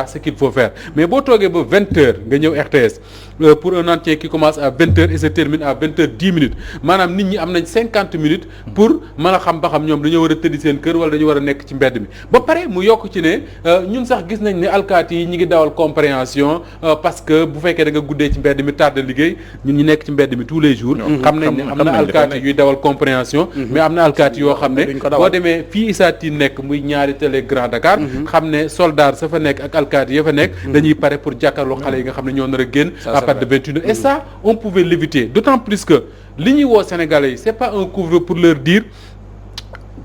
ce qu'il faut faire mais boo toogee ba 20h nga ñëw RTS pour un entretien qui commence à 20h et se termine à 20h10 maanaam nit ñi am nañ 50 minutes pour mën a xam ba xam ñoom dañoo war a tëddi seen kër wala dañu war a nekk ci mbedd mi ba pare mu yokk ci ne ñun sax gis nañ ne alkaati yi ñi ngi dawal compréhension parce que bu fekkee da nga guddee ci mbedd mi tardé liggéey ñun ñu nekk ci mbedd mi tous les jours xam nañ ne am na alkaati yuy dawal compréhension mais am na alkaati yoo xam ne boo demee fii Issa Tine nekk muy ñaari télé Grand Dakar xam ne soldat sa fa nekk ak alkaati ya fa nekk dañuy pare pour jàkkaarloo xale yi nga xam ne ñoo nar a génn à partir de 21h et ça on pouvait l'éviter d'autant plus que li ñuy woo Sénégalais yi c'est pas un couvre pour leur dire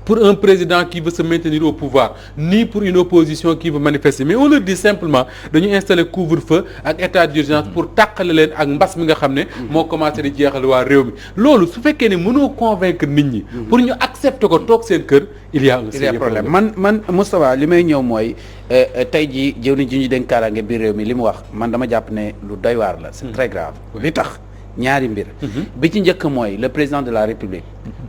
pour un président qui veut se maintenir au pouvoir ni pour une opposition qui veut manifester mais on leur dit simplement dañu installer couvre-feu ak état d'urgence pour tàqale leen ak mbas mi nga xam ne moo commencé di jeexal waa réew mi loolu su fekkee ne mënoo convaincre nit ñi pour ñu accepter ko toog seen kër il y a un problème man Moustapha li may ñëw mooy tey jii jëwriñ ji ñu dénk kaaraange biir réew mi li mu wax man dama jàpp ne lu doy waar la c'est très grave li tax ñaari mbir bi ci njëkk mooy le président de la République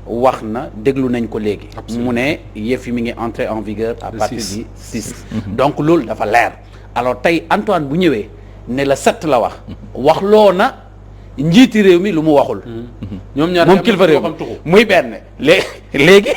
wax na déglu nañ ko léegi mu ne yëf yi mi ngi entrer en vigueur à partir du 6 donc loolu dafa leer alors tey Antoine bu ñëwee ne la 7 la wax loo na njiiti réew mi lu mu waxul ñoom ñaar moom kilifa réew mi muy benn léegi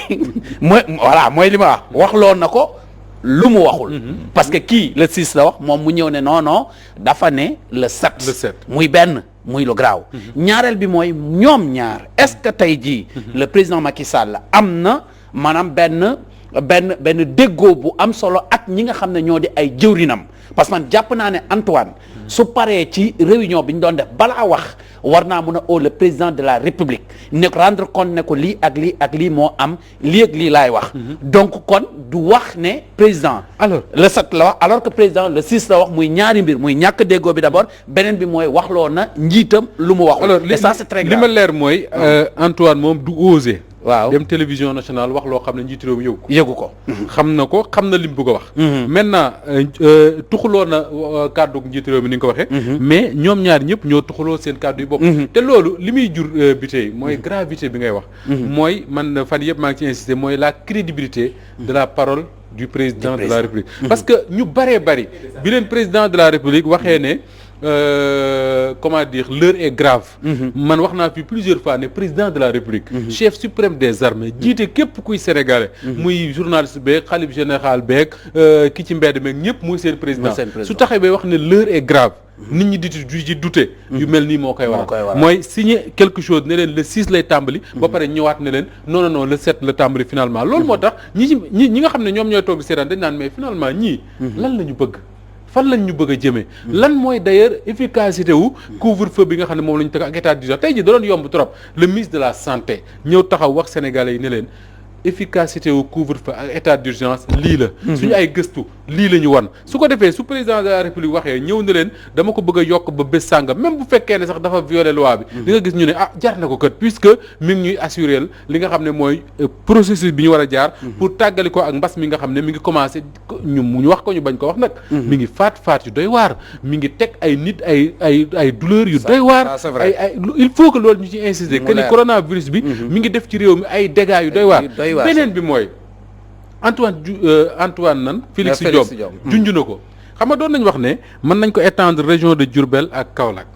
mooy li ma wax loo na ko lu mu waxul parce que kii le 6 la wax moom mu ñëw ne non dafa ne le 7 muy benn muy lu graaw ñaareel bi mooy ñoom ñaar est-ce que tey jii le président Macky Sall am na maanaam benn déggoo bu am solo ak ñi nga xam ne ñoo di ay jëwrinam parce que man jàpp naa ne Antoine su paree ci réunion bi ñu doon def balaa wax war naa mun a oo le président de la République ne ko rendre compte ne ko lii ak lii moo am lii ak lii laay wax donc kon du wax ne président alors le 7 la wax alors que président le 6 la wax muy ñaari mbir muy ñàkk déggoo bi d'abord beneen bi mooy waxloo na njiitam lu mu waxul alors et ça c'est très grave li ma leer mooy Antoine moom du oser waaw dem télévision nationale wax loo xam ne njiitu réew mi yëgu ko xam na li mu bëgg a wax maintenant tuxuloo na kàddu njiitu réew mi ni nga ko waxee mais ñoom ñaar ñëpp ñoo tuxuloo seen kàddu yi bopp te loolu li muy jur bi tey mooy gravité bi ngay wax mooy man fan yëpp maa ngi ci insister mooy la crédibilité de la parole du président de la République parce que ñu bëree bëri bi leen président de la République waxee ne comment dire l'heure est grave man wax naa fi plusieurs fois ne président de la République chef suprême des armées jiite képp kuy sénégalais muy journaliste beeg xalif général beeg ki ci mbedd meeg ñëpp muy seen président su taxee bay wax ne l'heure est grave nit ñi di dute yu mel nii moo koy waral mooy signer quelque chose ne leen le 6 lay tàmbali ba pare ñëwaat ne leen non le 7 la tàmbali finalement loolu moo tax ñi nga xam ne ñoom ñooy toog di seetaan dañ naan mais finalement ñii lan la ñu bëgg fan lañ ñu bëgg a jëmee lan mooy d'ailleurs efficacité wu couvre-feu bi nga xam ne moom la ñu teg ak état d'urgence tey ji da doon yomb trop le ministre de la santé ñëw taxaw wax sénégalais yi ne leen efficacité wu couvre-feu ak état d'urgence lii la suñu ay gëstu lii la ñu wan su ko defee su président de la république waxee ñëw na leen dama ko bëgg a yokk ba bés sàngam même bu fekkee ne sax dafa violer loi bi li nga gis ñu ne jar na ko kat puisque mi ngi ñuy assurer li nga xam ne mooy processus bi ñu war a jaar pour tàggali ko ak mbas mi nga xam ne mi ngi commencé ñu wax ko ñu bañ ko wax nag mi ngi faat yu doy waar mi ngi teg ay nit ay douleurs yu doy waar ay il faut que loolu ñu ci insister que ni coronavirus bi mi ngi def ci réew mi ay dégâts yu doy waar beneen bi mooy Antoine nan Félix Diome junj na ko xam nga doon nañ wax ne mën nañ ko étendre région de Diourbel ak Kaolack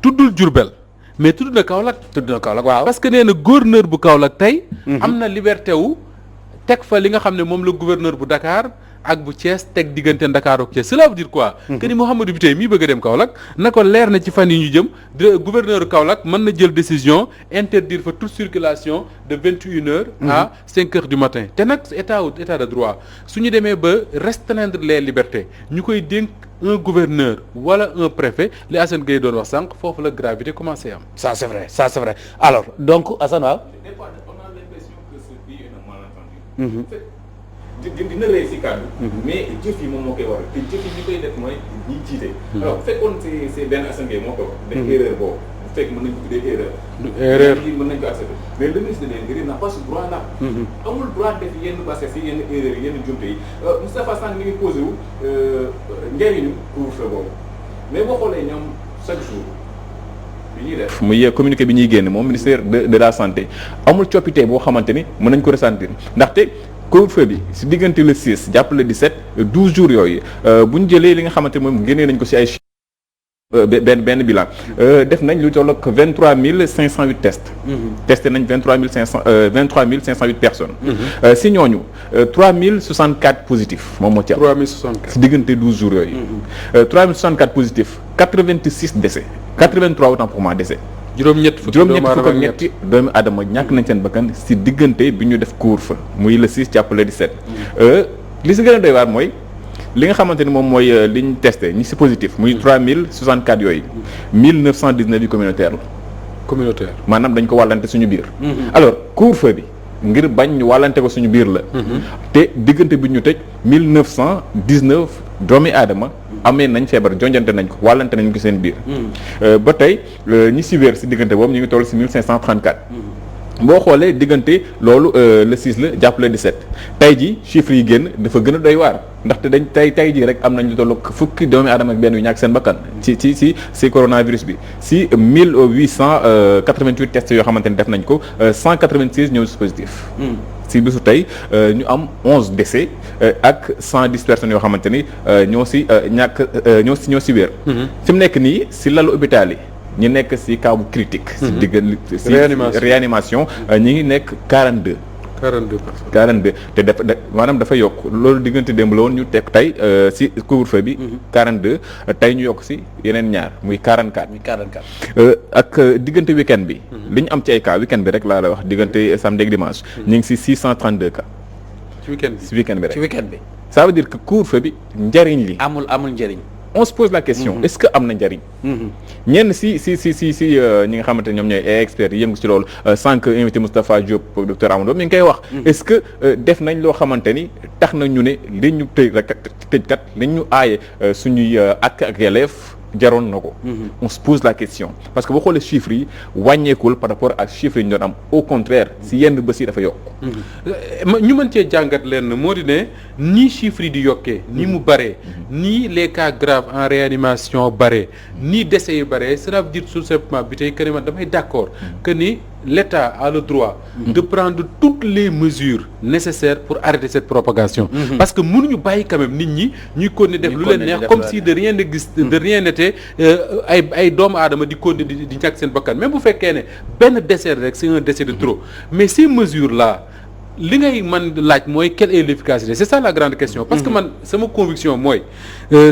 tuddul Diourbel mais tudd na Kaolack waaw parce que nee na gouverneur bu Kaolack tey am na liberté wu teg fa li nga xam ne moom la gouverneur bu Dakar ak bu Thiès teg diggante Dakar ak Thiès cela veut dire quoi que ni Mouhamadou Biteye mii bëgg a dem Kaolack na ko leer na ci fan yi ñu jëm gouverneur Kaolack mën na jël décision interdire fa toute circulation de 21h à 5h du matin te nag état de droit su ñu demee ba restreindre les libertés ñu koy dénk un gouverneur wala un préfet li Assane Gueye doon wax sànq foofu la gravité commencé am ça c'est vrai alors donc Assane waaw des fois on a l'impression que ce pays est un malentendu dina rëy si kàddu mais jëf yi moom moo koy waral te jëf yi ñi koy def mooy ñiy jiite alors bu fekkoon c'est benn Assane Gueye moo toog def erreur boobu bu fekk mën nañ ko tuddee erreur yi mën nañ ko accepter mais le ministre de l'Intérieur n'a pas ce droit là amul droit def yenn bassesse yi yenn erreur yi yenn jumte yi Moustapha Sane mi ngi posé wu njëriñu couvre-feu boobu mais boo xoolee ñoom chaque jour muy communiqué bi ñuy génn moom ministère de la santé amul coppite boo xamante ni mën nañ ko ressentir ndaxte couvre-feu bi si diggante le 6 jàpp le 17 12 jours yooyu bu ñu jëlee li nga xamante moom génnee nañ ko si ay benn bilan def nañ lu toll ak 23 508 tests. testé nañ 23 508 personnes. si ñooñu 3064 positifs moom moo ci am. 3064 si diggante 12 jours yooyu. 3064 positifs 86 décès 83 autant pour moi décès. juróom-ñett fukk ak ñetti doomu aadama ñàkk nañ seen bakkan si diggante bi ñu def couvre-feu muy le 6 jàpp le 17. li si gën a doy waar mooy. li nga xamante ni moom mooy li ñu testé ñi si positif muy 3064 yooyu 1919 yi communautaire la. communautaire maanaam dañ ko wàllante suñu biir. alors couvre-feu bi ngir bañ ñu wàllante ko suñu biir la. te diggante bi ñu tëj 1919 doomi aadama amee nañ feebar jonjante nañ ko wàllante nañ ko seen biir. ba tey ñi si wér si diggante boobu ñu ngi toll si 1534. boo xoolee diggante loolu le 6 la jàpp le 17 tey ji chiffres yi génn dafa gën a doy waar ndaxte dañ tey jii rek am nañ lu tollu fukki doomi aadama ak benn yu ñàkk seen bakkan ci coronavirus bi si 1888 tests yoo xamante ni def nañ ko 196 ñëw si positif. si bisu tey ñu am 11 décès ak 110 personnes yoo xamante ni ñoo si wér. fi mu nekk nii si lalu hôpital yi. ñi nekk ci cas bu critique ci diggante ci réanimation ñi ngi nekk 42 42 te maanaam dafa yokk loolu diggante démb la woon ñu teg tey ci couvre-feu bi 42 tey ñu yokk ci yeneen ñaar muy 44 ak diggante week-end bi li ñu am ci ay cas week-end bi rek laa la wax diggante samedi ak dimanche ñu ngi ci 632 cas ci week-end bi rek ça veut dire que couvre-feu bi njariñ li amul njariñ. on se pose la question est-ce que am na njariñ ñenn si ñi nga xamante ne ñoom ñooy ay experts yi yëngu ci loolu sànq invité Moustapha Diop docteur Amadou mi ngi koy wax est-ce que def nañ loo xamante ni tax na ñu ne li ñu tëjkat li ñu aaye suñuy ak yelleef jaroon na ko. On se pose la question parce que boo xoolee chiffres yi wàññeekul par rapport ak chiffres yi ñu doon am au contraire si yenn bés yi dafa yokk. ñu mën cee jàngat leen moo di ne nii chiffres yi di yokkee nii mu baree nii les cas graves en réanimation baree nii décès yi baree cela veut dire tout simplement bi tey que ne man damay d'accord que ni l'État a le droit de prendre toutes les mesures nécessaires pour arrêter cette propagation. Parce que mënuñu bàyyi quand même nit ñi ñuy continuer def lu leen neex comme si de rien n'existe de rien n'était ay doomu aadama di continuer di ñàkk seen bakkan même bu fekkee ne benn décès rek c'est un décès de trop mais ces mesures là li ngay man laaj mooy quelle est l'efficacité c'est ça la grande question parce que man sama conviction mooy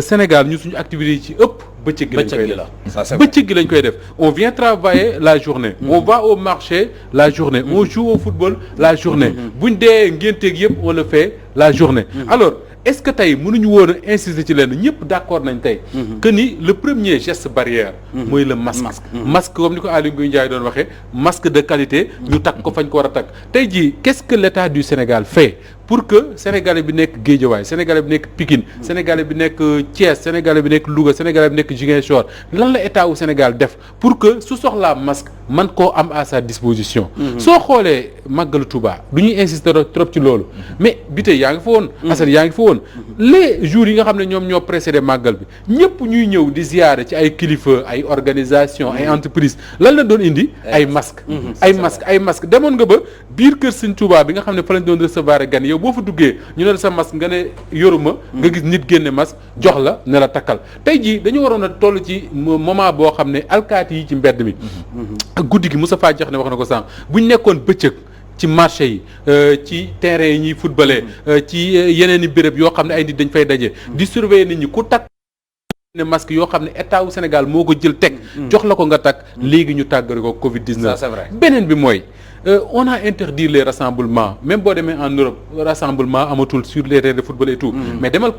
Sénégal ñu suñu activité yi ci ëpp bëccëg gi lañ koy def bëccëg gi lañ koy def on vient travailler la journée on va au marché la journée on joue au football la journée buñ dee ngénteeg yëpp on le fait la journée alors est-ce que tey mënuñu woon a insister ci leen ñëpp d'accord nañ tey que ni le premier geste barrière mooy le masque masque comme ni ko Aly Ngouille Ndiaye doon waxee masque de qualité ñu takk ko fañ ko war a takk tey jii qu'est-ce que l'État du Sénégal fait pour que sénégalais bi nekk Guédiawaye sénégalais bi nekk Pikine sénégalais bi nekk Thiès sénégalais bi nekk Louga sénégalais bi nekk Ziguinchor lan la État wu Sénégal def pour que su soxlaa masque man koo am à sa disposition soo xoolee màggalu Touba du ñuy insister trop ci loolu mais bi tey yaa ngi fa woon Assane yaa ngi fa woon les jours yi nga xam ne ñoom ñoo précédé màggal bi ñëpp ñuy ñëw di ziyaare ci ay kilifa ay organisation ay entreprise lan la doon indi ay masque ay masque demoon nga ba biir kër Sëñ Touba bi nga xam ne fa lañ doon recevoir gan yow boo fa duggee ñu ne sa masque nga ne yoruma nga gis nit génne masque jox la ne la takkal tey jii dañu waroon a toll ci moment boo xam ne alkaati yi ci mbedd mi guddi gi Moustapha Diakhaté ne wax na ko sànq buñ nekkoon bëccëg ci marché yi ci terrain yi ñuy footballé ci yeneen i béréb yoo xam ne ay nit dañ fay daje di surveiller nit ñi ku takk ne masque yoo xam ne état wu Sénégal moo ko jël teg jox la ko nga takk léegi ñu tàggari ko Covid-19 ça c'est vrai beneen bi mooy on a interdit les rassemblements même boo demee en Europe rassemblement amatul sur les terrains de football et tout mais demal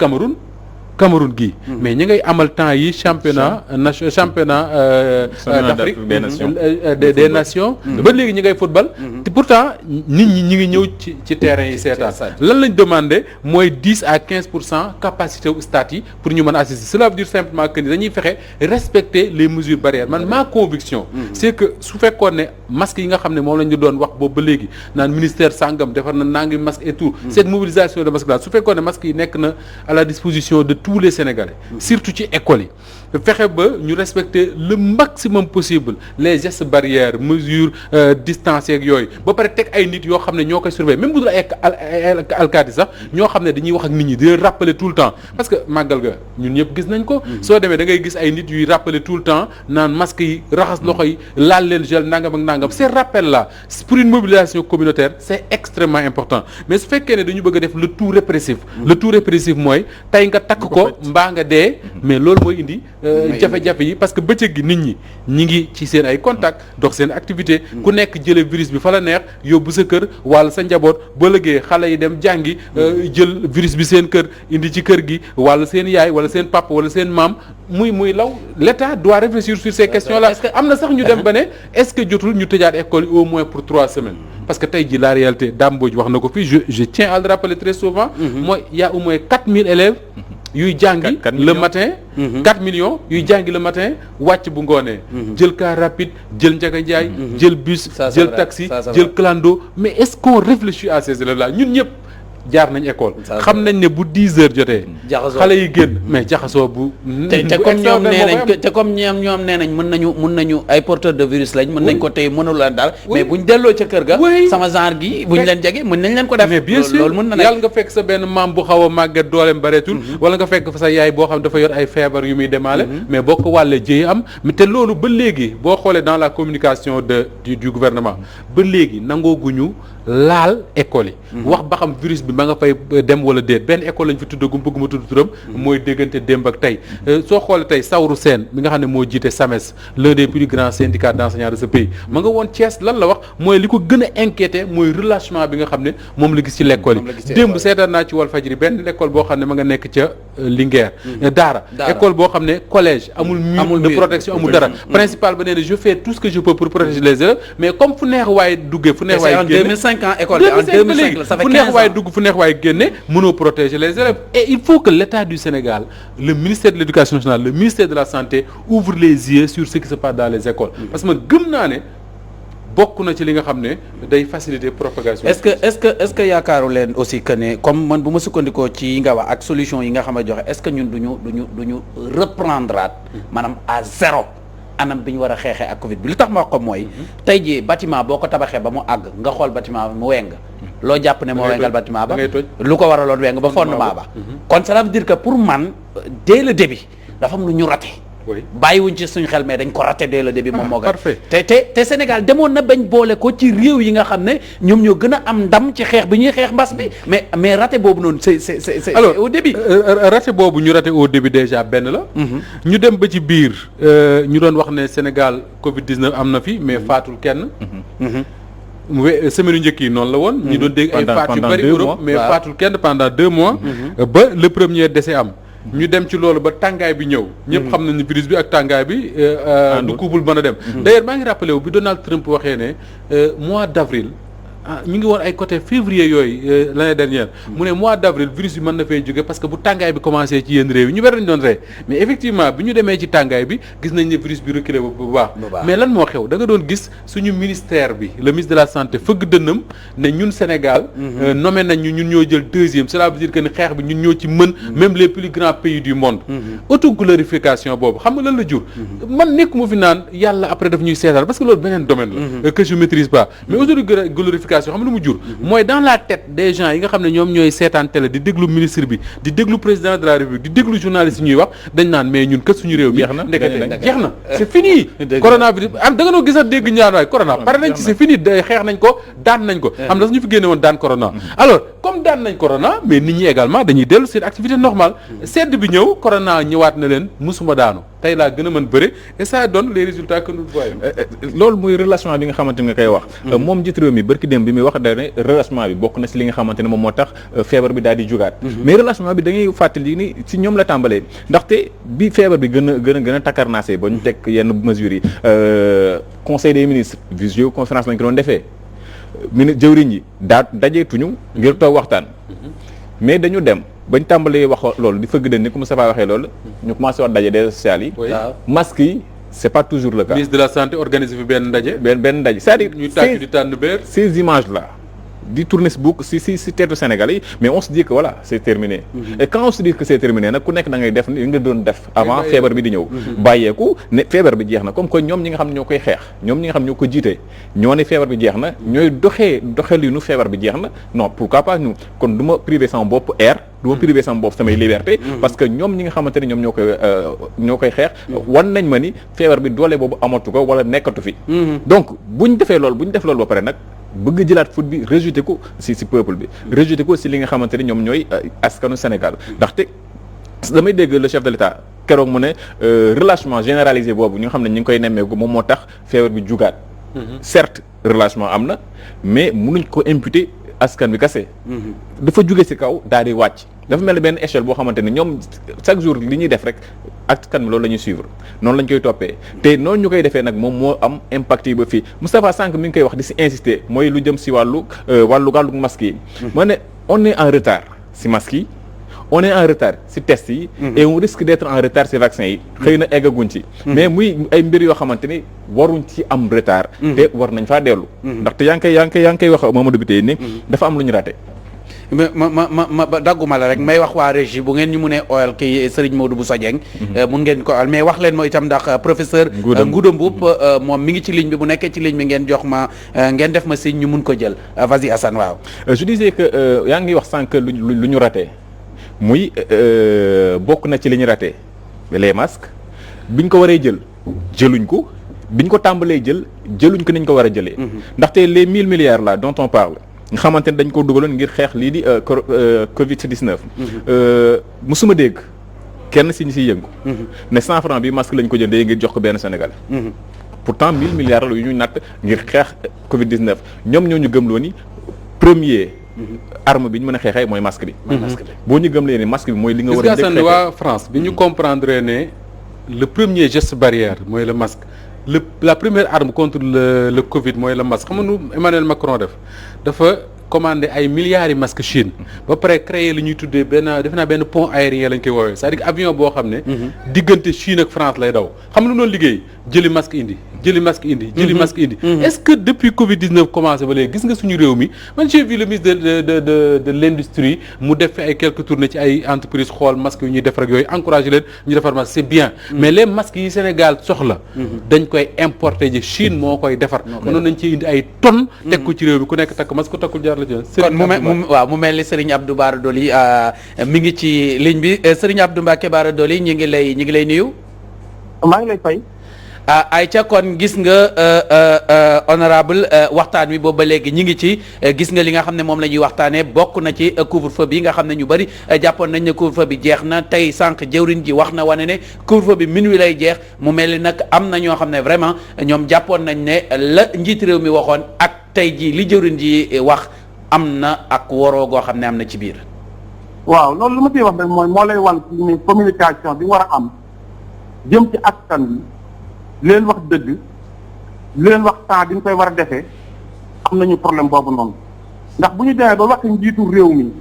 Cameroun gii mais ñi ngay amal temps yi championnat d'Afrique des nations ba léegi ñi ngay football te pourtant nit ñi ñi ngi ñëw ci terrain yi seetaan lan lañ demandé mooy 10 à 15% capacité wu stade yi pour ñu mën a assister cela veut dire simplement que ni dañuy fexe respecter les mesures barrières man ma conviction c'est que su fekkoon ne masque yi nga xam ne moom lañ ñu doon wax boobu ba léegi naan ministère sangam defar na nangi masque et tout cette mobilisation de masque là su fekkoon ne masque yi nekk na à la disposition de tous les Sénégalais surtout ci école yi fexe ba ñu respecter le maximum possible les gestes barrières mesures distance yeeg yooyu ba pare teg ay nit yoo xam ne ñoo koy surveiller même bu dul ay alkaati sax ñoo xam ne dañuy wax ak nit ñi di leen rappeler tout le temps parce que màggal ga ñun ñëpp gis nañ ko soo demee da ngay gis ay nit yuy rappeler tout le temps naan masque yi raxas loxo yi laal leen gel nangam ak nangam ces rappels là pour une mobilisation communautaire c'est extrêmement important mais su fekkee ne dañu bëgg a def le tout répressif mooy tey nga takk ko mbaa nga dee mais loolu mooy indi jafe-jafe yi parce que bëccëg gi nit ñi ngi ci seen ay contact dox seen activité ku nekk jële virus bi fa la neex yóbbu sa kër wala sa njaboot ba léegi xale yi dem jàngi jël virus bi seen kër indi ci kër gi wala seen yaay wala seen papa wala seen maam muy law l'État doit réfléchir sur ces questions là am na sax ñu dem ba ne est-ce que jotul ñu tëjaat école yi au moins pour 3 semaines parce que tey ji la réalité Dame Mbodj wax na ko fii je tiens à le rappeler très souvent mooy y a au moins 4000 élèves yuy jàngi le matin 4 millions yuy jàngi le matin wàcc bu ngoonee jël car rapide jël Ndiaga Ndiaye jël bus jël taxi jël clando mais est-ce qu'on réfléchit à ces élèves là ñun ñëpp jaar nañ école xam nañ ne bu 10 heures jotee xale yi génn mais jaxasoo bu te comme ñoom nee nañ te comme ñoom nee nañ mën nañu ay porteurs de virus lañ mën nañ ko tey mënul leen daal mais buñ delloo ca kër ga sama genre gi buñ leen jege mën nañ leen ko def mais bien sûr loolu mën na nekk yàlla nga fekk sa benn maam bu xaw a màgget dooleem bareetul wala nga fekk fa sa yaay boo xam dafa yor ay feebar yu muy demaale mais boo ko wàllee jëye am mais te loolu ba léegi boo xoolee dans la communication du gouvernement ba léegi nangooguñu laal école yi wax ba xam virus bi ma nga fay dem wala déet benn école lañ fi tuddagum bëgg ma tudd turam mooy déggante démb ak tey soo xoolee tey Saourou Sène mi nga xam ne moo jiite SAMES l'un des plus grands syndicats d'enseignants de ce pays ma nga woon Thiès lan la wax mooy li ko gën a inquiété mooy relâchement bi nga xam ne moom la gis ci l'école yi démb seetaan naa ci Walfadjri benn l'école boo xam ne ma nga nekk ca Linguère Daara école boo xam ne collège amul mur de protection amul dara principal ba nee na je fais tout ce que je peux pour protéger les élèves mais comme fu neex waaye duggee fu neex waaye génne école en 2005 ça fait 15 ans fu neex waaye dugg fu neex waaye génne mënoo protéger les élèves et il faut que l'État du Sénégal le ministère de l'Éducation nationale le ministère de la Santé ouvre les yeux sur ce qui se passe dans les écoles parce que man gëm naa ne bokk na ci li nga xam ne day faciliter propagation. est-ce que yaakaaru leen aussi que ne comme man bu ma sukkandikoo ci yi nga wax ak solution yi nga xam ne joxe est-ce que ñun duñu reprendre maanaam à zéro anam bi ñu war a xeexee ak Covid bi lu tax ma wax ko mooy tey jii bâtiment boo ko tabaxee ba mu àgg nga xool bâtiment bi mu weng loo jàpp ne moo wengal bâtiment ba lu ko waraloon weng ba fondement ba kon ça veut dire que pour man dès le début dafa am lu ñu raté bàyyiwuñ ci suñu xel mais dañ ko raté dès le début moom moo gën te Sénégal demoon na bañ boole ko ci réew yi nga xam ne ñoom ñoo gën a am ndam ci xeex bi ñuy xeex mbas bi mais raté boobu noonu c'est alors au début raté boobu ñu raté au début déjà benn la ñu dem ba ci biir ñu doon wax ne Sénégal Covid-19 am na fi mais faatul kenn semaine yu njëkk yi noonu la woon ñu doon dégg ay faat yu bari Europe mais faatul kenn pendant 2 mois ba le premier décès am ñu dem ci loolu ba tàngaay bi ñëw ñëpp xam nañu virus bi ak tàngaay bi du couple mën a dem d'ailleurs maa ngi rappelé wu bi Donald Trump waxee ne mois d'avril ñu ngi woon ay côté février yooyu l'année dernière mu ne mois d'avril virus bi mën na fay jóge parce que bu tàngaay bi commencé ci yenn réew yi ñu bari nañ doon rey mais effectivement bi ñu demee ci tàngaay bi gis nañ ne virus bi reculé bu baax mais lan moo xew da nga doon gis suñu ministère bi le ministre de la santé fëgg dënnam ne ñun Sénégal nommé nañ ñun ñoo jël 2e cela veut dire que ni xeex bi ñun ñoo ci mën même les plus grands pays du monde autoglorification boobu xam nga lan la jur man nekkuma fi naan yàlla après daf ñuy seetaan parce que loolu beneen domaine la que je maîtrise pas mais autoglorification xam lu mu jur mooy dans la tête des gens yi nga xam ne ñoom ñooy seetaan télé di déglu ministre bi di déglu président de la République di déglu journaliste yi ñuy wax dañ naan mais ñun kat suñu réew mi ndekete jeex na c'est fini corona bi da nga noo gis a dégg ñaan waay corona pare nañ ci c'est fini xeex nañ ko daan nañ ko xam na suñu fi génne woon daan corona alors comme daan nañ corona mais nit ñi également dañuy dellu seen activité normale sedd bi ñëw corona ñëwaat na leen musuma daanu tey laa gën a mën bëre et ça donne les résultats que nous voyons loolu muy relâchement bi nga xamante ni nga koy wax moom njiit réew mi barki démb bi muy wax da ne relâchement bi bokk na si li nga xamante ne moom moo tax feebar bi daal di jugaat mais relâchement bi da ngay fàttali ni si ñoom la tàmbalee ndaxte bi feebar bi gën a takkarnaase ba ñu teg yenn mesures yi conseil des ministres visioconférence lañ ko doon defee jëwriñ yi dajeetuñu ngir toog waxtaan mais dañu dem bañ tàmbalee wax loolu di fëgg den ni comme ça va waxee loolu ñu commencé wax daje des sociales yi masques yi c'est pas toujours le cas. ministre de la santé organise fi benn ndaje benn ndaje c'est-à-dire ñu tàcc di tànn beer ces images là di tourner si teetu Sénégal yi mais on se dit que voilà c'est terminé. Et quand on se dit que c'est terminé nag ku nekk da ngay def li nga doon def avant feebar bi di ñëw. bàyyeeku ne feebar bi jeex na comme que ñoom ñi nga xam ne ñoo koy xeex ñoom ñi nga xam ne ñoo ko jiite ñoo ne feebar bi jeex na ñooy doxalinu feebar bi jeex na non pourquoi pas ñu kon du ma privé sama bopp air du ma privé sama bopp samay liberté parce que ñoom ñi nga xamante ne ñoom ñoo koy xeex wan nañ ma ni feebar bi doole boobu amatu ko wala nekkatu fi donc buñ defee loolu buñ def loolu ba pare nag bëgg jëlaat foot bi rejeté ko si peuple bi rejeté ko si li nga xamante ni ñoom ñooy askanu Sénégal ndaxte damay dégg le chef de l'État keroog mu ne relâchement généralisé boobu ñu nga xam ne ñu ngi koy nemmeeku moom moo tax feebar bi jugaat certes relâchement am na mais mënuñ ko imputer askan bi kase dafa jóge ci kaw daal di wàcc dafa mel ni benn échelle boo xamante ni ñoom chaque jour li ñuy def rek askan bi loolu la ñuy suivre noonu lañ koy toppee te noonu ñu koy defee nag moom moo am impact yi ba fii Moustapha Sànq mi ngi koy wax di ci insister mooy lu jëm ci wàllu masque yi ma ne on est en retard ci masque yi on est en retard ci test yi et on risque d'être en retard ci vaccin yi xëy na eggaguñ ci mais muy ay mbir yoo xamante ni waruñ ci am retard te war nañ faa dellu ndaxte yaa ngi koy wax Mamadou Bitèye ni dafa am lu ñu raté ma dagguma la rek may wax waa régie bu ngeen ñu mënee oyal kii Serigne Modou Bousso Dieng mun ngeen ko oyal mais wax leen moo itam ndax professeur Ngouda Mboup moom mi ngi ci ligne bi bu nekkee ci ligne bi ngeen jox ma ngeen def ma signe ñu mun ko jël vas-y Assane waaw je disais que yaa ngi wax sànq lu ñu raté muy bokk na ci li ñu raté les masques biñ ko waree jëluñ ko biñ ko tàmbalee jëluñ ko niñ ko war a jëlee ndaxte les 1000 milliards là dont on parle nga xamante ne dañ ko dugaloon ngir xeex lii di Covid-19 musuma dégg kenn si ñu siy yëngu ne 100 francs bi masque lañ ko jëndee ngir jox ko benn Sénégalais pourtant 1000 milliards la yu ñu natt ngir xeex Covid-19 ñoom ñoo ñu gëmloo ni premier arme bi ñu mën a xeexee mooy masque bi boo ñu gëmlee ni masque bi mooy li nga war a xeexee waa France bi ñu comprendre ne le premier geste barrière mooy le masque la première arme contre le Covid mooy le masque xam nga nu Emmanuel Macron dafa commandé ay milliards yi masque Chine ba pare créer li ñuy tuddee benn pont aérien lañ koy woowee c'est-à-dire avion boo xam ne diggante Chine ak France lay daw xam nga lu doon liggéey jëli masque indi est-ce que depuis Covid-19 commencé ba léegi gis nga suñu réew mi man j'ai vu le ministre de l'industrie mu def fi ay quelques tournées ci ay entreprises xool masque yu ñuy defar ak yooyu encouragé leen ñu defar masque c'est bien mais les masques yi Sénégal soxla dañ koy importer ji Chine moo koy defar mënoon nañ ci indi ay tonnes teg ko ci réew mi ku nekk takk masque ku takkul jaar la ci kon mu mel ni Serigne Abdou Bara Dolly mi ngi ci ligne bi Serigne Abdou Mbacké Bara Dolly ñi ngi lay nuyu maa ngi lay fay Aïcha kon gis nga honorable waxtaan wi boobu ba léegi ñi ngi ci gis nga li nga xam ne moom la ñuy waxtaanee bokk na ci couvre-feu bi nga xam ne ñu bari jàppoon nañ ne couvre-feu bi jeex na tey sànq jëwriñ ji wax na wane ne couvre-feu bi minuit lay jeex mu mel ni nag am na ñoo xam ne vraiment ñoom jàppoon nañ ne la njiit réew mi waxoon ak tey ji li jëwriñ ji wax am na ak waroo goo xam ne am na ci biir. waaw loolu lu ma ciy wax rek mooy moo lay wan ni communication bi war a am jëm ci askan bi leen wax dëgg leen wax temps bi ñu koy war a defee am nañu problème boobu noonu ndax bu ñu demee ba waxi njiitu réew mi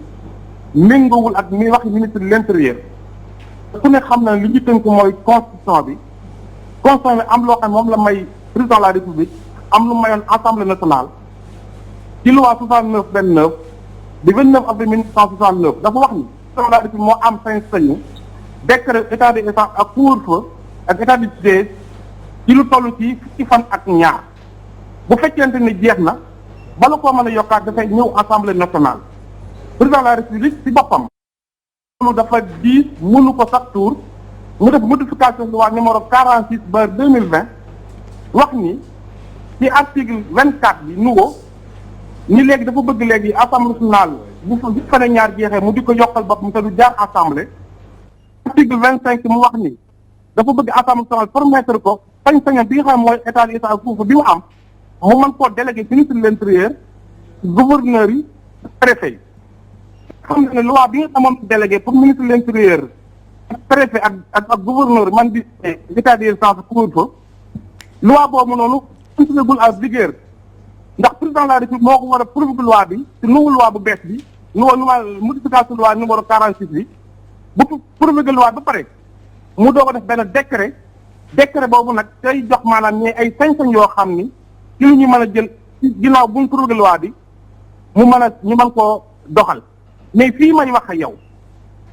méngoowul ak mi waxi ministre de l'intérieur ku ne xam na li ñu tënk mooy constitution bi am loo xam moom la may président de la république am lu mayoon assemblée nationale ci loi 69/29 du 29 avril 1969 dafa wax ni président de la république moo am sañ-sañu décret état d'urgence ak couvre-feu ak état de siège ci lu toll ci fukki fan ak ñaar bu fekkente ni jeex na bala koo mën a yokkaat dafay ñëw assemblée nationale président de la république ci boppam loolu dafa diis mënu ko sax tour mu def modification loi numéro 46/2020 wax ni ci article 24 bi nouveau ni léegi dafa bëgg léegi assemblée nationale bu fa ne ñaar jeexee mu di ko yokkal boppam te du jaar assemblée article 25 mu wax ni dafa bëgg assemblée nationale permettre ko sañ-sañam bi nga xam mooy état d'urgence foofu bi mu am mu mën koo délégué ministre de l'intérieur gouverneur yi préfet yi xam na ne loi bi nga xam moom délégué pour ministre de l'intérieur ak préfet ak gouverneur man di état d'urgence couvre-feu loi boobu noonu continuegul à vigueur ndax président de la république moo ko war a promulguer loi bi ci nouveau loi bu bees bi modification loi numéro 46 bi bu promulguer loi ba pare mu doog a def benn décret boobu nag tey jox maanaam ñi ay sañ-sañ yoo xam ni ci lu ñu mën a jël ci ginnaaw buñ promulguer loi bi ñu mën koo doxal mais fii may wax ak yow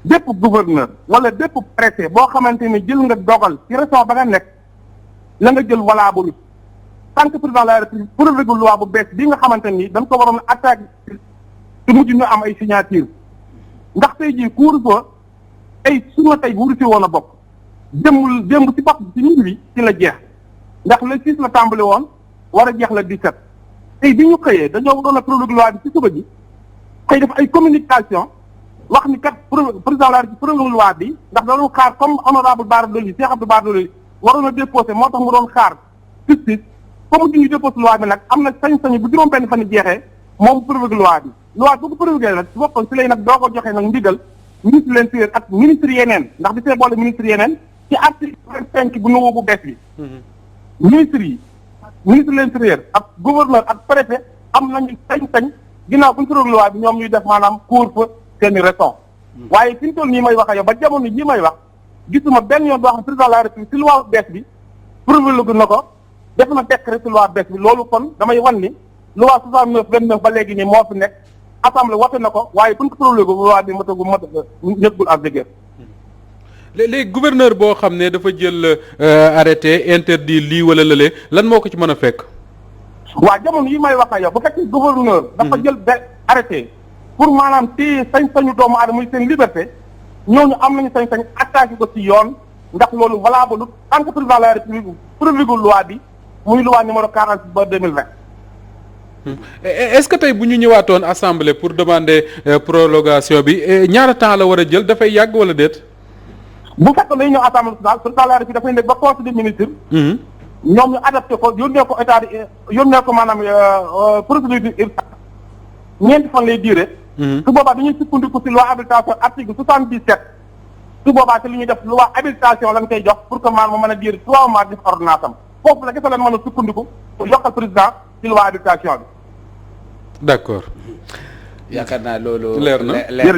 bépp gouverneur wala bépp préfet boo xamante ni jël nga dogal ci région ba nga nekk la nga jël valable tant que président de la République promulgué loi bu bees bii nga xamante ni dañ ko waroon attaqué te mujj ñu am ay signature ndax tey jii couvre-feu ay suñu tey wuru si woon a bokk démb ci bopp ci nit wi ci la jeex ndax le 6 la tàmbali woon war a jeex la 17 tey bi ñu xëyee dañoo waroon a promulgué loi bi ci suba ji xëy def ay communication wax ni kat président de la République promulgué loi bi ndax da doon xaar comme honorable Bara Dolly Cheikh Abdou Bara Dolly waroon a déposé moo tax mu doon xaar justice comme ñu déposé loi bi nag am na sañ-sañu bu juróom-benn fan jeexee moom promulgué loi bi loi bu ko promulgué nag ci boppam si lay nag doo ko joxee nag ndigal ministre de l'Intérieur ak ministre yeneen ndax di see boole ministre yeneen ci article 25 bu nouveau bu bees bi ministre yi ministre de l'Intérieur ak gouverneur ak préfet am nañu sañ-sañ ginnaaw bu ñu promulgué loi bi ñoom ñuy def maanaam couvre-feu seeni raison waaye fi ñu toll nii may wax ak yow ba jamono jii may wax gisuma benn yoon boo xam ne président de la République si loi bees bi promulgué na ko def na décret si loi bees bi loolu kon damay wan ni loi 69/29 ba léegi nii moo fi nekk assemblée wote na ko waaye bu ñu ko promulgué loi bi ñëggul en vigueur. léegi gouverneur boo xam ne dafa jël arrêté interdit lii wala lële lan moo ko ci mën a fekk. waa jamono yi may wax ak yow bu fekkee gouverneur. dafa jël arrêté pour maanaam téye sañ-sañu doomu aadama muy seen liberté ñooñu am nañu sañ-sañ attaqué ko ci yoon ndax loolu valable tant que président de la République promulgué loi bi muy loi numéro 46 ba 2020. est-ce que tey bu ñu ñëwaatoon assemblée pour demander prolongation bi ñaata temps la war a jël dafay yàgg wala déet. bu fekkoon dañuy ñëw assemblée nationale président de la République dafay nekk ba conseil des ministres. ñoom ñu adapté ko yónnee ko état yónnee ko maanaam procédure ñeenti fan lay duré. su boobaa dañuy sukkandiku ci loi habilitation article 77. su boobaa ci li ñuy def loi habilitation lañ koy jox pour que maanaam mu mën a diir 3 mois def ordonnance am foofu la gis lañ mën a sukkandiku pour yokkal président ci loi habilitation bi. d'accord. yaakaar naa loolu leer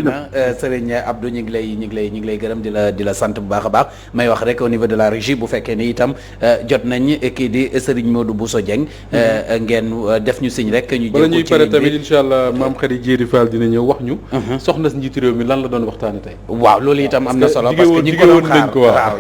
na Serigne Abdou ñu ngi lay gërëm di la sant bu baax a baax may wax rek au niveau de la régie bu fekkee ni itam jot nañ kii di Serigne Modou Bousso Dieng ngeen def ñu signe rek ñu bala ñuy pare tamit incha allah maam xarit Jéeri Fall dina ñëw wax ñu soxna si njiitu réew mi lan la doon waxtaane tey waaw loolu itam am na solo parce que ñi ngi ko doon xaar waaw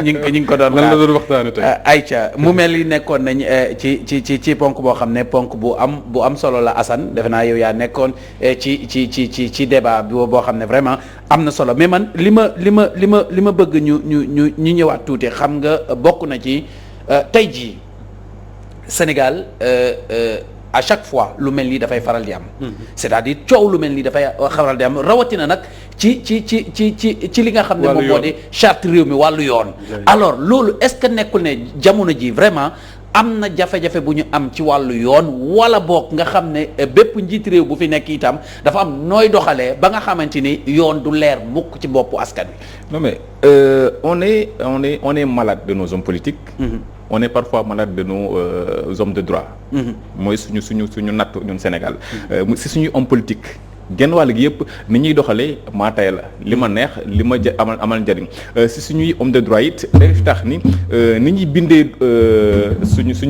ñi ngi ko doon xaar lan la doon waxtaane tey Aïcha mu mel ni nekkoon nañ ci ponk boo xam ne ponk bu am solo la Assane defe naa yow yaa nekkoon ci débat bi boo xam ne vraiment am na solo mais man li ma bëgg ñu ñëwaat tuuti xam nga bokk na ci tey jii Sénégal à chaque fois lu mel nii dafay faral di am. c'est-à-dire coow lu mel nii dafay faral di am rawatina nag ci li nga xam ne moom moo di charte réew mi wàllu yoon. alors loolu est-ce que nekkul ne jamono ji vraiment. am na jafe-jafe bu ñu am ci wàllu yoon wala boog nga xam ne bépp njiit réew bu fi nekk itam dafa am nooy doxalee ba nga xamante ni yoon du leer mukk ci boppu askan wi. non mais on est malade de nos hommes politiques. On est parfois malade de nos hommes de droit. mooy suñu natt ñun Sénégal. si suñuy homme politique. genn wàll gi yëpp ni ñuy doxalee maa tay la li ma neex li ma amal njëriñ si suñuy homme de droit it day tax ni ñuy bindee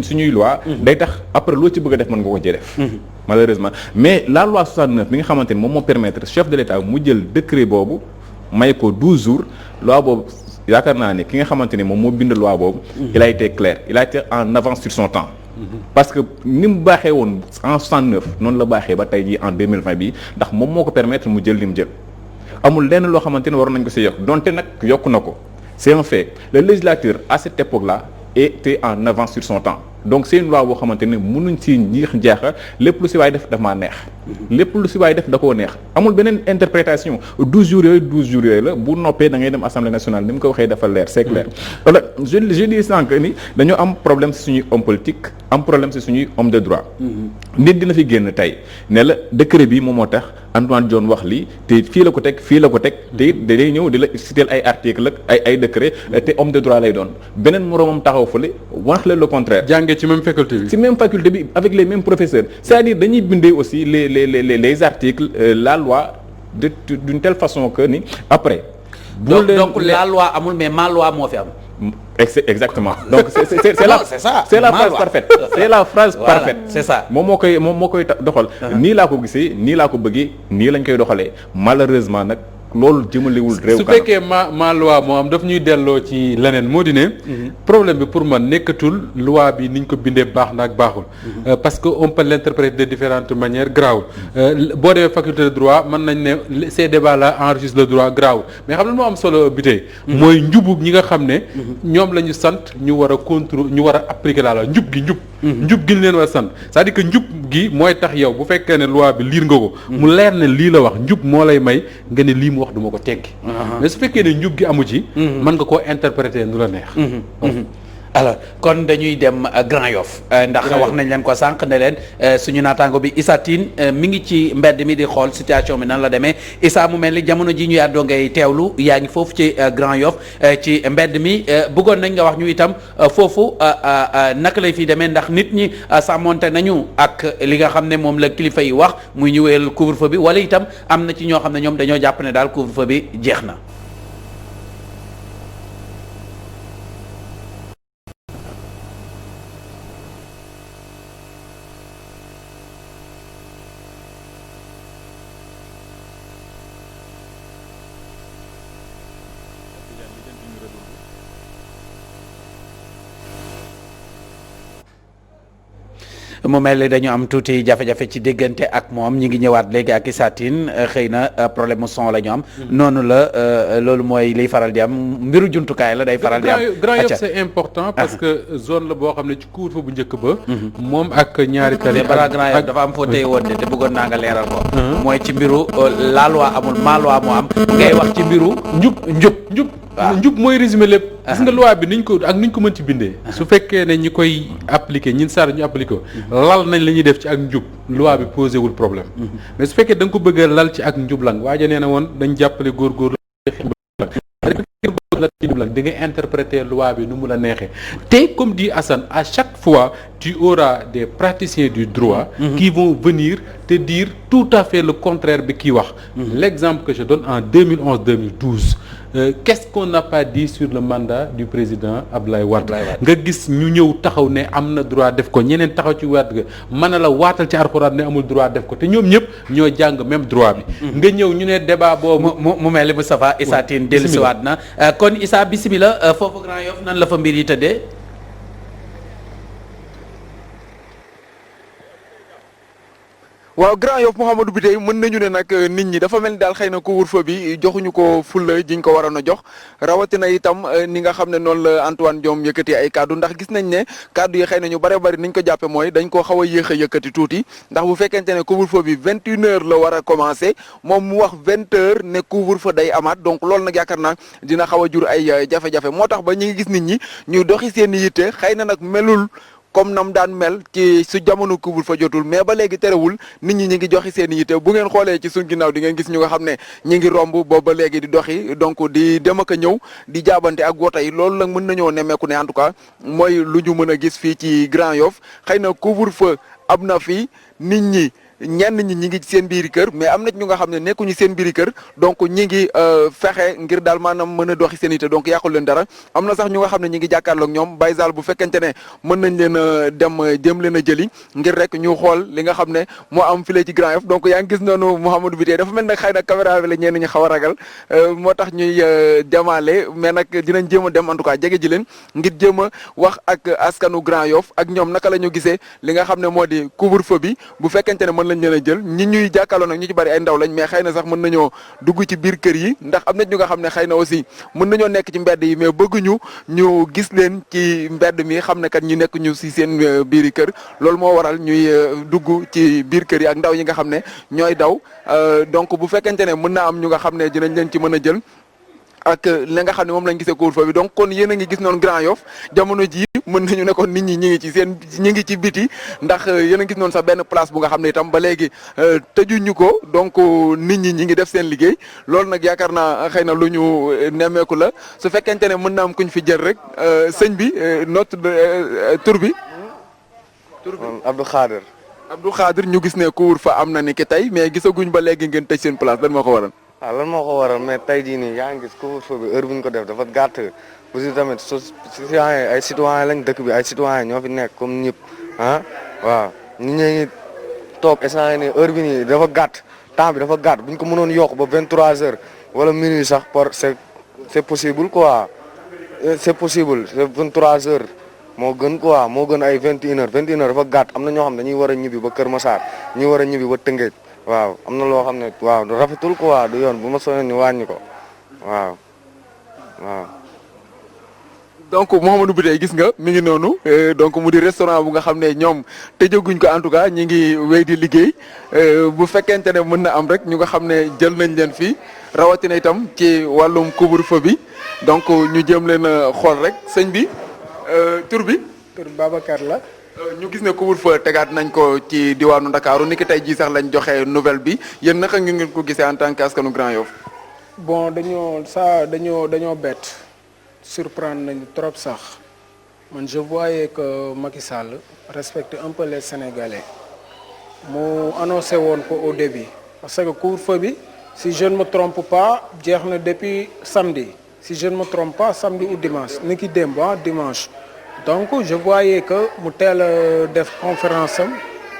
suñuy loi day tax après loo ci bëgg a def mën nga ko cee def malheureusement mais la loi 69 bi nga xamante ni moom moo permettre chef de l'État mu jël décret boobu may ko 12 jours loi boobu yaakaar naa ne ki nga xamante ni moom moo bind loi boobu il a été clair il a été en avance sur son temps parce que ni mu baaxee woon en 69 noonu la baaxee ba tey jii en 2020 bi ndax moom moo ko permettre mu jël li mu jël amul lenn loo xamante ne waroon nañ ko si yokk donte nag yokku na ko c'est un fait le législateur à cette époque là était en avance sur son temps donc c'est une loi boo xamante ne mënuñ si njiix jaaxa lépp lu si waay def maa neex lépp lu si waay def da koo neex amul beneen interprétation 12 jours yooyu la bu noppee da ngay dem assemblée nationale ni mu ko waxee dafa leer c'est clair wala je dis sànq ni dañoo am problème si suñuy homme politique am problème si suñuy homme de droit nit dina fi génn tey ne la décret bi moom moo tax Antoine Diome wax lii te fii la ko teg te it day ñëw di la citer ay article ak ay décret te homme de droit lay doon beneen moroomam taxaw fële wax la le contraire ci même faculté bi. ci même faculté bi avec les mêmes professeurs c'est-à-dire dañuy bindee aussi les articles la loi d'une telle façon que ni après. donc la loi amul mais ma loi moo fi am. exactement donc c'est Non, la c'est ça. c'est la Mal phrase wax. parfaite c'est la phrase Voilà, parfaite c'est ça. moom moo koy doxal nii laa ko gisee nii laa ko bëggee nii lañ koy doxalee malheureusement nag loolu jëmalewul réew su kanam. fekkee ma loi moo am daf ñuy delloo ci leneen moo di ne problème bi pour man nekkatul loi bi niñ ko bindee baax na ak baaxul parce que on peut l'interpréter de différentes manières grawul boo demee faculté de droit mën nañ ne ces débats là enrichissent le droit grawul mais xam ne moo am solo bi tey mooy njubug ñi nga xam ne ñoom la ñu sant ñu war a contrôle ñu war a appliquer la loi njub gi njub gi ñu leen war a sant c'est-à-dire que njub gi mooy tax yow bu fekkee ne loi bi liir nga ko mu leer ne lii la wax njub moo lay may nga ne lii mu wax duma ko teggi mais su fekkee ne njub gi amu ci mën nga koo interpréter nu la neex alors kon dañuy dem Grand Yoff ndax wax nañ leen ko sànq ne leen suñu naataango bi Issa Tine mi ngi ci mbedd mi di xool situation bi nan la demee Issa mu mel ni jamono ji ñu àddoo ngay teewlu yaa ngi foofu ci Grand Yoff ci mbedd mi bëggoon nañ nga wax ñu itam foofu naka lay fi demee ndax nit ñi sàmmonte nañu ak li nga xam ne moom la kilifa yi wax muy ñu wéyal couvre-feu bi wala itam am na ci ñoo xam ne ñoom dañoo jàpp ne daal couvre-feu bi jeex na. mu mel ni dañu am tuuti jafe-jafe ci déggante ak moom ñi ngi ñëwaat léegi ak Issa Tine xëy na problème mu son la ñu am. noonu la loolu mooy liy faral di am mbiru jumtukaay la day faral di am. Grand Yoff c'est important parce que zone la boo xam ne ci couvre-feu bu njëkk ba. moom ak ñaari tali. mais balaa Grand Yoff dafa am foo téye woon te bëggoon naa nga leeral ko. mooy ci mbiru la loi amul ma loi moo am. ngay wax ci mbiru njub. waaw njub mooy résumé lépp. gis nga loi bi niñ ko mën ci bindee. su fekkee ne ñi koy appliquer ñin saar ñu appliquer ko lal nañ la ñuy def ci ak njub loi bi posé wul problème. mais su fekkee da nga ko bëgg a lal ci ak njublang waaja nee na woon dañ jàppale góorgóorlu di nga interpréter loi bi nu mu la neexee te comme dit Assane à chaque fois tu auras des praticiens du droit qui vont venir te dire tout à fait le contraire bi kii wax l'exemple que je donne en 2011-2012 qu'est-ce qu'on n'a pas dit sur le mandat du président Abdoulaye Wade nga gis ñu ñëw taxaw ne am na droit def ko ñeneen taxaw ci Wade ga mën a la waatal ci Alxuraan ne amul droit def ko te ñoom ñëpp ñoo jàng même droit bi nga ñëw ñu ne débat boobu mu mel ni Moustapha Issa Tine dellusiwaat na kon Issa bismillah foofu Grand Yoff nan la fa mbir yi tëddee. waaw Grand Yoff Mouhamadou bi tey mën nañu ne nag nit ñi dafa mel ni daal xëy na couvre-feu bi joxuñu ko fulla jiñ ko waroon a jox rawatina itam ni nga xam ne noonu la Antoine Diome yëkkati ay kaddu ndax gis nañ ne kaddu yi xëy na ñu bare bari niñ ko jàppe mooy dañ koo xaw a yéex a yëkkati tuuti ndax bu fekkente ne couvre-feu bi 21h la war a commencer moom mu wax 20h ne couvre-feu day amaat donc loolu nag yaakaar naa dina xaw a jur ay jafe-jafe moo tax ba ñi ngi gis nit ñi ñuy doxi seen yitte xëy na nag melul comme nam daan mel ci su jamono couvre-feu jotul mais ba léegi terewul nit ñi ngi joxi seen yitte bu ngeen xoolee ci suñ ginnaaw di ngeen gis ñu nga xam ne ñi ngi romb boobu ba léegi di doxi donc di dem ak a ñëw di jaabante ak woto yi loolu nag mën nañoo nemmeeku ne en tout cas mooy lu ñu mën a gis fii ci Grand Yoff xëy na couvre-feu am na fii nit ñi ñenn ñi ngi ci seen biiri kër mais am na ñu nga xam ne nekkuñu seen biiri kër donc ñi ngi fexe ngir daal maanaam mën a doxi seen yitte donc yàqul leen dara am na sax ñu nga xam ne ñi ngi jàkkaarloog ñoom Baye Zal bu fekkente ne mën nañ leen a dem jëm leen a jëli ngir rek ñu xool li nga xam ne moo am file ci Grand Yoff donc yaa ngi gis noonu Mouhamadou bi tey dafa mel nag xëy na caméra bi la ñenn ñi xaw a ragal moo tax ñuy demaale mais nag dinañ jéem a dem en tout cas jege ji leen ngir jéem a wax ak askanu Grand Yoff ak ñoom naka la ñu gisee li nga xam ne moo di couvre-feu bi bu fekkente ne mën lañ leen a jël ñi ñuy jàkkaarloo nag ñu ci bari ay ndaw lañ mais xëy na sax mën nañoo dugg ci biir kër yi ndax am na ñu nga xam ne xëy na aussi mën nañoo nekk ci mbedd yi mais bëgguñu ñu gis leen ci mbedd mi xam ne kat ñu nekk ñu si seen biiri kër loolu moo waral ñuy dugg ci biir kër yi ak ndaw yi nga xam ne ñooy daw donc bu fekkente ne mën na am ñu nga xam ne dinañ leen ci mën a jël ak li nga xam ne moom lañ gisee couvre-feu bi donc kon yéen a ngi gis noonu Grand Yoff jamono ji mën nañu ne kon nit ñi ñi ngi ci seen ñi ngi ci biti ndax yéen a gis noonu sax benn place bu nga xam ne itam ba léegi tëjuñu ko donc nit ñi ñi ngi def seen liggéey loolu nag yaakaar naa xëy na lu ñu nemmeeku la su fekkente ne mën na am kuñ fi jël rek sëñ bi notre tur bi. Abdou Khader. Abdou Khader ñu gis ne couvre-feu am na ni ki tey mais gisaguñ ba léegi ngeen tëj seen place lan moo ko waral. waaw lan moo ko waral mais tey jii nii yaa ngi gis couvre-feu bi heure bu ñu ko def dafa gàtt aussi tamit citoyen ay citoyen lañ dëkk bi ay citoyen ñoo fi nekk comme ñëpp ah waaw nit ñi ngi toog instant ni heure bi nii dafa gàtt temps bi dafa gàtt bu ñu ko mënoon yokk ba 23h wala minuit sax c'est possible quoi c'est possible c'est 23h moo gën quoi moo gën ay 21h dafa gàtt am na ñoo xam ne dañuy war a ñibbi ba Kër Massar ñi war a ñibbi ba Tëngéej waaw am na loo xam ne waaw du rafetul quoi du yoon bu ma soñoon ñu wàññi ko waaw. donc Mouhamadou Biteye gis nga mi ngi noonu donc mu di restaurant bu nga xam ne ñoom tëjaguñ ko en tout cas ñi ngi wéy di liggéey bu fekkente ne mën na am rek ñu nga xam ne jël nañ leen fii rawatina itam ci wàllum couvre-feu bi donc ñu jëm leen a xool rek sëñ bi tur bi. tur Babacar la. ñu gis ne couvre-feu tegaat nañ ko ci diwaanu Ndakaaru ni ki tey jii sax lañ joxe nouvelle bi yéen naka ngeen ko gisee en tant que askanu Grand Yoff. bon dañoo bett. surprendre nañu trop sax man je voyais que Macky Sall respecte un peu les Sénégalais mu annoncé woon ko au début parce que couvre-feu bi si je ne me trompe pas jeex na depuis samedi si je ne me trompe pas samedi ou dimanche ni ki démb dimanche donc je voyais que mu teel a def conférence am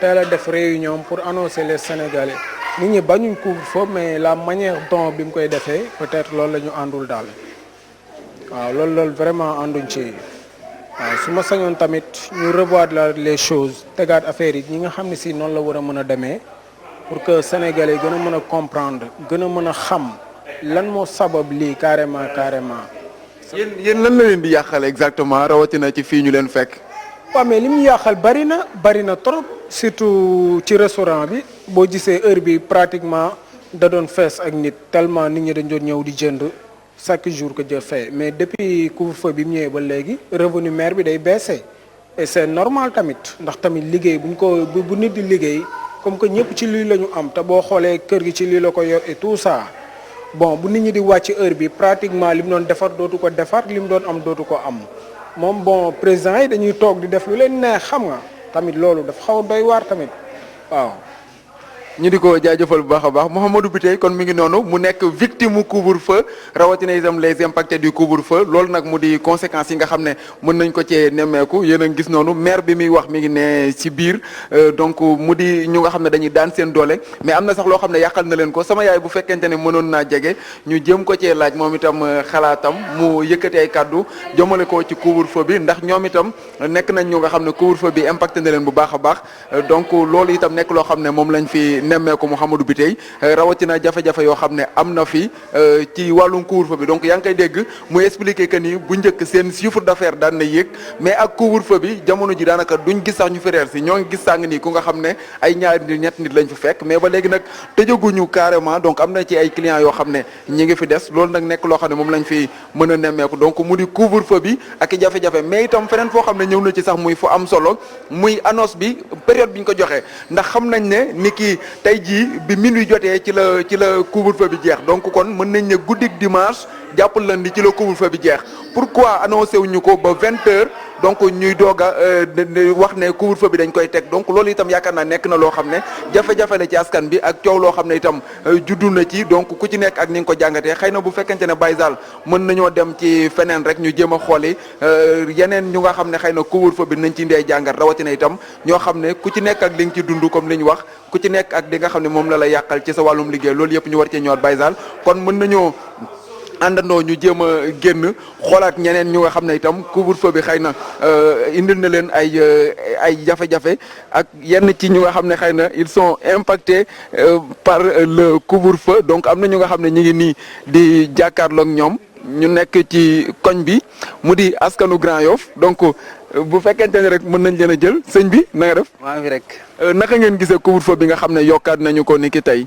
teel a def réunion pour annoncer les Sénégalais nit ñi bañuñ couvre-feu mais la manière dont bi mu koy defee peut-être loolu la ñu àndul daal. waaw loolu vraiment ànduñ ci waaw su ma sañoon tamit ñu revoir les choses tegaat affaire yi ñi nga xam ne si noonu la war a mën a demee pour que sénégalais gën a mën a comprendre gën a mën a xam lan moo sabab lii carrément. yéen lan la leen di yàqal exactement rawatina ci fii ñu leen fekk. waaw mais li mu yàqal bari na trop surtout ci restaurant bi boo gisee heure bi pratiquement da doon fees ak nit tellement nit ñi dañ doon ñëw di jënd. chaque jour que Dieu fait mais depuis couvre-feu bi mu ñëwee ba léegi revenu maire bi day baissé et c'est normal tamit ndax tamit liggéey bu nit di liggéey comme que ñëpp ci lii la ñu am te boo xoolee kër gi ci lii la ko yor et tout ça bon bu nit ñi di wàcc heure bi pratiquement li mu doon defar dootu ko defar li mu doon am dootu ko am moom bon président yi dañuy toog di def lu leen neex xam nga tamit loolu dafa xaw a doy waar tamit waaw. ñu di ko jaajëfal bu baax a baax Mouhamadou Biteye kon mi ngi noonu mu nekk victime mu couvre-feu rawatina itam les impactés du couvre-feu loolu nag mu di conséquences yi nga xam ne mën nañ ko cee nemmeeku yéen a ngi gis noonu maire bi muy wax mi ngi ne ci biir donc mu di ñu nga xam ne dañuy daan seen doole mais am na sax loo xam ne yàqal na leen ko sama yaay bu fekkente ne mënoon naa jege ñu jëm ko cee laaj moom itam xalaatam mu yëkkati ay kaddu jëmale ko ci couvre-feu bi ndax ñoom itam nekk nañ ñu nga xam ne couvre-feu bi impacté na leen bu baax a baax donc loolu itam nekk loo xam ne moom lañ fi nemmeeku Mouhamadou Biteye rawatina jafe-jafe yoo xam ne am na fi ci wàllum couvre-feu bi donc yaa ngi koy dégg muy expliquer que ni bu njëkk seen chiffre d'affaires daan na yéeg mais ak couvre-feu bi jamono ji daanaka duñ gis sax ñu fi reer si ñoo ngi gis sàng nii ku nga xam ne ay ñaari nit ñett nit lañ fi fekk mais ba léegi nag tëjaguñu carrément donc am na ci ay clients yoo xam ne ñi ngi fi des loolu nag nekk loo xam ne moom lañ fi mën a nemmeeku donc mu di couvre-feu bi ak jafe-jafe mais itam feneen foo xam ne ñëw na ci sax muy fu am solo muy annonce bi période bi ñu ko joxee ndax xam nañ ne ni ki tey jii bi minuit jotee ci la couvre-feu bi jeex donc kon mën nañ ne guddik dimanche jàpp lundi ci la couvre-feu bi jeex pourquoi annoncé wuñu ko ba 20h donc ñuy doog a wax ne couvre-feu bi dañ koy teg donc loolu itam yaakaar naa nekk na loo xam ne jafe-jafe la ci askan bi ak coow loo xam ne itam juddu na ci donc ku ci nekk ak ni nga ko jàngatee xëy na bu fekkente ne Baye Sall mën nañoo dem ci feneen rek ñu jéem a xooli yeneen ñu nga xam ne xëy na couvre-feu bi nañ ci ndey jàngat rawatina itam ñoo xam ne ku ci nekk ak li nga ci dund comme li ñu wax ku ci nekk ak li nga xam ne moom la yàqal ci sa wàllum liggéey loolu yëpp ñu war cee ñëwaat Baye Sall kon mën nañoo àndandoo ñu jéem a génn xoolaat ñeneen ñu nga xam ne itam couvre-feu bi xëy na indil na leen ay jafe-jafe ak yenn ci ñu nga xam ne xëy na ils sont impactés par le couvre-feu donc am na ñu nga xam ne ñu ngi nii di jàkkaarloog ñoom ñu nekk ci koñ bi mu di askanu Grand Yoff donc bu fekkente ne rek mën nañ leen a jël sëñ bi na nga def. maa ngi rek. naka ngeen gisee couvre-feu bi nga xam ne yokkaat nañu ko ni ki tey.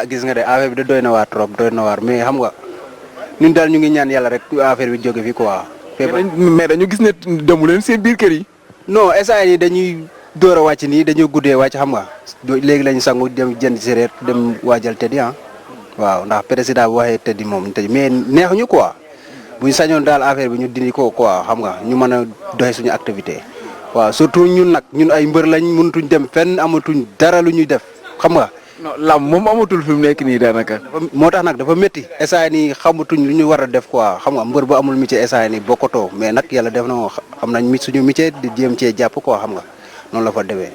gis nga de affaire bi da doy na waar trop doy na waar mais xam nga. ñun daal ñu ngi ñaan yàlla rek affaire bi jóge fi quoi. mais dañu gis ne demu leen seen biir kër yi. non instant yi dañuy door a wàcc nii dañuy guddee wàcc xam nga léegi lañu sangu dem jënd séeréer dem waajal tëddi waaw ndax président bu waxee tëddi moom tëddi mais neexuñu quoi bu ñu sañoon daal affaire bi ñu dindi ko quoi xam nga ñu mën a doxe suñu activité waaw surtout ñun nag ñun ay mbër lañ mënatuñ dem fenn amatuñ dara lu ñuy def xam nga. non lam moom amatul fi mu nekk nii daanaka. moo tax nag dafa métti essai nii xamatuñ lu ñu war a def quoi xam nga mbër bu amul métier essai nii bokkatoo mais nag yàlla def na xam nañ suñu métier di jéem cee jàpp quoi xam nga noonu la fa demee.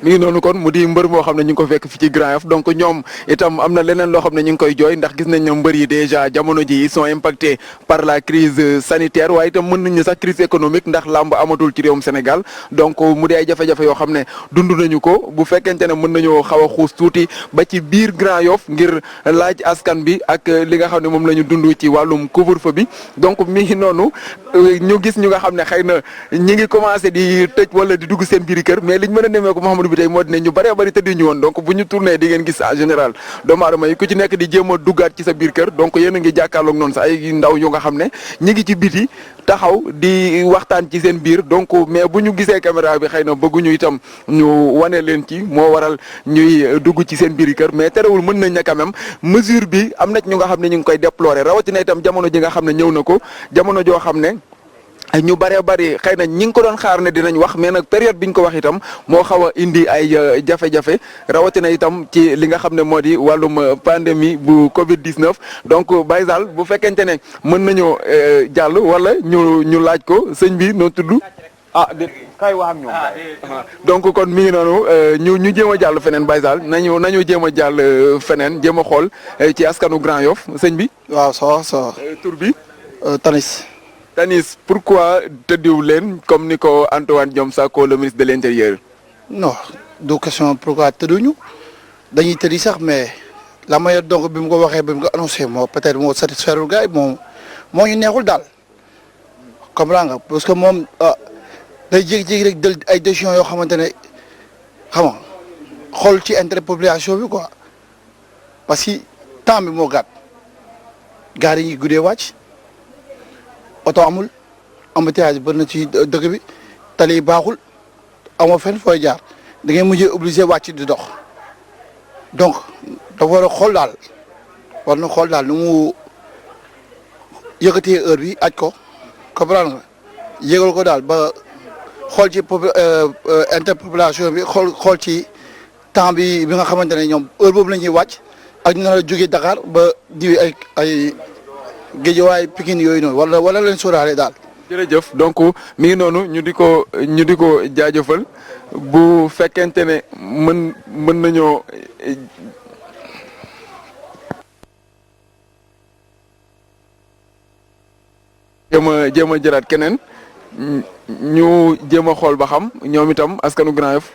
mi ngi noonu kon mu di mbër moo xam ne ñu ngi ko fekk fi ci Grand Yoff donc ñoom itam am na leneen loo xam ne ñu ngi koy jooy ndax gis nañ ne mbër yi déjà jamono ji ils sont impactés par la crise sanitaire waaye itam mën nañu sax crise économique ndax làmb amatul ci réewum Sénégal donc mu di ay jafe-jafe yoo xam ne dund nañu ko bu fekkente ne mën nañoo xaw a xuus tuuti ba ci biir Grand Yoff ngir laaj askan bi ak li nga xam ne moom la ñu dund ci wàllum couvre-feu bi donc mi ngi noonu ñu gis ñu nga xam ne xëy na ñi ngi commencé di tëj wala di dugg seen biir kër mais liñ mën a nemee ko Mouhamadou bi tey moo dine ñu bëree bëri tëddi ñu woon donc bu ñu tourné di ngeen gis en général doomu aadama yi ku ci nekk di jéem a duggaat ci sa biir kër donc yéen a ngi jàkkaarloog noonu sax ay ndaw yu nga xam ne ñi ngi ci biti taxaw di waxtaan ci seen biir donc mais bu ñu gisee caméra bi xëy na bëgguñu itam ñu wane leen ci moo waral ñuy dugg ci seen biir kër mais terewul mën nañ ne quand même mesure bi am na ñu nga xam ne ñu ngi koy déplorer rawatina itam jamono ji nga xam ne ñëw na ko jamono joo xam ne ñu bëree bëri xëy na ñi ngi ko doon xaar ne dinañ wax mais nag période bi ñu ko wax itam moo xaw a indi ay jafe-jafe rawatina itam ci li nga xam ne moo di wàllum pandémie bu Covid 19 donc Baye Zal bu fekkente ne mën nañoo jàll wala ñu laaj ko sëñ bi noo tudd. kay wax ak ñoom donc kon mi ngi noonu ñu jéem a jàll feneen Baye Zal nañu jéem a jàll feneen jéem a xool ci askanu Grand Yoff sëñ bi. waaw ça tur bi. Tanis. Pourquoi tëddiwu leen comme ni ko Antoine Diome Sakho le ministre de l'Intérieur. non du question pourquoi tëdduñu dañuy tëddi sax mais la manière donc bi mu ko waxee bi mu ko annoncé moo peut-être moo satisfaire gars yi moo ñu neexul daal comprends nga parce que moom day jékki-jékki rek jël ay décisions yoo xamante ne xam nga xool ci intérêt population bi quoi parce que temps bi moo gàtt gars yi ñuy guddee wàcc. oto amul embouteillage bëri na ci dëkk bi tali yi baaxul amoo fenn fooy jaar da ngay mujjee obligé wàcc di dox donc dafa war a xool daal war na xool daal nu mu yëkkatee heure bi aj ko comprendre nga yëgal ko daal ba xool ci interpopulation bi xool ci temps bi nga xamante ne ñoom heure boobu la ñuy wàcc ak ñu nar a jógee Dakar ba di ay Géejawaay Pikine yooyu noonu wala leen sóoraale daal. jërëjëf donc mi ngi noonu ñu di ko jaajëfal bu fekkente ne mën nañoo jéem a jëlaat keneen ñu jéem a xool ba xam ñoom itam askanu Grand Yoff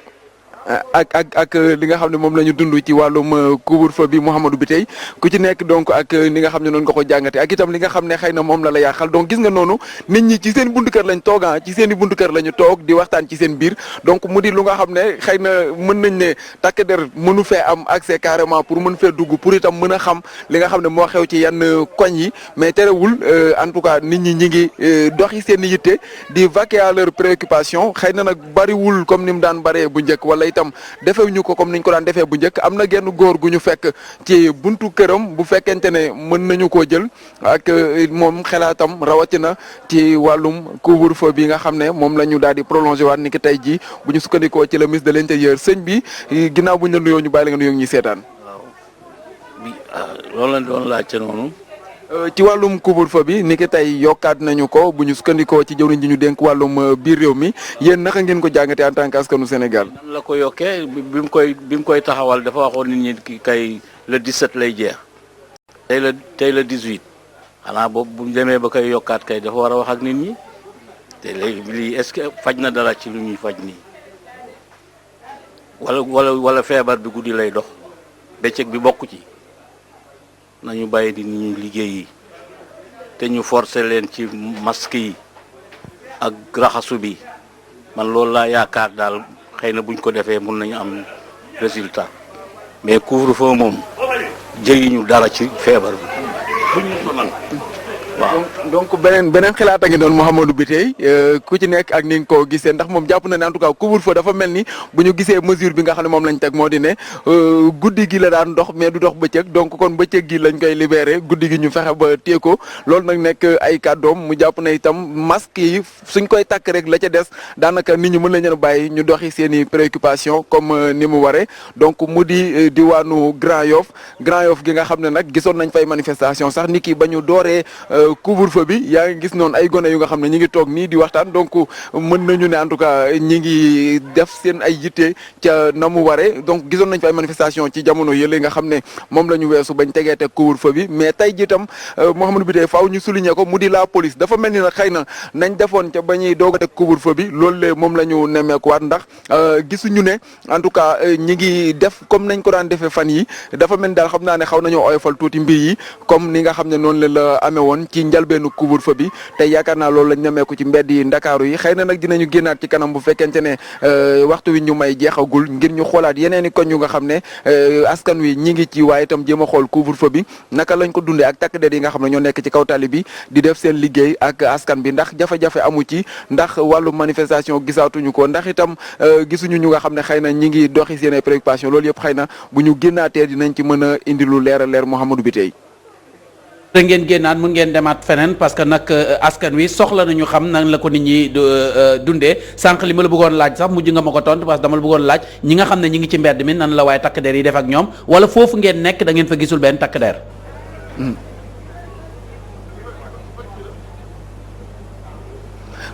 ak li nga xam ne moom la ñu dund ci wàllum couvre-feu bi Mouhamadou bi tey ku ci nekk donc ak li nga xam ne noonu nga ko jàngate ak itam li nga xam ne xëy na moom la yàqal donc gis nga noonu nit ñi ci seen buntu kër lañ toog ci seen i buntu kër la ñu toog di waxtaan ci seen biir donc mu di lu nga xam ne xëy na mën nañ ne takk der mënu fee am accès carrément pour mën fee dugg pour itam mën a xam li nga xam ne moo xew ci yenn koñ yi mais terewul en tout cas nit ñi ngi doxi seen i yitte di vaquer à leur préoccupation xëy na nag bariwul comme ni mu daan baree bu njëkk wala itam defewuñu ko comme niñ ko daan defee bu njëkk am na genn góor gu ñu fekk ci buntu këram bu fekkente ne mën nañu koo jël ak moom xelaatam rawatina ci wàllum couvre-feu bi nga xam ne moom la ñu daal di prolongé waat ni ki tey jii bu ñu sukkandikoo ci le ministre de l'Intérieur sëñ bi ginnaaw bu ñu la nuyoo ñu bàyyi la nga nuyoo ñuy seetaan. waaw loolu la doon laajte noonu. ci wàllum couvre-feu bi ni ki tey yokkaat nañu ko bu ñu sukkandikoo ci jëwriñ ji ñu dénk wàllum biir réew mi yéen naka ngeen ko jàngatee en tant que askanu Sénégal. nan la ko yokkee bi mu koy taxawal dafa waxoon nit ñi ki kay le 17 lay jeex tey le 18 xanaa boobu bu ñu demee ba koy yokkaat kay dafa war a wax ak nit ñi te léegi lii est-ce que faj na dara ci lu ñuy faj nii wala feebar bi guddi lay dox bëccëg bi bokku ci. nañu bàyyi di nit ñi liggéey yi te ñu forcer leen ci masque yi ak raxasu bi man loolu laa yaakaar daal xëy na buñ ko defee mun nañu am résultat mais couvre-feu moom jëriñu dara ci feebar bi buñ ñu sonal waaw donc beneen xalaat a ngi doon Mouhamadou Biteye ku ci nekk ak ni nga ko gisee ndax moom jàpp na ne en tout cas couvre-feu dafa mel ni bu ñu gisee mesure bi nga xam ne moom lañ teg moo di ne guddi gi la daan dox mais du dox bëccëg donc kon bëccëg gi lañ koy libéré guddi gi ñu fexe ba téye ko loolu nag nekk ay kàddoom mu jàpp na itam masque yi suñ koy takk rek la ca des daanaka nit ñi mën nañu bàyyi ñu doxi seen i préoccupation comme ni mu waree donc mu di diwaanu Grand Yoff gi nga xam ne nag gisoon nañ fay manifestation sax ni ki ba ñu dooree couvre-feu bi yaa ngi gis noonu ay gone yu nga xam ne ñi ngi toog nii di waxtaan donc mën nañu ne en tout cas ñi ngi def seen ay yitte ca na mu waree donc gisoon nañ fay manifestation ci jamono yële nga xam ne moom la ñu weesu bañ tegee teg couvre-feu bi mais tey jii tam Mouhamadou Biteye faaw ñu souligner ko mu di la police dafa mel ni nag xëy na nañ defoon ca ba ñuy doog a teg couvre-feu bi loolu le moom la ñu nemmeekuwaat ndax gisuñu ne en tout cas ñi ngi def comme nañ ko daan defee fan yi dafa mel ni daal xam naa ne xaw nañoo oyofal tuuti mbir yi comme ni nga xam ne noonu la amee woon ci njalbeenu couvre-feu bi tey yaakaar naa loolu lañ nemmeeku ci mbedd yi Ndakaaru yi xëy na nag dinañu génnaat ci kanam bu fekkente ne waxtu wi ñu may jeexagul ngir ñu xoolaat yeneen i koñ yu nga xam ne askan wi ñi ngi ci waaye itam jéem a xool couvre-feu bi naka lañ ko dundee ak takk der yi nga xam ne ñoo nekk ci kaw tali bi di def seen liggéey ak askan bi ndax jafe-jafe amu ci ndax wàllu manifestation gisaatuñu ko ndax itam gisuñu ñu nga xam ne xëy na ñi ngi doxi seen ay préoccupation loolu yëpp xëy na bu ñu génnaatee dinañ ci mën a indi lu leer a leer Mouhamadou Biteye da ngeen génnaat mun ngeen demaat feneen parce que nag askan wi soxla nañu xam nan la ko nit ñi dundee sànq li ma la bëggoon laaj sax mujj nga ma ko tontu parce que dama la bëggoon laaj ñi nga xam ne ñi ngi ci mbedd mi nan la waaye takk der yi def ak ñoom wala foofu ngeen nekk da ngeen fa gisul benn takk der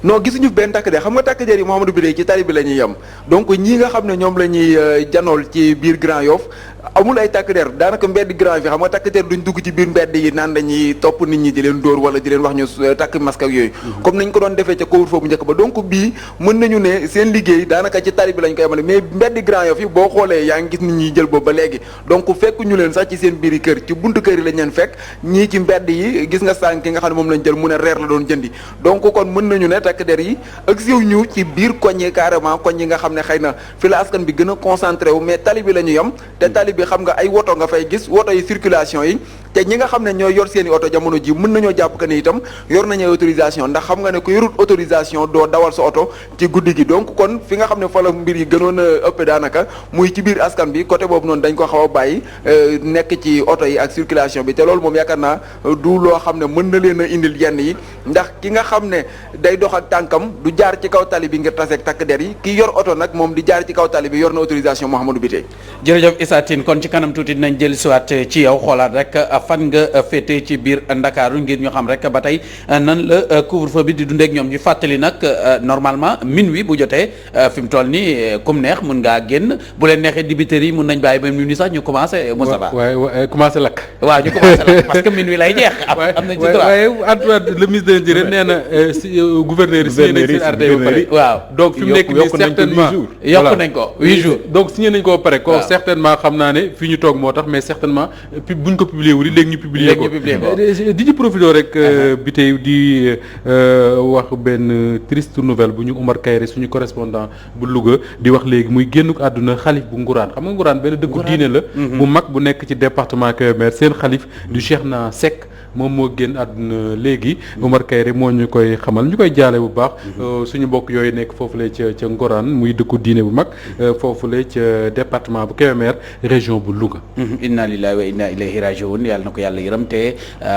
non gisuñu benn takk der xam nga takk der yi Mouhamadou Biteye ci tali bi la ñuy yem donc ñii nga xam ne ñoom la ñuy janool ci biir Grand Yoff amul ay takk der daanaka mbedd Grand Yoff xam nga takk der duñ dugg ci biir mbedd yi naan dañuy topp nit ñi di leen dóor wala di leen wax ñu takk masque ak yooyu comme nañ ko doon defee ca couvre-feu bu njëkk ba donc bii mën nañu ne seen liggéey daanaka ci tali bi lañ koy yemale mais mbedd Grand Yoff yi boo xoolee yaa ngi gis nit ñi jël boobu ba léegi donc fekk ñu leen sax ci seen biiri kër ci buntu kër yi lañ leen fekk ñii ci mbedd yi gis nga sànq ki nga xam ne moom lañ jël mu ne reer la doon jëndi donc kon mën nañu ne takk der yi ak siw ñu ci biir koñ yi carrément koñ yi nga xam ne xëy na fi la askan bi gën a concentré wu mais tali bi la ñu yem te tali bi xam nga ay woto nga fay gis woto yi circulation yi te ñi nga xam ne ñooy yor seen i oto jamono ji mën nañoo jàpp que ni itam yor nañu autorisation ndax xam nga ne ku yorut autorisation doo dawal sa oto ci guddi gi donc kon fi nga xam ne fa la mbir yi gënoon a ëpp daanaka muy ci biir askan bi côté boobu noonu dañ ko xaw a bàyyi nekk ci oto yi ak circulation bi te loolu moom yaakaar naa du loo xam ne mën na leen a indil yenn yi ndax ki nga xam ne day dox ak tànkam du jaar ci kaw tali bi ngir taseeg takk der yi ki yor oto nag moom di jaar ci kaw tali bi yor na autorisation Mouhamadou Biteye. jërëjëf Issa Tine kon ci kanam tuuti dinañ jël siwaat ci yow xoolaat rek fan nga féete ci biir Ndakaaru ngir ñu xam rek ba tey nan la couvre-feu bi di dundee ak ñoom ñu fàttali nag normalement minuit bu jotee fi mu toll nii comme neex mun ngaa génn bu leen neexee dibiteri yi mun nañ bàyyi ba minuit sax ñu commencé. Moustapha waaye commencé lakk. waaw ñu commencé lakk parce que minuit lay jeex. am nañ ci droit waaye Antoine le ministre de l'Intérieur nee na si gouverneur yi signé nañ seen arrêté ba pare. waaw donc fi mu nekk nii certainement yokk nañ ko 8 jours. donc signé nañ ko ba pare. ko certainement xam naa ne fii ñu toog moo tax mais certainement buñ ko publier wu léegi ñu publier ko. di ci profité rek bi tey di wax benn triste nouvelle bu ñu Oumar Kayre suñu correspondant bu Louga di wax léegi muy génn àdduna xalif bu Ngourane xam nga Ngourane benn dëkku diine la bu mag bu nekk ci département Kébémer seen xalif du Cheikhna Seck moom moo génn àdduna léegi Oumar Kayre moo ñu koy xamal ñu koy jaale bu baax suñu mbokk yooyu nekk foofule ca Ngourane muy dëkku diine bu mag foofule ca département bu Kébémer région bu Louga. inna lillahi wa inna ilayhi rajiun yàlla na ko yàlla yërëm te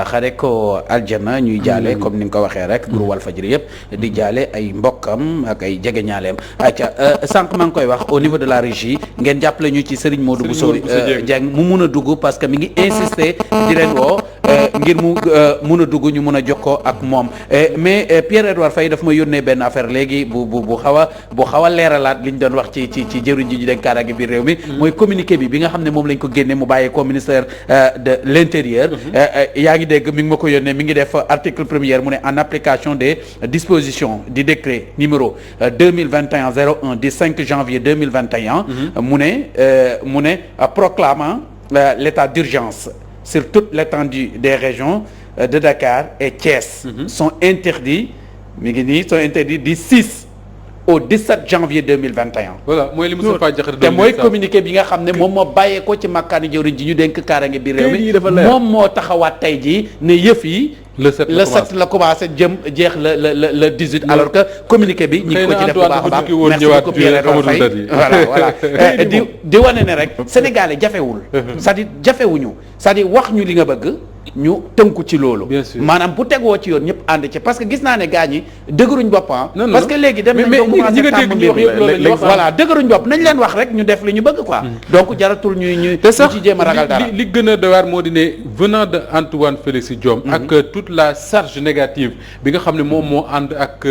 xare ko aljana ñuy jaale comme ni nga ko waxee rek groupe Walfadjri yëpp di jaale ay mbokkam ak ay jegeñaaleem acca sànq maa ngi koy wax au niveau de la régie ngeen jàppale ñu ci Serigne Modou Bousso Dieng mu mun a dugg parce que mi ngi insister di leen woo ngir mu mun a dugg ñu mun a jokkoo ak moom mais Pierre-Edouard Faye daf ma yónnee benn affaire léegi bu xaw a leeralaat li ñu doon wax ci jëriñ ji ñu denk kaaraange biir réew mi mooy communiqué bi nga xam ne moom lañ ko génne mu bàyyee ko ministère de l'Intérieur yaa ngi dégg mi ngi ma ko yónnee mi ngi def article premier mu ne en application des dispositions du décret numéro 2021-01 du 5 janvier 2021 mu ne proclamant l'état d'urgence sur toute l'étendue des régions de Dakar et Thiès sont interdits mi ngi nii sont interdits du 6 au 17 janvier 2021. voilà mooy li Moustapha Diakhaté te mooy communiqué bi nga xam ne moom moo bàyyee ko ci makkaani jëwriñ ji ñu dénk kaaraange bi réew mi moom moo taxawaat tey jii ne yëf yi le 7 la commencé jëm jeex le 18 alors que communiqué bi ñi ngi ko ci def bu baax a baax merci beaucoup Pierre Faye voilà di wane ne rek sénégalais jafewul c'est-à-dire jafewuñu c'est-à-dire wax ñu li nga bëgg ñu tënku ci loolu maanaam bu tegoo ci yoon ñëpp ànd ci parce que gis naa ne gars ñi dëgëruñ boppam parce que léegi dem nañ ba commencé tàmm mbir mi voilà dëgëruñ bopp nañ leen wax rek ñu def li ñu bëgg quoi donc jaratul ñuy te sax ci jéem a ragal dara li gën a doy moo di ne venant de Antoine Félix Diome ak toute la charge négative bi nga xam ne moom moo ànd ak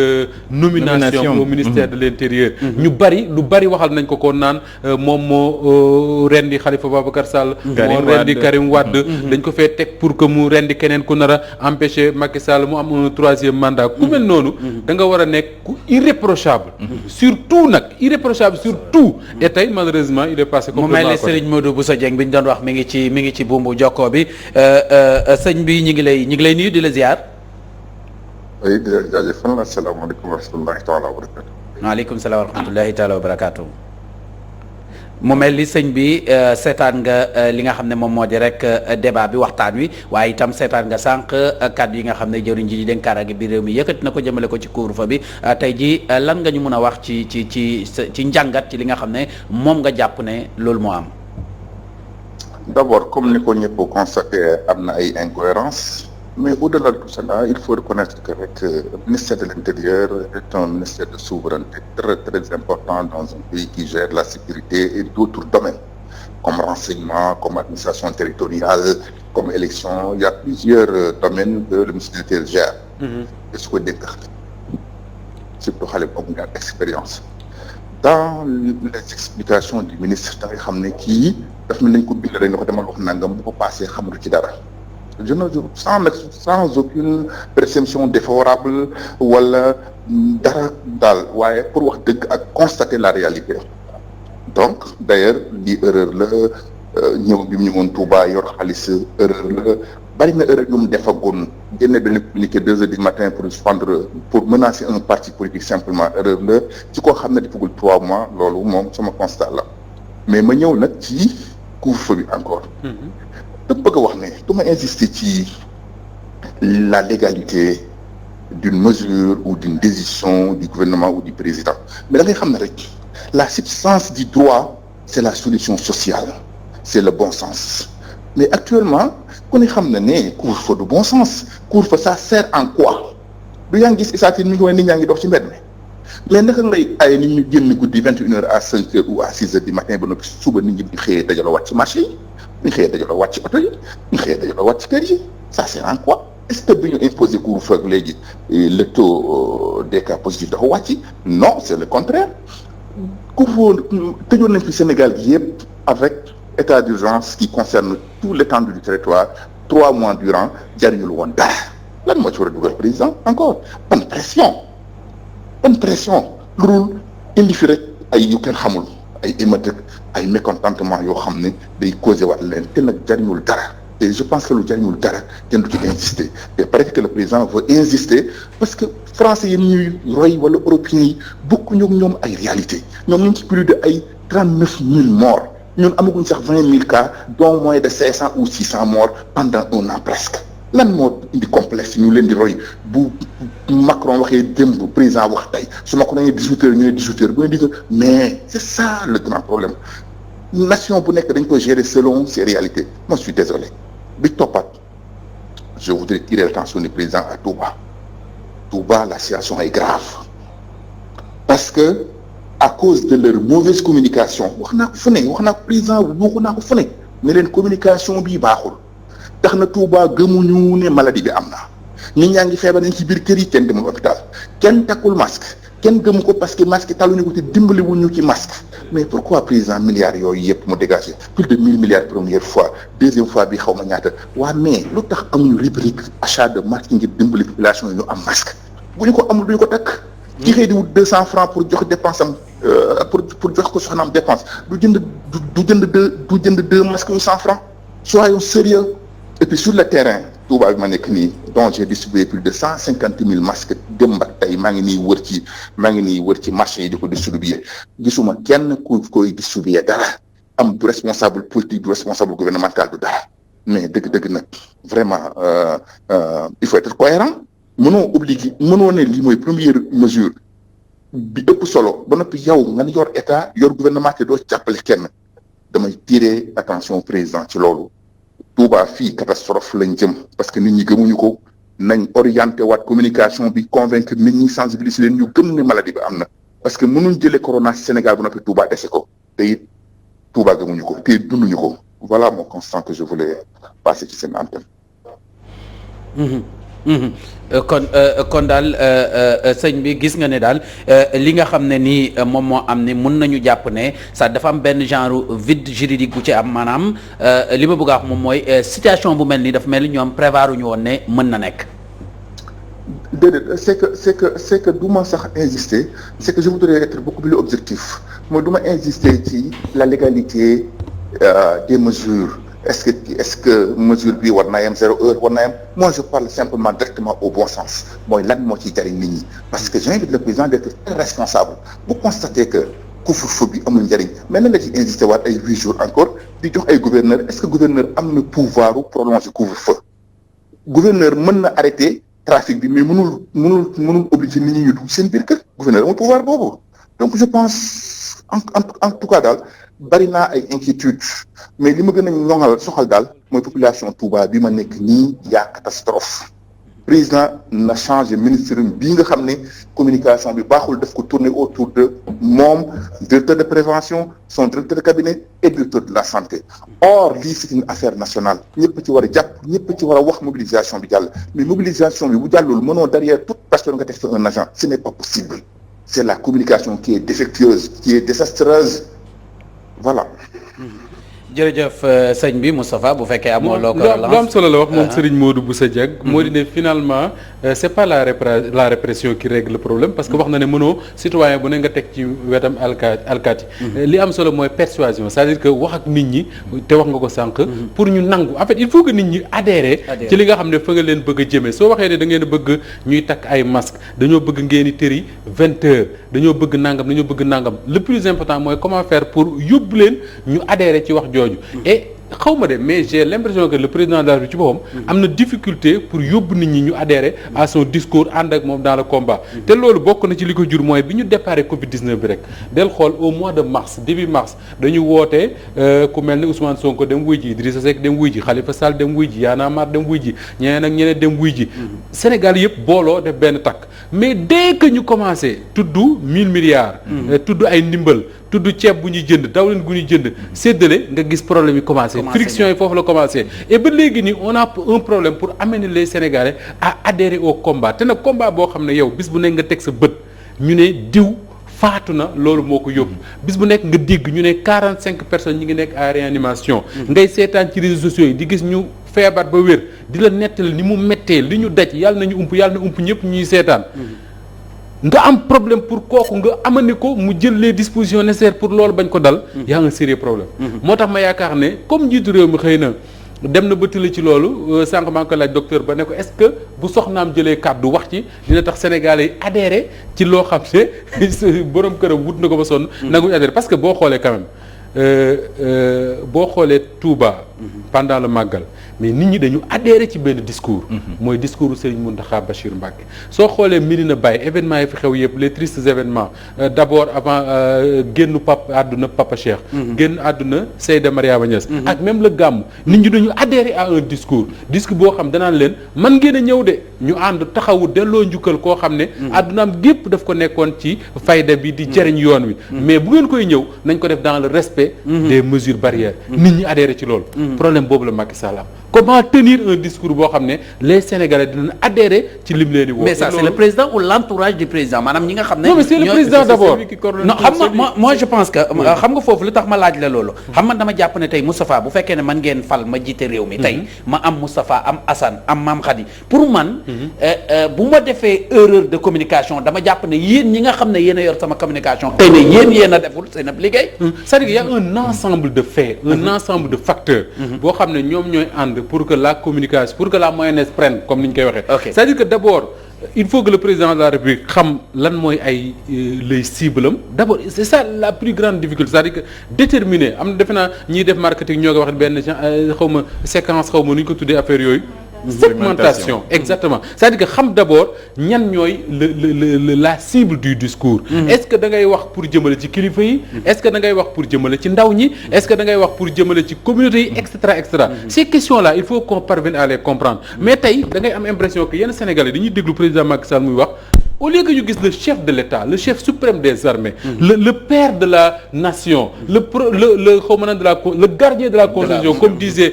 nomination au ministère de l'intérieur ñu bari lu bari waxal nañ ko naan moom moo rendi Khalifa Babacar Sall moo rendi Karim Wade dañ ko fee teg pour que mu rendi keneen ku nar a empêcher Macky Sall mu am un 3e mandat ku mel noonu da nga war a nekk ku irréprochable surtout nag irréprochable surtout et tey malheureusement il est passé complètement mu mel ni Serigne Modou Bousso Dieng bi ñu doon wax mi ngi ci buumbu jokkoo bi sëñ bi ñi ngi lay nuyu di la ziar. oui di la jaajëfal asalaamaaleykum wa rahmatulahi taala wa barakatu. waaleykum salaam wa rahmatulahi taala wa barakatu. mu mel ni sëñ bi seetaan nga li nga xam ne moom moo di rek débat bi waxtaan wi waaye itam seetaan nga sànq kàddu yi nga xam ne jëriñ ji di dénk kaaraange bi réew mi yëkkati na ko jëmale ko ci couvre-feu bi tey ji lan nga ñu mën a wax ci njàngat ci li nga xam ne moom nga jàpp ne loolu moo am. D'abord comme ni ko ñëpp constaté am na ay incohérences mais au-delà de tout cela il faut reconnaître que rek le ministère de l'Intérieur est un ministère de souveraineté très très important dans un pays qui gère la sécurité et d'autres domaines comme renseignement, comme administration territoriale, comme élection. Il y a plusieurs domaines que le ministère de l'Intérieur gère. Et su ko dégg surtout xale boobu nga expérience. Dans les explications du ministre da nga xam ne kii daf mel nañ ko bind rek nga ko demal wax nangam bu ko passé xamul ci dara. sans aucune perception défavorable wala dara daal waaye pour wax dëgg ak constater la réalité. Donc d'ailleurs lii erreur la ñëw bi mu ñëwoon Touba yor xaalis erreur la bari na erreur yu mu defagoon génne benn communiqué 2 heures du matin pour menacer un parti politique simplement erreur la ci koo xam ne defagul 3 mois loolu moom sama constat la mais ma ñëw nag ci couvre-feu bi encore. da bëgg a wax ne du ma insister ci la légalité d'une mesure ou d'une décision du gouvernement ou du président mais da ngay xam ne rek la substance du droit c'est la solution sociale c'est le bon sens mais actuellement ku ne xam na ne couvre-feu du bon sens couvre-feu ça sert en quoi du yaa ngi gis isaatin mi ngi wane nit ñaa ngi dox ci mbedd mi mais naka ngay ay nit ñu génn guddi 21h à 5h ou à 6h du matin ba noppi suba nit ñi di xëyee dajaloo wàcc ci marché yi ñu xëyee dajaloo wàcc ci oto yi ñu xëyee dajaloo wàcc ci kër yi ça sert en quoi est-ce que bi ñu imposé couvre-feu ak léegi le taux des cas positifs dafa wàcc non c'est le contraire couvre-feu tëjoon nañ fi Sénégal gi yëpp avec état d'urgence qui concerne tout l'étendue du territoire 3 mois durant jariñul woon dara lan moo ci war a dugal président encore bonne pression loolu indi fi rek ay yu kenn xamul ay émeutes ay mécontentement yoo xam ne day causé waat leen te nag jariñul dara et je pense que lu jariñul dara kenn du ci insister et paraît que le président veut insister parce que français yi ñuy roy wala européens yi bokkuñu ak ñoom ay réalité ñoom ñu ngi ci plus de ay 39 000 morts ñun amaguñ sax 20 000 cas dont moins de 500 ou 600 morts pendant 1 an presque lan moo indi complexe ñu leen di roy bu Macron waxee démb président wax tey su ma ko nee 18 heures ñu ne 18 heures bu ñu mais c'est ça le grand problème nation bu nekk dañ ko gérer selon ses réalités moi je suis désolé bi toppat je voudrais tirer l'attention du président à Touba la situation est grave parce que à cause de leur mauvaise communication wax naa ko fu ne wax naa ko président waxu naa ko fu ne ne leen communication bi baaxul tax na Touba gëmuñu ne maladie bi am na nit ñaa ngi feebar nañ ci biir kër yi kenn demul hôpital kenn takkul masque kenn gëmu ko parce que masque taluñu ko te dimbaliwuñu ci masque mais pourquoi président milliards yooyu yëpp mu dégagé plus de 1000 milliards première fois deuxième fois bi xaw ma ñaata waa mais lu tax amuñu rubrique achat de masque ngir dimbali population yi ñu am masque bu ñu ko amul duñu ko takk ki xëy di wut 200 francs pour jox dépense am pour jox ko soxnaam dépense du jënd deux masques yu 100 francs soyons sérieux et puis sur le terrain Touba bi ma nekk nii donc j'ai distribué plus de 150 000 masques démb ak tey maa ngi nii wër ci marché yi di ko distribuer gisuma kenn ku koy distribuer dara am du responsable politique du responsable gouvernemental du dara mais dëgg-dëgg nag vraiment il faut être cohérent mënoo ne lii mooy première mesure bi ëpp solo ba noppi yow nga yor état yor gouvernement te doo jàppale kenn damay tirer attention président ci loolu Touba fii catastrophe lañ jëm parce que nit ñi gëmuñu ko nañ orienté waat communication bi convaincre nit ñi sensibiliser leen ñu gëm ne maladie bi am na parce que mënuñ jëlee corona ci Sénégal ba noppi Touba dese ko te it Touba gëmuñu ko te dunduñu ko voilà mon constat que je voulais passer ci seen antenne. kon daal sëñ bi gis nga ne daal li nga xam ne nii moom moo am ni mun nañu jàpp ne sax dafa am benn genre vide juridique bu ci am maanaam li ma bëgg a wax moom mooy situation bu mel nii dafa mel ni ñoom prévoir ñu woon ne mën na nekk. déedéet c'est que du ma sax insister c'est que je voudrais être beaucoup plus objectif mooy du ma insister ci la légalité des mesures. Est-ce que mesure bi war naa yem 0 heure war naa yem moi je parle simplement directement au bon sens mooy lan moo ciy jariñ nit ñi parce que j'invite le président d'être très responsable bu constater que couvre-feu bi amul njariñ mais nan la ci insister waat ay 8 jours encore di jox ay gouverneur est-ce que gouverneur am na pouvoir u prolonger couvre-feu gouverneur mën na arrêter trafic bi mais mënul obliger nit ñi ñu dugg seen biir kër gouverneur amul pouvoir boobu donc je pense en tout cas daal bari naa ay inquiétudes mais li ma gën a ñoŋal soxal daal mooy population Touba bi ma nekk nii yaa catastrophe président na changé ministre bii nga xam ne communication bi baaxul daf ko tourner autour de moom directeur de prévention son directeur de cabinet et directeur de la santé or lii c'est une affaire nationale ñëpp ci war a jàpp ñëpp ci war a wax mobilisation bi jàll mais mobilisation bi bu jàllul mënoo derrière toute personne nga teg fa un agent ce n'est pas possible c'est la communication qui est défectueuse qui est désastreuse voilà. jërëjëf sëñ bi Moustapha bu fekkee amoo loo ko lu am solo la wax moom Serigne Modou Bousso Dieng moo di ne finalement c'est pas la répression qui règle le problème parce que wax na ne mënoo citoyen bu ne nga teg ci wetam alkaati li am solo mooy persuasion c'est-à-dire que wax ak nit ñi te wax nga ko sànq pour ñu nangu en fait il faut que nit ñi adhérer ci li nga xam ne fa nga leen bëgg a jëmee soo waxee ne da ngeen bëgg ñuy takk ay masque dañoo bëgg ngeen di tëri 20 heures dañoo bëgg nangam le plus important mooy comment faire pour yóbbu leen ñu adhérer ci wax jooju et xaw ma de mais j'ai l'impression que le président de la République ci boppam am na difficulté pour yóbbu nit ñi ñu adhérer à son discours ànd ak moom dans le combat te loolu bokk na ci li ko jur mooy bi ñu déparé Covid-19 bi rek del xool au mois de mars début mars dañu woote ku mel ne Ousmane Sonko dem wuy ji Idrissa Seck dem wuy ji Khalifa Sall dem wuy ji Y'en a marre dem wuy ji ñeneen ak ñeneen dem wuy ji Sénégal yëpp booloo def benn takk mais dès que ñu commencé tudd 1000 milliards tudd ay ndimbal tudd ceeb bu ñuy jënd dawlin gu ñuy jënd séddale nga gis problème yi commencé friction yi foofu la commencé et ba léegi nii on a un problème pour amener les Sénégalais à adhérer au combat te nag combat boo xam ne yow bis bu nekk nga teg sa bët ñu ne diw faatu na loolu moo ko yóbbu bis bu nekk nga dégg ñu ne 45 personnes ñi ngi nekk à réanimation ngay seetaan ci réseaux sociaux yi di gis ñu feebar ba wér di la nettali ni mu méttee li ñu daj yàlla na ump ñëpp ñuy seetaan nga am problème pour kooku nga amani ko mu jël les dispositions nécessaires pour loolu bañ ko dal y a un sérieux problème moo tax ma yaakaar ne comme njiitu réew mi xëy na dem na ba tële ci loolu sànq maa ngi ko laaj docteur ba ne ko est-ce que bu soxnaam jëlee kàddu wax ci dina tax Sénégalais yi adhéré ci loo xam ne borom këram wut na ko ba sonn nanguñu adhéré parce que boo xoolee quand même boo xoolee Touba pendant le Magal mais nit ñi dañu adhéré ci benn discours mooy discours Serigne Mountakha Bachir Mbacké soo xoolee Medina Baye événements yi fi xew yëpp les tristes événements d'abord avant génnu Papa Cheikh génn àdduna Seyda Mariama Niass ak même le gàmm nit ñi dañu adhéré à un discours boo xam danaan leen man ngeen a ñëw de ñu ànd taxawu delloo njukkal koo xam ne àddunaam gépp daf ko nekkoon ci fayda bi di jëriñ yoon wi mais bu ngeen koy ñëw nañ ko def dans le respect des mesures barrières nit ñi adhéré ci loolu problème boobu la Macky Sall am comment tenir un discours boo xam ne les Sénégalais dinañ adhérer ci lim leen di woo. mais ça c'est le président ou l'entourage du président maanaam ñi nga xam ne. non mais c'est le président d'abord. non xam nga moi je pense que. xam nga foofu lu tax ma laaj la loolu. xam nga dama jàpp ne tey Moustapha bu fekkee ne man ngeen fal ma jiite réew mi. tey ma am Moustapha am Assane am Mame Khady pour man. bu ma defee erreur de communication dama jàpp ne yéen ñi nga xam ne yéen a yor sama communication. tey ne yéen a deful seen ab liggéey. c'est-à-dire qu'il y a un ensemble de faits. un ensemble de facteurs. boo xam ne ñoom ñooy ànd pour que la communication pour que la mayonnaise prenne comme ni ñu koy waxee. Ok. c'est-à-dire que d'abord il faut que le président de la République xam lan mooy ay les cibles am d'abord c'est ça la plus grande difficulté c'est-à-dire que déterminer am na defe naa ñiy def marketing ñoo ko wax benn xaw ma séquence xaw ma nu ñu ko tuddee affaire yooyu. segmentation exactement c'est-à-dire que xam d'abord ñan ñooy la cible du discours. Est-ce que da ngay wax pour jëmale ci kilifa yi. Est-ce que da ngay wax pour jëmale ci ndaw ñi. Est-ce que da ngay wax pour jëmale ci communauté yi et cetera et cetera. Ces questions-là il faut qu'on parvienne à les comprendre mais tey da ngay am impression que yenn Sénégalais dañuy déglu président Macky Sall muy wax. Au lieu que ñu gis le chef de l'État le chef suprême des armées le père de la nation le xaw ma naan le gardien de la constitution comme disait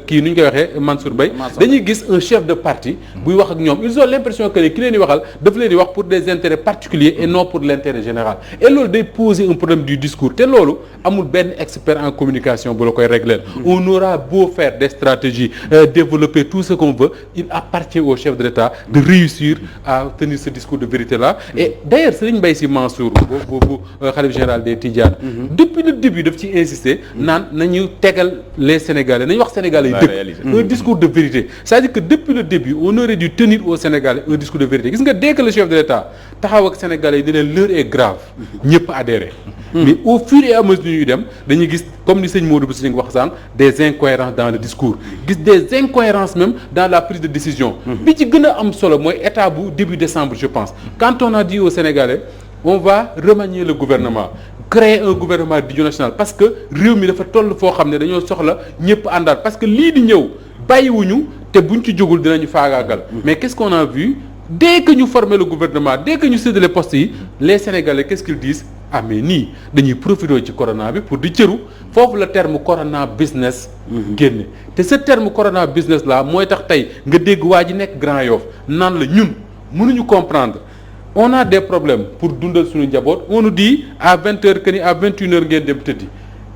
kii nu ñu koy waxee Mansour Mbaye dañuy gis un chef de parti buy wax ak ñoom ils ont l'impression que ki leen di waxal daf leen di wax pour des intérêts particuliers et non pour l'intérêt général et loolu day poser un problème du discours te loolu amul benn expert en communication bu la koy régler on aura beau faire des stratégies développer tout ce qu'on veut il appartient au chef de l'État de réussir à tenir ce discours de vérité là et d'ailleurs Serigne Mbaye Sy Mansour bu khalife général des Tidianes depuis le début daf ci insister naan nañu tegal les Sénégalais nañu wax Sénégalais yi dëgg un discours de vérité c'est-à-dire que depuis le début on aurait dû tenir aux Sénégalais un discours de vérité gis nga dès que le chef de l'État taxaw ak Sénégalais yi di leen l'heure est grave ñëpp adhéré mais au fur et à mesure ñuy dem dañuy gis comme ni sëñ Modou Bousso Dieng wax sànq des incohérences dans le discours gis des incohérences même dans la prise de décision bi ci gën a am solo mooy état bu début décembre je pense quand on a dit aux Sénégalais on va remanier le gouvernement créer un gouvernement d'union nationale parce que réew mi dafa toll foo xam ne dañoo soxla ñëpp àndaat parce que lii di ñëw bàyyiwuñu te buñ ci jógul dinañu faagaagal mais qu'est-ce qu'on a vu dès que ñu former le gouvernement dès que ñu séddale postes yi les Sénégalais qu'est-ce qu'ils disent ah mais nii dañuy profiter ci corona bi pour di cëru foofu la terme corona business génne te ce terme corona business là mooy tax tey nga dégg waa ji nekk Grand Yoff naan la ñun mënuñu comprendre on a des problèmes pour dundal suñu njaboot on nous dit à 20h que ni à 21h ngeen dem tëddi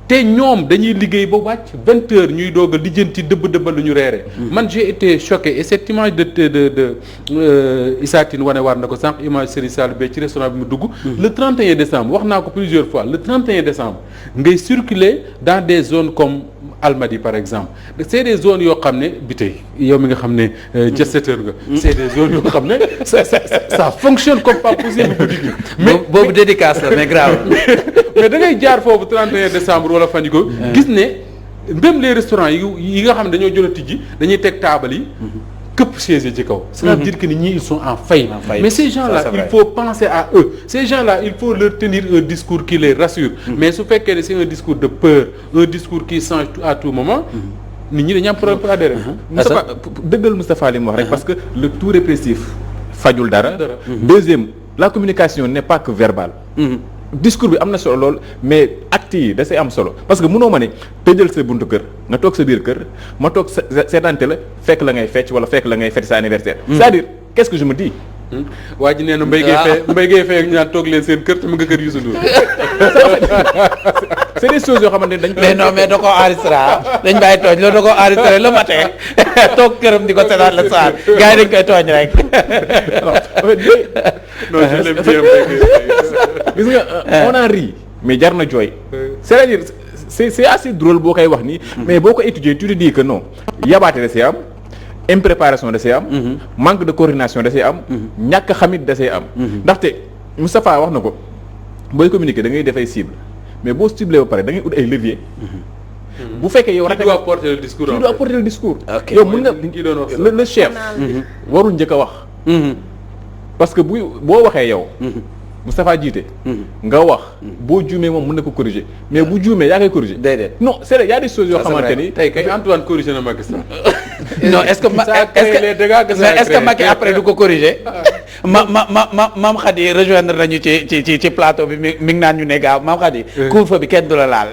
te ñoom dañuy liggéey ba wàcc 20h ñuy doog a lijjanti dëbb-dëbbal lu ñu reeree man j'ai été choqué et cette image de Issa Tine wane war na ko sànq image Serigne Sall Bey ci restaurant bi mu dugg le 31 décembre wax naa ko plusieurs fois le 31 décembre ngay circuler dans des zones comme Almadies par exemple c'est des zones yoo xam ne bi tey yow mi nga xam ne jet-setter nga c'est des zones yoo xam ne ça fonctionne comme pas possible guddi gi mais boobu dédicace la mais grave mais da ngay jaar foofu 31 décembre wala fan yi ko gis ne même les restaurants yi nga xam ne dañoo jël a tijji dañuy teg taabal yi këpp chaise ci kaw cela veut dire que ni ñii ils sont en faillite mais ces gens-là il faut penser à eux ces gens-là il faut leur tenir un discours qui les rassure mais su fekkee ne c'est un discours de peur un discours qui change à tout moment nit ñi dañu am problème pour adhérer Moustapha dëggal Moustapha li mu wax rek parce que le tout répressif fajul dara deuxième la communication n'est pas que verbale discours bi am na solo lool mais actes yi da say am solo parce que mënoo ma ne tëjal sa buntu kër nga toog sa biir kër ma toog seetaante la fekk la ngay fecc wala fekk la ngay fête sa anniversaire c'est-à-dire qu'est-ce que je me dis waa ji nee na mbéy ngay fay ak ñaan toog leen seen kër te mu nga kër Youssou Ndour c'est des choses yoo xamante ne dañ mais non mais da ko enregistré dañ bàyyi tooñ loolu da ko enregistré le matin toog këram di ko seetaan le soir gars yi dañ koy tooñ rek non je l'aime bien gis nga on en rit mais jar na jooy c'est-à-dire c'est assez drôle boo koy wax nii mais boo ko étudier tu te dis que non yabaate da see am impréparation da see am manque de coordination da see am ñàkk xamit da see am ndaxte Moustapha wax na ko booy communiquer da ngay def ay cible mais boo ciblé ba pare da ngay ut ay levier bu fekkee yow rek tu dois porter le discours tu dois porter le discours yow mën nga le chef warul njëkk a wax parce que boo waxee yow Moustapha jiite nga wax boo juumee moom mën na ko corriger mais bu juumee yaa koy corriger déedéet non c'est vrai y a des choses yoo xamante ni tey kay Antoine corrigé na Macky Sall non est-ce que Macky après du ko corriger Mame Khady rejoindre nañu ci plateau bi mi ngi naan ñu ne gaaw Mame Khady couvre-feu bi kenn du la laal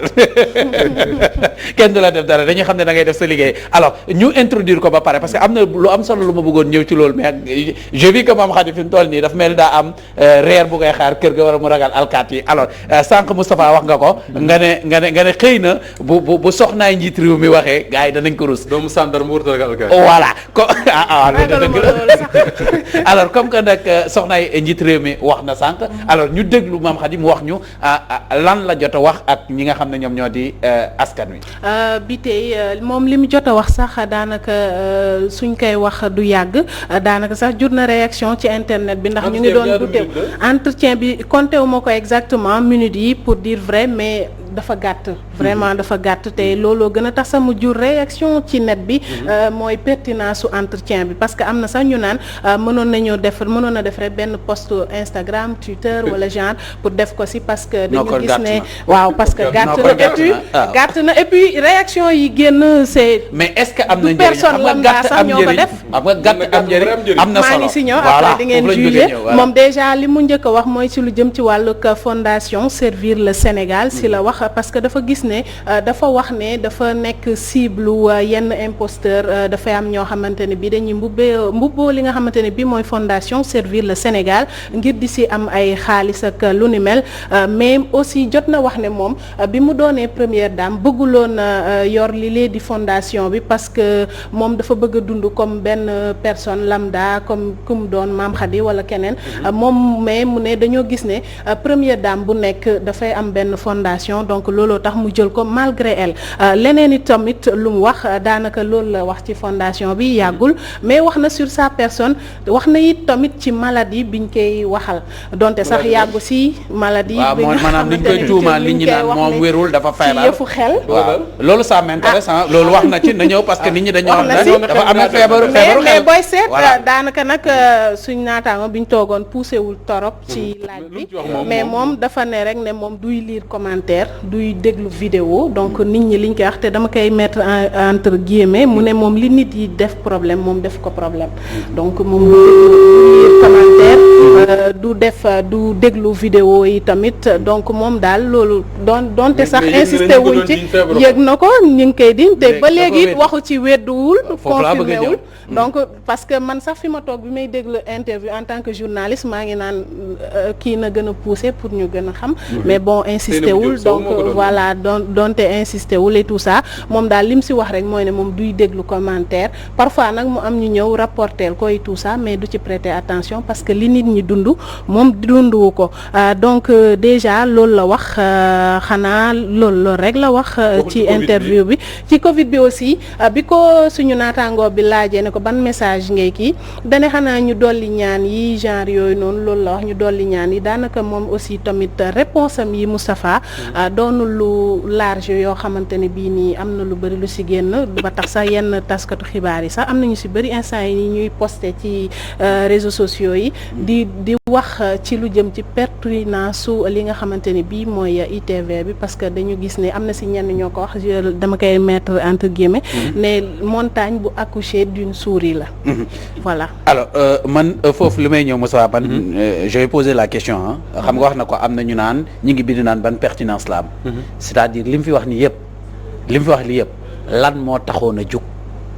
kenn du la def dara dañuy xam ne da ngay def sa liggéey alors ñu introduire ko ba pare parce que am na lu am solo lu ma bëggoon ñëw ci loolu mais je vis que Mame Khady fi mu toll nii daf mel daa am reer bu ngay xaar kër ga war a mu ragal alkaat yi alors sànq Moustapha wax nga ko nga ne xëy na bu soxnaay njiit réew mi waxee gars yi danañ ko rus doomu sàndar mu wërta ragal alkaat voilà alors comme que nag soxnaay njiit réew mi wax na sànq alors ñu déglu Mame Khady mu wax ñu lan la jot a wax ak ñi nga xam ne ñoom ñoo di askan wi. bi tey moom li mu jot a wax sax daanaka suñ koy wax du yàgg daanaka sax jur na réaction ci internet bi ndax ñu ngi doon douter entretien bi compté wu ma ko exactement minutes yi pour dire vrai mais dafa gàtt vraiment dafa gàtt te looloo gën a tax sax mu jur réaction ci net bi mooy pertinence su entretien bi parce que am na sax ñu naan mënoon na def rek benn post Instagram Twitter wala genre pour def ko si parce que dañu gis ne waaw parce que gàtt na et puis réaction yi génn c'est mais est-ce que am na njëriñ personne lambda sax ñoo ko def gàtt am njëriñ am na solo maa ngi si ñëw après di ngeen juger moom déjà li mu njëkk a wax mooy ci lu jëm ci wàllug fondation Servir le Sénégal si la wax parce que dafa gis ne dafa wax ne dafa nekk cible yenn imposteur dafay am ñoo xamante ne bi dañuy mbubboo li nga xamante ne bi mooy fondation Servir le Sénégal ngir di si am ay xaalis ak lu ni mel mais aussi jot na wax ne moom bi mu doonee première dame bëgguloon yor li lee di fondation bi parce que moom dafa bëgg a dund comme benn personne lambda comme ku mu doon Mame Khady wala keneen moom mais mu ne dañoo gis ne première dame bu nekk dafay am benn fondation donc looloo tax mu jël ko malgré elle leneen it tamit lu mu wax daanaka loolu la wax ci fondation bi yàggul mais wax na sur sa personne wax na it tamit ci maladie biñ koy waxal donte sax yàggu si maladie bi nga maanaam liñ koy tuumaal li ñu naan moom wérul dafa feebar ci yëfu xel waaw loolu ça m'intéresse loolu wax na ci na ñëw parce que nit ñi dañoo dafa am feebaru xel mais booy seet daanaka nag suñ naataango biñ toogoon poussé wul torop ci laaj bi mais moom dafa ne rek ne moom duy lire commentaire duy déglu vidéo donc nit ñi liñ koy wax te dama koy mettre entre guillemets mu ne moom li nit yi def problème moom def ko problème donc moom du lire commentaire du déglu vidéo yi tamit donc moom daal loolu donte sax insisté wuñ ci yëg na ko ñu ngi koy diñ te ba léegi it waxu ci wedduwul confirmé wul donc parce que man sax fi ma toog bi may déglu interview en tant que journaliste maa ngi naan kii na gën a poussé pour ñu gën a xam mais bon insisté wul donc voilà donte insisté wul et tout ça moom daal lim si wax rek mooy ne moom duy déglu commentaire parfois nag mu am ñu ñëw rapporter ko et tout ça mais du ci prêter attention parce que li nit ñi dund moom dunduwu ko donc déjà loolu la wax xanaa loolu rek la wax ci interview bi ci Covid bi aussi bi ko suñu naataangoo bi laajee ne ko ban message ngay kii dane xanaa ñu dolli ñaan yi genre yooyu noonu loolu la wax ñu dolli ñaan yi daanaka moom aussi tamit réponse am yi Moustapha doonul lu large yoo xamante ne bii nii am na lu bëri lu si génn ba tax sax yenn taskatu xibaar yi sax am nañu si bëri instant yi ñuy posté ci réseaux sociaux yi di wax ci lu jëm ci pertinence su li nga xamante ne bii mooy ITV bi parce que dañu gis ne am na si ñenn ñoo ko wax dama koy mettre entre guillemets ne montagne bu accouché d'une souris la voilà alors man foofu li may ñëw Moussa ban je vais poser la question xam nga wax na ko am na ñu naan ñi ngi bind naan ban pertinence la am c'est-à-dire li mu fi wax ni yëpp li mu fi wax li yëpp lan moo taxoon a jug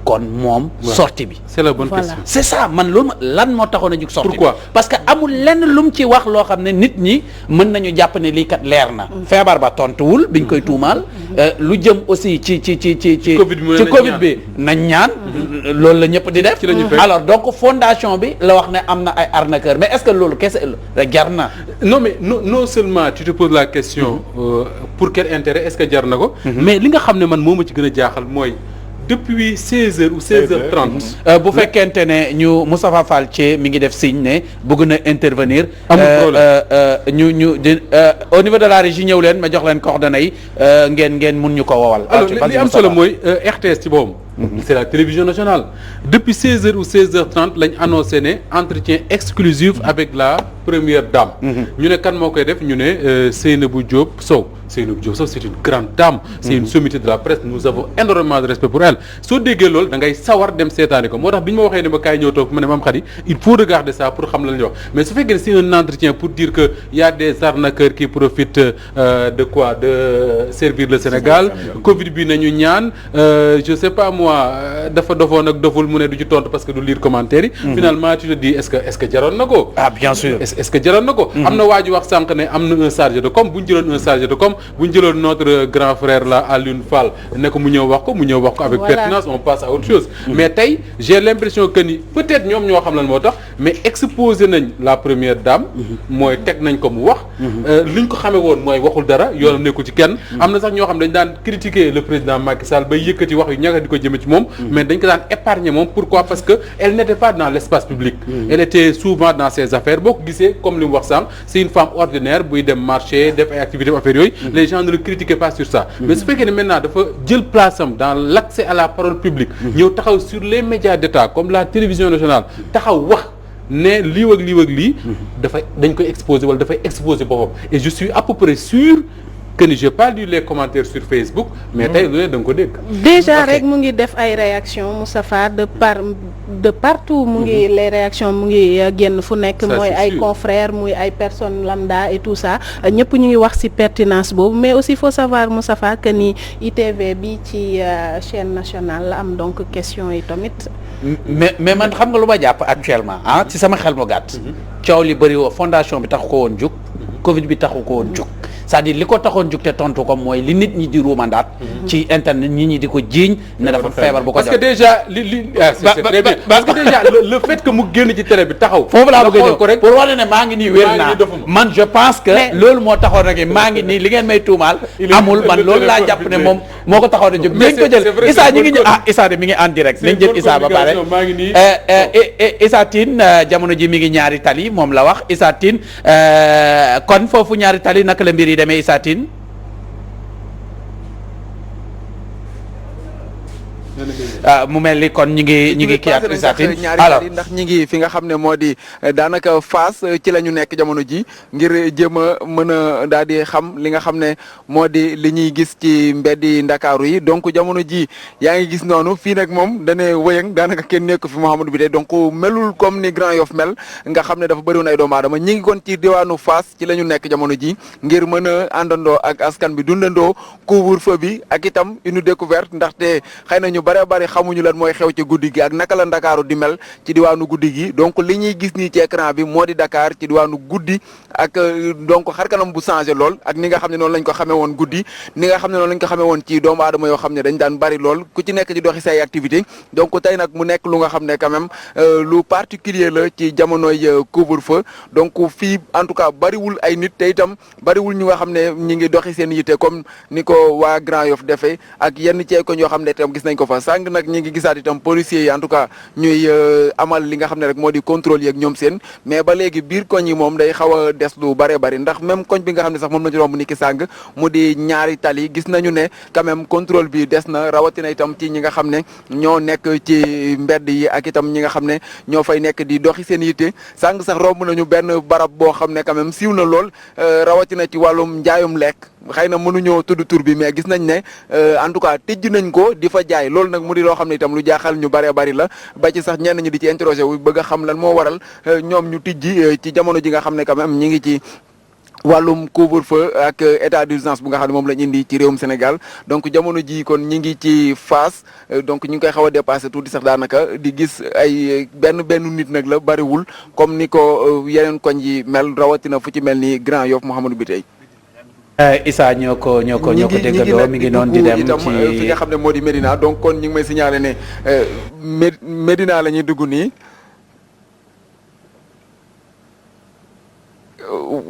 kon moom sortie bi c'est la bonne question c'est ça man loolu lan moo taxoon a jug sortie pourquoi parce que amul lenn lu mu ci wax loo xam ne nit ñi mën nañu jàpp ne lii kat leer na feebar ba tontuwul biñ koy tuumaal lu jëm aussi ci Covid bi nañ ñaan loolu la ñëpp di def alors donc fondation bi la wax ne am na ay arnaqueur mais est-ce que loolu kese rek jar na non mais non seulement tu te poses la question pour quel intérêt est-ce que jar na ko mais li nga xam ne man moo ma ci gën a jaaxal mooy depuis 16h ou 16h30. bu fekkente ne ñu Moustapha Fall Thié mi ngi def signe ne bëgg na intervenir. amul problème ñu au niveau de la régie ñëw leen ma jox leen coordonnées yi ngeen mun ñu ko wowal. alors li am solo mooy RTS ci boobu. c'est la télévision nationale. Depuis 16h ou 16h30 lañ annoncé ne entretien exclusif avec la première dame. ñu ne kan moo koy def ñu ne Seynabou Diop Sow. Seynabou Diop Sow c'est une grande dame. c'est une sommité de la presse nous avons énormément de respect pour elle. soo déggee loolu da ngay sawar dem seetaani ko moo tax bi ñu ma waxee ne ma kaay ñëw toog ma ne Mame Khady il faut regarder ça pour xam la ñuy wax mais su fekkee ne c'est un entretien pour dire que y a des arnaqueurs qui profitent de quoi de servir le Sénégal. Covid bi nañu ñaan je sais pas mois dafa dofoon ak doful mu ne du ci tontu parce que du lire commentaire yi. finalement tu te dis est-ce que jaroon na ko. ah bien sûr est-ce que jaroon na ko. am na waa ji wax sànq ne am na un chargé de com bu ñu jëloon un chargé de com bu ñu jëloon notre grand frère là Alioune Fall ne ko mu ñëw wax ko avec pertinence on passe à autre chose. mais tey j'ai l'impression que ni peut-être ñoom ñoo xam lan moo tax mais exposé nañ la première dame. mooy teg nañ ko mu wax. liñ ko xamee woon mooy waxul dara yoonam nekkul ci kenn. am na sax ñoo xam dañ daan critiquer le président Macky Sall bay yëkkati wax yu ñaga di ko jëme ci moom. mais dañ ko daan épargner moom pourquoi parce que elle n'était pas dans l'espace public. elle était souvent dans ses affaires boo ko gisee comme li mu wax sànq c'est une femme ordinaire buy dem marché def ay activités affaires yooyu. les gens ne le critiquaient pas sur ça. mais su fekkee ne maintenant dafa jël place am dans l'accès à la parole publique. ñëw taxaw sur les médias d'État comme la télévision nationale taxaw wax. ne lii ak lii dafay dañ koy exposer wala dafay exposer boppam et je suis à peu près sûr que ni j'ai pas lu les commentaires sur Facebook mais tey lu ne da nga ko dégg. déjà rek mu ngi def ay réactions Moustapha de partout mu ngi les réactions mu ngi génn fu nekk. mooy ay confrères muy ay personnes lambda et tout ça ñëpp ñu ngi wax ci pertinence boobu mais aussi il faut savoir Moustapha que ni ITV bi ci chaîne nationale la am donc question yi tamit. mais man xam nga lu ma jàpp actuellement ci sama xel mu gàtt. coow li bëri woo fondation bi taxu ko woon jug. Covid bi taxu ko woon jug. c'est-à-dire li ko taxoon jug te tontu ko mooy li nit ñi di ruumandaat. ci internet nit ñi di ko jiiñ. ne dafa feebar bu ko parce que déjà c'est très bien parce que déjà le fait que mu génn ci télé bi taxaw. foofu laa bëgg a ñëw ko rek pour wane ne maa ngi nii wér naa man je pense que loolu moo taxoon rek maa ngi nii li ngeen may tuumaal. amul man loolu laa jàpp ne moom moo ko taxawoon a jóg. nañ ko jël Issa ñi ngi Issa de mi ngi en direct nañ jël Issa ba pare. Issa Tine jamono ji mi ngi ñaari tali moom la wax Issa Tine kon foofu ñaari tali naka la mbir yi demee Issa Tine mu mel ni kon ñi ngi kii ak Issa Tine alors ndax ñi ngi fi nga xam ne moo di daanaka Fass ci la ñu nekk jamono ji ngir jéem a mën a daal di xam li nga xam ne moo di li ñuy gis ci mbeddi Ndakaaru yi donc jamono ji yaa ngi gis noonu fii nag moom dane wëyëng daanaka kenn nekk fi Mouhamadou Biteye donc melul comme ni Grand Yoff mel nga xam ne dafa bëriwoon ay doomu aadama ñi ngi kon ci diwaanu Fass ci la ñu nekk jamono ji ngir mën a àndandoo ak askan bi dundandoo couvre-feu bi ak itam une découverte ndaxte xëy na ñu bari xamuñu lan mooy xew ci guddi gi ak naka la Ndakaaru di mel ci diwaanu guddi gi donc li ñuy gis nii ci écran bi moo di Dakar ci diwaanu guddi ak donc xarkanam bu changé lool ak ni nga xam ne noonu lañ ko xamee woon guddi ni nga xam ne noonu lañ ko xamee woon ci doomu aadama yoo xam ne dañ daan bari lool ku ci nekk di doxi say activité donc tey nag mu nekk lu nga xam ne quand même lu particulier la ci jamonoy couvre-feu donc fii en tout cas bariwul ay nit te itam bariwul ñu nga xam ne ñi ngi doxi seen yitte comme ni ko waa Grand Yoff defee ak yenn ci ay koñ yoo xam ne itam gis nañ ko fa sàng nag ñi ngi gisaat itam policiers yi en tout cas ñuy amal li nga xam ne rek moo di contrôle yeeg ñoom seen mais ba léegi biir koñ yi moom day xaw a des lu bare bari ndax même koñ bi nga xam ne sax moom nañu romb ni ki sàng mu di ñaari tali gis nañu ne quand même contrôle bi des na rawatina itam ci ñi nga xam ne ñoo nekk ci mbedd yi ak itam ñi nga xam ne ñoo fay nekk di doxi seen yitte sàng sax romb nañu benn barab boo xam ne quand même siiw na lool rawatina ci wàllum njaayum lekk xëy na mënuñoo tudd tur bi mais gis nañ ne en tout cas tijj nañ ko di fa jaay loolu nag mu di loo xam ne itam lu jaaxal ñu bëree bëri la ba ci sax ñenn ñi di ci interroger wu bëgg a xam lan moo waral ñoom ñu tijji ci jamono ji nga xam ne quand même ñi ngi ci wàllum couvre-feu ak état d'urgence bu nga xam ne moom lañ indi ci réewum Sénégal donc jamono ji kon ñi ngi ci Fass donc ñu ngi koy xaw a dépassé tuuti sax daanaka di gis ay benn nit nag la bariwul comme ni ko yeneen koñ yi mel rawatina fu ci mel ni Grand Yoff Mouhamadou Biteye Issa ñoo ko déggandoo mi ngi noonu di dem ci fi nga xam ne moo di Médina donc kon ñu ngi may signaler ne Médina la ñuy dugg nii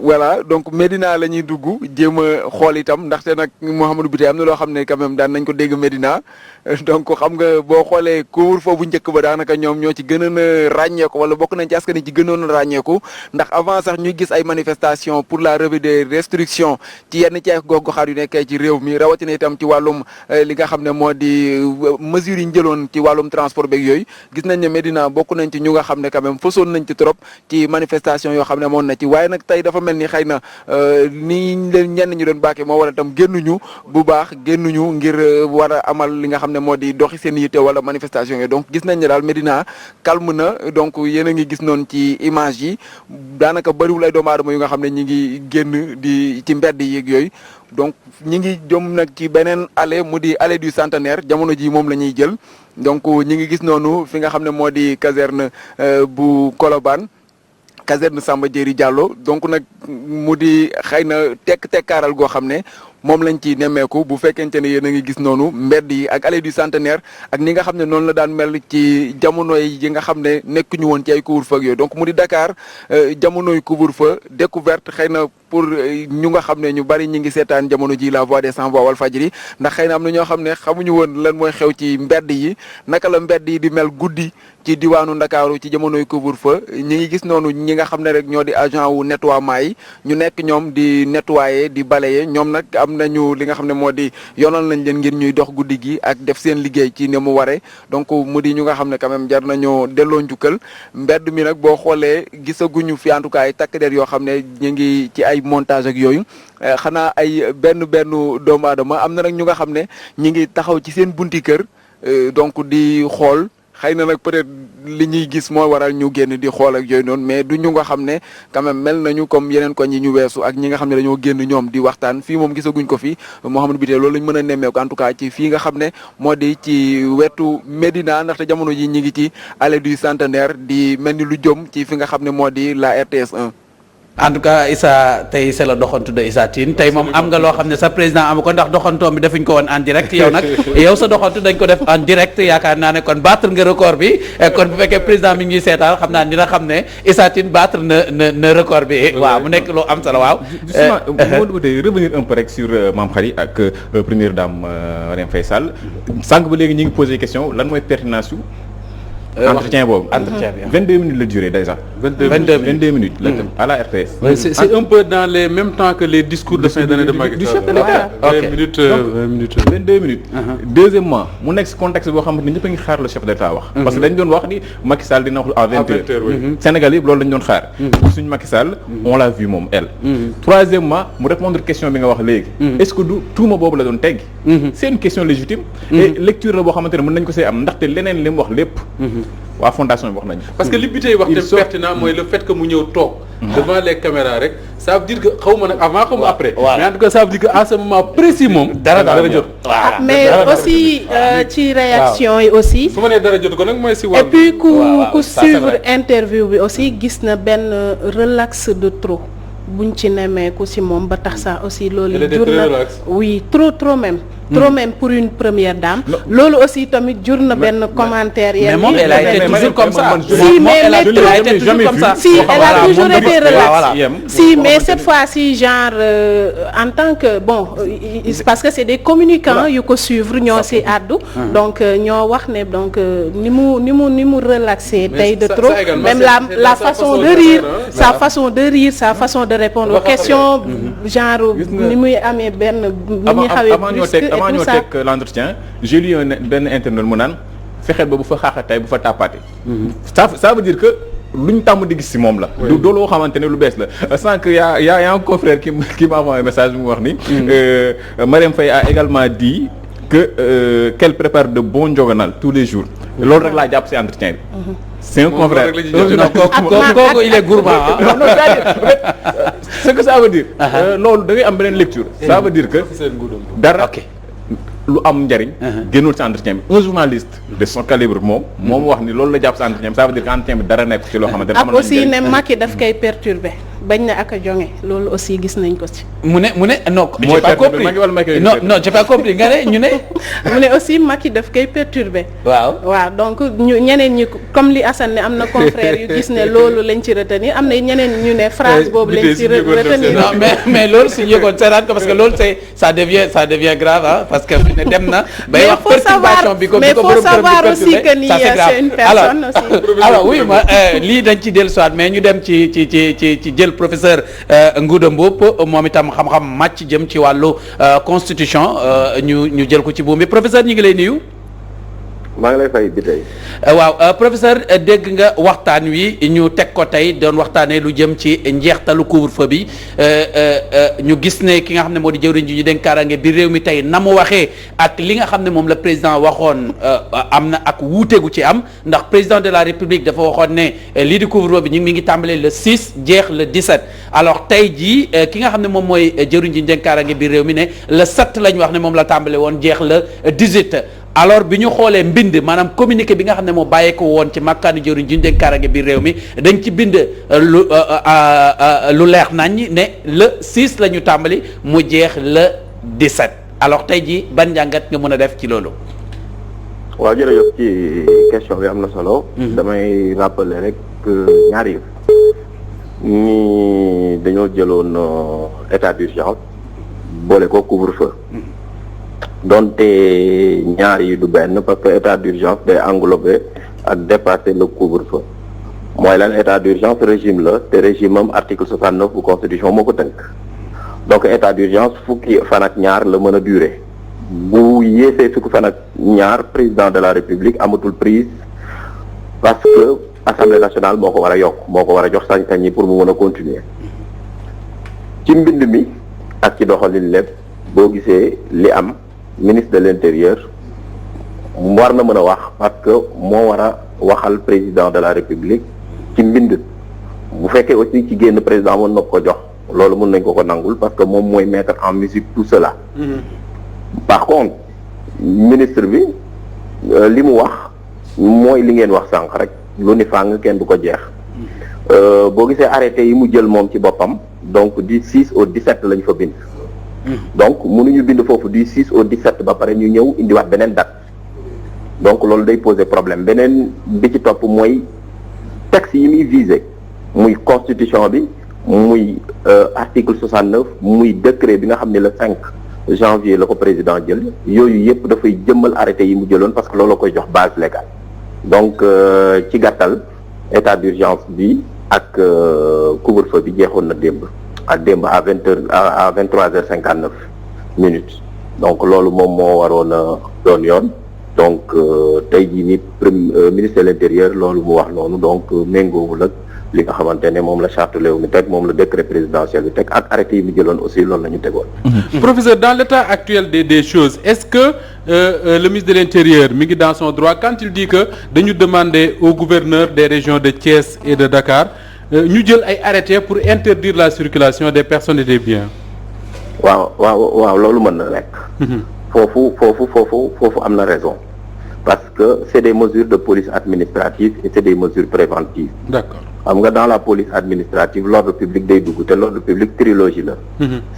voilà donc Médina la ñuy dugg jéem a xool itam ndaxte nag Mouhamadou Biteye am na loo xam ne quand même daan nañ ko dégg Médina donc xam nga boo xoolee couvre-feu bu njëkk ba daanaka ñoom ñoo ci gënoon a ràññeeku wala bokk nañ ci askan ci gënoon a ràññeeku ndax avant sax ñuy gis ay manifestations pour la revue des restrictions ci yenn ci ay gox-goxaat yu nekkee ci réew mi rawatina itam ci wàllum li nga xam ne moo di mesures yi ñu jëloon ci wàllum transport beeg yooyu gis nañ ne Médina bokk nañ ci ñu nga xam ne quand même fësoon nañ ci trop ci manifestation yoo xam ne moon na ci waaye nag tey dafa mel ni xëy na ni leen ñenn ñu doon bàkkee moo war a tam génnuñu bu baax génnuñu ngir war a amal li nga xam ne moo di doxi seen yitte wala manifestation yi donc gis nañ ne daal Médina calme na donc yéen a ngi gis noonu ci image yi daanaka bëriwul ay doomu aadama yu nga xam ne ñi ngi génn di ci mbedd yeeg yooyu donc ñi ngi jëm nag ci beneen allée mu di allée du centenaire jamono ji moom la ñuy jël donc ñi ngi gis noonu fi nga xam ne moo di caserne bu Colobane caserne Samba Diéry Diallo donc nag mu di xëy na tekkaaral goo xam ne moom lañ ci nemmeeku bu fekkente ne yéen a ngi gis noonu mbedd yi ak allée du centenaire ak ni nga xam ne noonu la daan mel ci jamono yi nga xam ne nekkuñu woon ci ay couvre-feu ak yooyu donc mu di Dakar jamonoy couvre-feu découverte xëy na pour ñu nga xam ne ñu bari ñi ngi seetaan jamono ji la voix des sans voix Walfadjri ndax xëy na am na ñoo xam ne xamuñu woon lan mooy xew ci mbedd yi naka la mbedd yi di mel guddi ci diwaanu Ndakaaru ci jamonoy couvre-feu ñi ngi gis noonu ñi nga xam ne rek ñoo di agent wu nettoiement yi ñu nekk ñoom di nettoyer di balayer ñoom nag am nañu li nga xam ne moo di yoonal nañ leen ngir ñuy dox guddi gi ak def seen liggéey ci ne mu waree donc mu di ñu nga xam ne quand même jar nañoo delloo njukkal mbedd mi nag boo xoolee gisaguñu fi en tout cas ay takk der yoo xam ne ñu ngi ci ay montage ak yooyu xanaa ay benn doomu aadama am na nag ñu nga xam ne ñi ngi taxaw ci seen bunti kër donc di xool xëy na nag peut-être li ñuy gis moo waral ñu génn di xool ak yooyu noonu mais du ñu nga xam ne quand même mel nañu comme yeneen koñ yi ñu weesu ak ñi nga xam ne dañoo génn ñoom di waxtaan fii moom gisaguñ ko fi Mouhamadou Biteye loolu lañ mën a nemmeeku en tout cas ci fii nga xam ne moo di ci wetu Médina ndaxte jamono ji ñi ngi ci allée du centenaire di mel ni lu jëm ci fi nga xam ne moo di la RTS 1. en tout cas Issa tey c'est la doxantu de Issa Tine tey moom am nga loo xam ne sa président amu ko ndax doxantoom bi defuñ ko woon en direct yow nag yow sa doxantu dañ ko def en direct yaakaar naa ne kon battre nga record bi kon bu fekkee président mi ngi ñuy seetaan xam naa dina xam ne Issa Tine battre na record bi waaw mu nekk loo am solo waaw. justement moo de revenir un peu rek sur Mame Khary ak première dame Marième Faye Sall sànq ba léegi ñu ngi posé question lan mooy pertinence yu entretien boobu. entretien bi 22 minutes la durée déjà. 22 minutes la dem à la RTS. C'est un peu dans les mêmes temps que les discours de fin d'année de Macky Sall. ok 22 minutes. Deuxièmement mu nekk si contexte boo xamante ni ñëpp a ngi xaar le chef d'État wax. parce que dañ doon wax ni Macky Sall dina wax à 20h. Sénégal yëpp loolu lañ doon xaar. suñu Macky Sall on l'a vu moom elle. Troisièmement mu répondre question bi nga wax léegi. est-ce que du tuuma boobu la doon teggi. c'est une question légitime. et lecture la boo xamante ne mën nañ ko see am ndaxte leneen li mu wax lépp. waa fondation bi wax nañu. parce que li bi tey wax te pertinent mooy le fait que mu ñëw toog. devant les caméras rek ça veut dire que xaw ma nag avant xaw ma après. mais en tout cas ça veut dire que à ce moment précis moom. dara jot mais aussi ci réaction yi aussi. su ma nee dara jot ko nag mooy si wàllu. et puis ku suivre interview bi aussi gis na benn relax de trop buñ ci nemmeeku si moom ba tax sax aussi loolu. jur na oui trop même. trop même pour une première dame. loolu aussi tamit jur na benn commentaire. mais moom elle a été toujours comme ça. si mais elle a été toujours comme ça. si elle a toujours été relaxe. si mais cette fois-ci genre en tant que bon parce que c'est des communicants yu ko suivre ñoo si àddu. donc ñoo wax ne donc ni mu relaxé tey de trop. même la façon de rire sa façon de répondre aux questions genre ni muy amee benn. ni muy xawee avant ñoo teg l'entretien j'ai lu benn internaute mu naan fexeel ba bu fa xaaxatay bu fa tàppaate ça veut dire que luñ tàmm di gis ci moom la du loo xamante ne lu bees la sans que y a un confrère qui m'a envoyé un message mu wax ni Marième Faye a également dit que qu'elle prépare de bons njogonal tous les jours loolu rek laa jàpp ci entretien bi c'est un confrère kooku il est gourmand non ce que ça veut dire loolu da ngay am beneen lecture ça veut dire que dara lu am njariñ génnul ci entretien bi un journaliste de son calibre moom wax ni loolu la jàpp ci entretien bi ça veut dire que entretien bi dara nekk ci loo xamante ne ak aussi ne Macky daf koy perturber bañ na ak a jonge loolu aussi gis nañ ko ci mu ne non j'ai pas compris non j'ai pas compris nga ne ñu ne mu ne aussi Macky daf koy perturber waaw donc ñu ñeneen ñi comme li Assane ne am na confrère yu gis ne loolu lañ ci retenir am na ñeneen ñu ne phrase boobu lañ ci retenir non mais loolu si yëgoon seetaan ko parce que loolu ça devient grave ah parce que ne dem na bay wax perturbation bi ko mais faut savoir aussi que ni c'est une personne aussi alors oui ma lii dañ ci dellu soit mais ñu dem ci jël professeur Ngouda Mboup moom itam xam-xam màcc jëm ci wàllu constitution ñu jël ko ci buum bi professeur ñu ngi lay nuyu. maa ngi lay fay bi tey. waaw professeur dégg nga waxtaan wi ñu teg ko tey doon waxtaanee lu jëm ci njeextalu couvre-feu bi ñu gis ne ki nga xam ne moo di jëwriñ ji ñu dénk kaaraange bi réew mi tey na mu waxee ak li nga xam ne moom la président waxoon am na ak wuute gu ci am ndax président de la république dafa waxoon ne lii di couvre-feu bi mi ngi tàmbalee le 6 jeex le 17 alors tey jii ki nga xam ne moom mooy jëwriñ ji ñu dénk kaaraange bi réew mi ne le 7 la ñu wax ne moom la tàmbale woon jeex le 18. alors bi ñu xoolee mbind maanaam communiqué bi nga xam ne moo bàyyeeko woon ci makkaanu jëriñ ji ñu dénk kaaraange bi réew mi dañ ci bind lu leer nañ ne le 6 la ñu tàmbali mu jeex le 17 alors tey jii ban njàngat nga mën a def ci loolu. waaw jërëjëf ci question bi am na solo. damay rappeler rek ñaari yëf ñi dañoo jëloon état d'urgence boole ko couvre-feu. donte ñaar yi du benn parce que état d'urgence day englober ak dépasser le couvre-feu mooy lan état d'urgence régime la te régime am article 69 bu constitution moo ko tënk donc état d'urgence fukki fan ak ñaar la mën a durer bu yéesee fukki fan ak ñaar président de la république amatul prise parce que assemblée nationale moo ko war a yokk moo ko war a jox sañ-sañ yi pour mu mën a continuer ci mbind mi ak ci doxalin lépp boo gisee li am ministre de l'intérieur war na mën a wax parce que moo war a waxal président de la république ci mbind bu fekkee aussi ci génn président mën na ko jox loolu mën nañ ko nangul parce que moom mooy mettre en musique tout cela. Par contre ministre bi li mu wax mooy li ngeen wax sànq rek lu ni fàng kenn du ko jeex boo gisee arrêté yi mu jël moom ci boppam donc du 6 au 17 lañ fa bind. donc mënuñu bind foofu du 6 au 17 ba pare ñu ñëw indiwaat beneen date donc loolu day poser problème beneen bi ci topp mooy texte yi muy visé muy constitution bi muy article 69 muy décret bi nga xam ne le 5 janvier la ko président jël yooyu yëpp dafay jëmmal arrêté yi mu jëloon parce que loolu la koy jox base légale donc ci gàttal état d'urgence bi ak couvre-feu bi jeexoon na démb ak démb à 20h à 23h59 donc loolu moom moo waroon a doon yoon donc tey jii ni ministre de l'intérieur loolu mu wax noonu donc méngoowul ak li nga xamante ne moom la charte réew mi teg moom la décret présidentiel bi teg ak arrêté yi mu jëloon aussi loolu la ñu tegoon. Professeur, dans l'état actuel des choses est-ce que le ministre de l'intérieur mi ngi dans son droit quand il dit que dañu demander au gouverneur des régions de Thiès et de Dakar ñu jël ay arrêté pour interdire la circulation des personnes et des biens. waaw loolu mën na nekk. foofu am na raison parce que c'est des mesures de police administrative et c'est des mesures préventives. D'accord. xam nga dans la police administrative l'ordre public day dugg te l'ordre public trilogie la.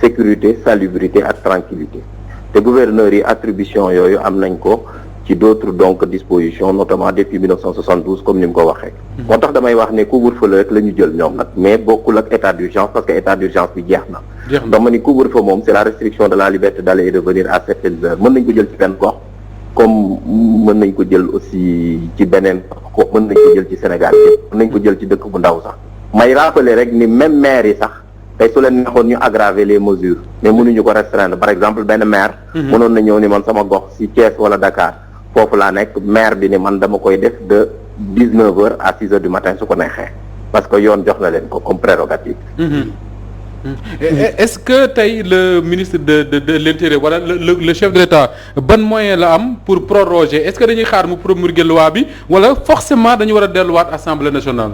sécurité salubrité ak tranquillité te gouverneurs yi attribution yooyu am nañ ko ci d'autres donc dispositions notamment depuis 1972 comme ni mu ko waxee. moo tax damay wax ne couvre-feu la rek la ñu jël ñoom nag mais bokkul ak état d'urgence parce que état d'urgence bi jeex na. dama ni couvre-feu moom c'est la restriction de la liberté d'aller et de venir à certaines heures mën nañ ko jël ci benn gox comme mën nañ ko jël aussi ci beneen gox mën nañ ko jël ci Sénégal mën nañ ko jël ci dëkk bu ndaw sax may rappeler rek ni même maire yi sax tey su leen neexoon ñu aggraver les mesures mais mënuñu ko restreindre par exemple benn maire mënoon na ñëw ni man sama gox ci Thiès wala Dakar foofu laa nekk maire bi ni man dama koy def de 19h à 6h du matin su ko neexee parce que yoon jox na leen ko comme prérogative. Est-ce que tey le ministre de l'intérieur wala le chef de l'État ban moyen la am pour proroger est-ce que dañuy xaar mu promulguer loi bi wala forcément dañu war a delluwaat Assemblée nationale.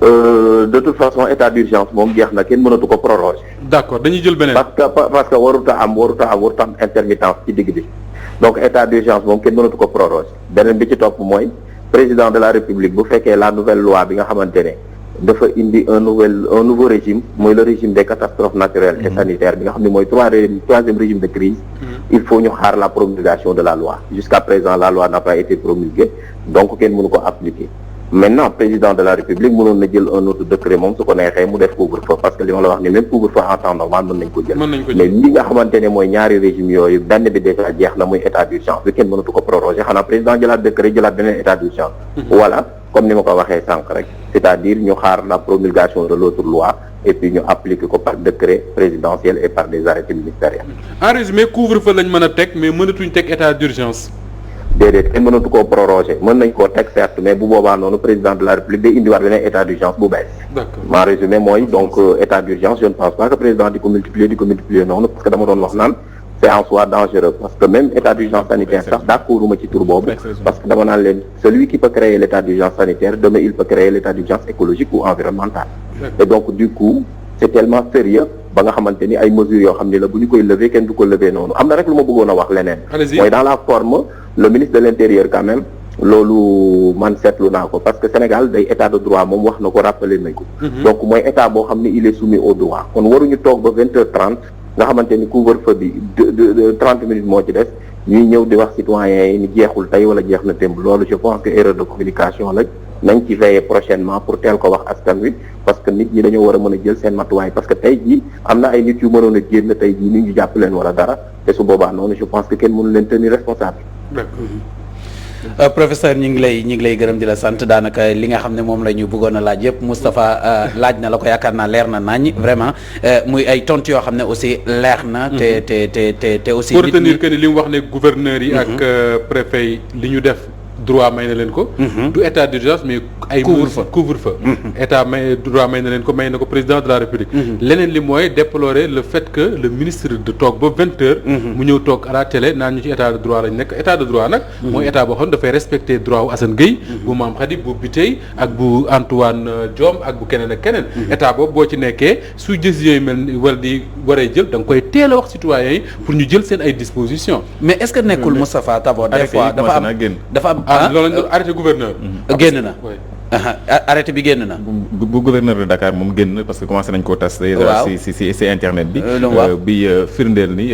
De toute façon état d'urgence moom jeex na kenn mënatu ko proroger. D'accord dañuy jël beneen. parce que warut a am intermittence ci digg bi donc état d'urgence moom kenn mënatu ko proroger beneen bi ci topp mooy président de la République bu fekkee la nouvelle loi bi nga xamante ne. dafa indi un nouveau régime mooy le régime des catastrophes naturelles et sanitaires bi nga xam ne mooy troisième régime de crise il faut ñu xaar la promulgation de la loi jusqu'à présent la loi n'a pas été promulguée donc kenn mënu ko appliquer maintenant président de la République mënoon na jël un autre décret moom su ko neexee mu def couvre-feu parce que li ma la wax ni même couvre-feu en temps normal mën nañ ko jël mais li nga xamante ne mooy ñaari régime yooyu benn bi déjà jeex na muy état d'urgence bi kenn mënatu ko proroger xanaa président jëlaat décret jëlaat beneen état d'urgence voilà comme ni ma ko waxee sànq rek c'est-à-dire ñu xaar la promulgation de l'autre loi et puis ñu appliquer ko par décret présidentiel et par des arrêtés ministériels. En résumé couvre-feu lañ mën a teg mais mënatuñ teg état d'urgence. déedéet kenn mënatu koo proroger mën nañ koo teg certes mais bu boobaa noonu président de la république day indiwaat beneen état d'urgence bu bees. en résumé mooy donc état d'urgence je ne pense pas que président di ko multiplier noonu parce que dama doon wax naan c'est en soi dangereux parce que même état d'urgence sanitaire sax d'accorduma ci tur boobu parce que dama naan leen celui qui peut créer l'état d'urgence sanitaire demain il peut créer l'état d'urgence écologique ou environnementale et donc du coup c'est tellement sérieux ba nga xamante ni ay mesures yoo xam ne la bu ñu koy lever kenn du ko lever noonu am na rek lu ma bëggoon a wax leneen mooy dans la forme le ministre de l'intérieur quand même loolu man seetlu naa ko parce que Sénégal day état de droit moom wax na ko rappelé nañ ko donc mooy état boo xam ne il est soumis au droit kon waruñu toog ba 20h30 nga xamante ni couvre-feu bi de 30 minutes moo ci des ñuy ñëw di wax citoyens yi ni jeexul tey wala jeex na démb loolu je pense que erreur de communication la nañ ci veiller prochainement pour teel ko wax askan wi parce que nit ñi dañoo war a mën a jël seen matuwaay parce que tey jii am na ay nit yu mënoon a génn tey jii nit ñu jàpp leen wala dara te su boobaa noonu je pense que kenn mënu leen tenir responsable. Professeur ñu ngi lay gërëm di la sant daanaka li nga xam ne moom la ñu bëggoon a laaj yëpp Moustapha laaj na la ko yaakaar naa leer na nañ vraiment muy ay tontu yoo xam ne aussi leer na. te aussi. pour retenir que ni li mu wax ne gouverneurs yi. ak préfet yi li ñu def. droit may na leen ko. du état d'urgence mais ay. couvre-feu état droit may na leen ko may na ko président de la république. leneen li mooy déplorer le fait que le ministre de toog ba 20h. mu ñëw toog à la télé naan ñu ci état de droit lañ nekk état de droit nag. mooy état boo xam ne dafay respecter droit wu Assane Gueye. bu Mame Khady bu Bitèye ak bu Antoine Diome ak bu keneen ak keneen. état boobu boo ci nekkee su décisions yi mel ni wala di waree jël da nga koy teel a wax citoyens yi pour ñu jël seen ay dispositions. mais est-ce que nekkul Moustapha Tabo des fois dafa am. loolu lañ doon arrêté gouverneur. génn na. arrêté bi génn na. bu gouverneur de Dakar moom génn na parce que commencé nañ koo tas. waaw si internet bi. bi firndeel ni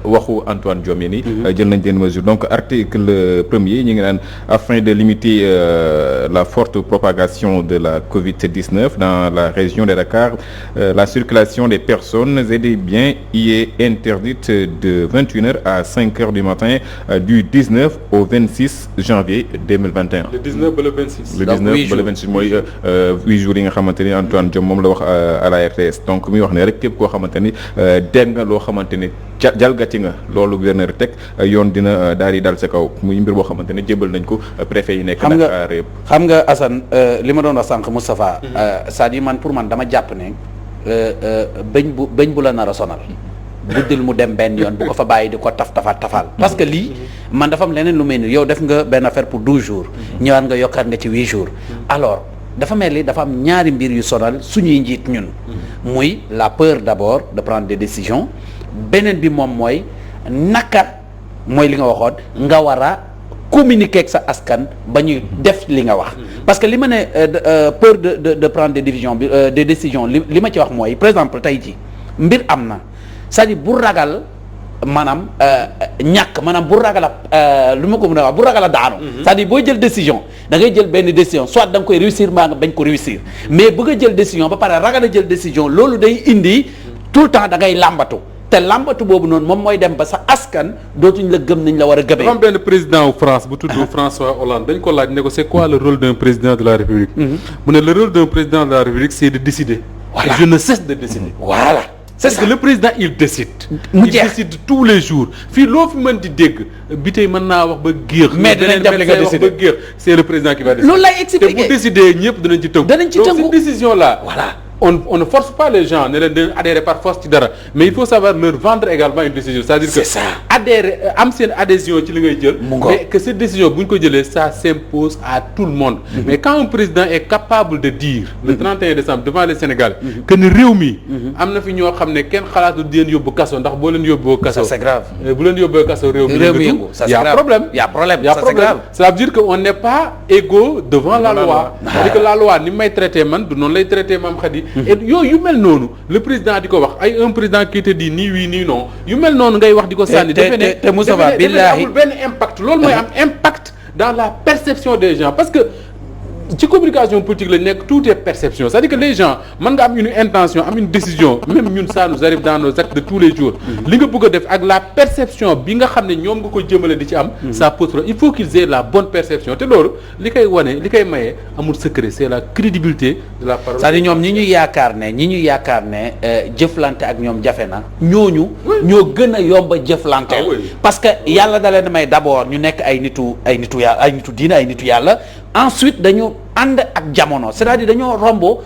waxu Antoine Diome yi ni jël nañ des mesures donc article premier ñu ngi naan afin de limiter la forte propagation de la Covid-19 dans la région de Dakar la circulation des personnes et des biens y est interdite de 21h à 5h du matin du 19 au 26 janvier 2021. le 19 ba le 26. le 19 ba le 26 mooy 8 jours yi nga xamante ni Antoine Diome moom la wax à la RTS donc muy wax ne rek képp koo xamante ni dégg nga loo xamante ni jalgati nga loolu gouverneur teg yoon dina daal di dal sa kaw muy mbir boo xamante ne jébal nañ ko préfet yi nekk Dakar yëpp. xam nga Assane li ma doon wax sànq Moustapha c'est-à-dire man pour man dama jàpp ne bëñ bu la nar a sonal buddil mu dem benn yoon bu ko fa bàyyi di ko tafal parce que lii man dafa am leneen lu mel ni yow def nga benn affaire pour 12 jours ñëwaat nga yokkaat nga ci 8 jours alors dafa mel ni dafa am ñaari mbir yu sonal suñuy njiit ñun muy la peur d'abord de prendre des décisions beneen bi moom mooy naka mooy li nga waxoon nga war a communiquer ak sa askan ba ñuy def li nga wax parce que li ma ne peur de prendre des décisions li ma ci wax mooy par exemple tey ji mbir am na c'est-à-dire bu ragal maanaam ñàkk maanaam bu ragal a lu ma ko mën a wax bu ragal a daanu c'est-à-dire booy jël décision da ngay jël benn décision soit da nga koy réussir mbaa nga bañ ko réussir mais bëgg a jël décision ba pare ragal a jël décision loolu day indi tout le temps da ngay làmbatu te làmbatu boobu noonu moom mooy dem ba sa askan dootuñ la gëm nañ la war a gëmee. dafa am benn président wu France bu tudd François Hollande dañ ko laaj ne ko c'est quoi le rôle d'un président de la République mu ne le rôle d'un président de la République c'est de décider. Voilà. Je ne cesse de décider. Voilà. C'est que le président il décide. Il décide tous les jours fii loo fi mën di dégg bi tey mën naa wax ba géex. mais dinañ def li nga décider wax ba géex c'est le président qui va décider. loolu lay expliquer te bu décider ñëpp dinañ ci tënku. danañ ci tënku donc cette décision là. voilà. On ne force pas les gens ne leen di adhérer par force ci dara mais il faut savoir leur vendre également une décision c'est-à-dire que adhérer am seen adhésion ci li ngay jël mais que cette décision bu ñu ko jëlee ça s'impose à tout le monde mais quand un président est capable de dire le 31 décembre devant les Sénégalais que ni réew mi am na fi ñoo xam ne kenn xalaatu di leen yóbbu kaso ndax boo leen yóbboo kaso c'est grave bu leen yóbboo kaso réew mi yëngu y a problème ça veut dire que on n'est pas égaux devant la loi c'est-à-dire que la loi ni may traité man du noonu lay traité Mame Khady et yooyu yu mel noonu le président di ko wax ay un président qui te dit ni oui ni non yu mel noonu ngay wax di ko sànni te Moustapha billahi amul benn impact loolu mooy am impact dans la perception des gens parce que ci communication politique lañ nekk tout est perception c'est-à-dire que les gens mën nga am une intention am une décision même ñun ça nous arrive dans nos actes de tous les jours li nga bëgg a def ak la perception bi nga xam ne ñoom nga ko jëmale di ci am ça pose problème il faut qu'ils aient la bonne perception te loolu li koy wane li koy maye amul secret c'est la crédibilité de la parole. c'est-à-dire ñoom ñi ñu yaakaar ne jëflante ak ñoom jafe na ñooñu ñoo gën a yomb a jëflanteel parce que yàlla da leen may d'abord ñu nekk ay nitu yàlla ay nitu diina ay nitu yàlla ensuite dañu ànd ak jamono c'est-à-dire dañoo rombo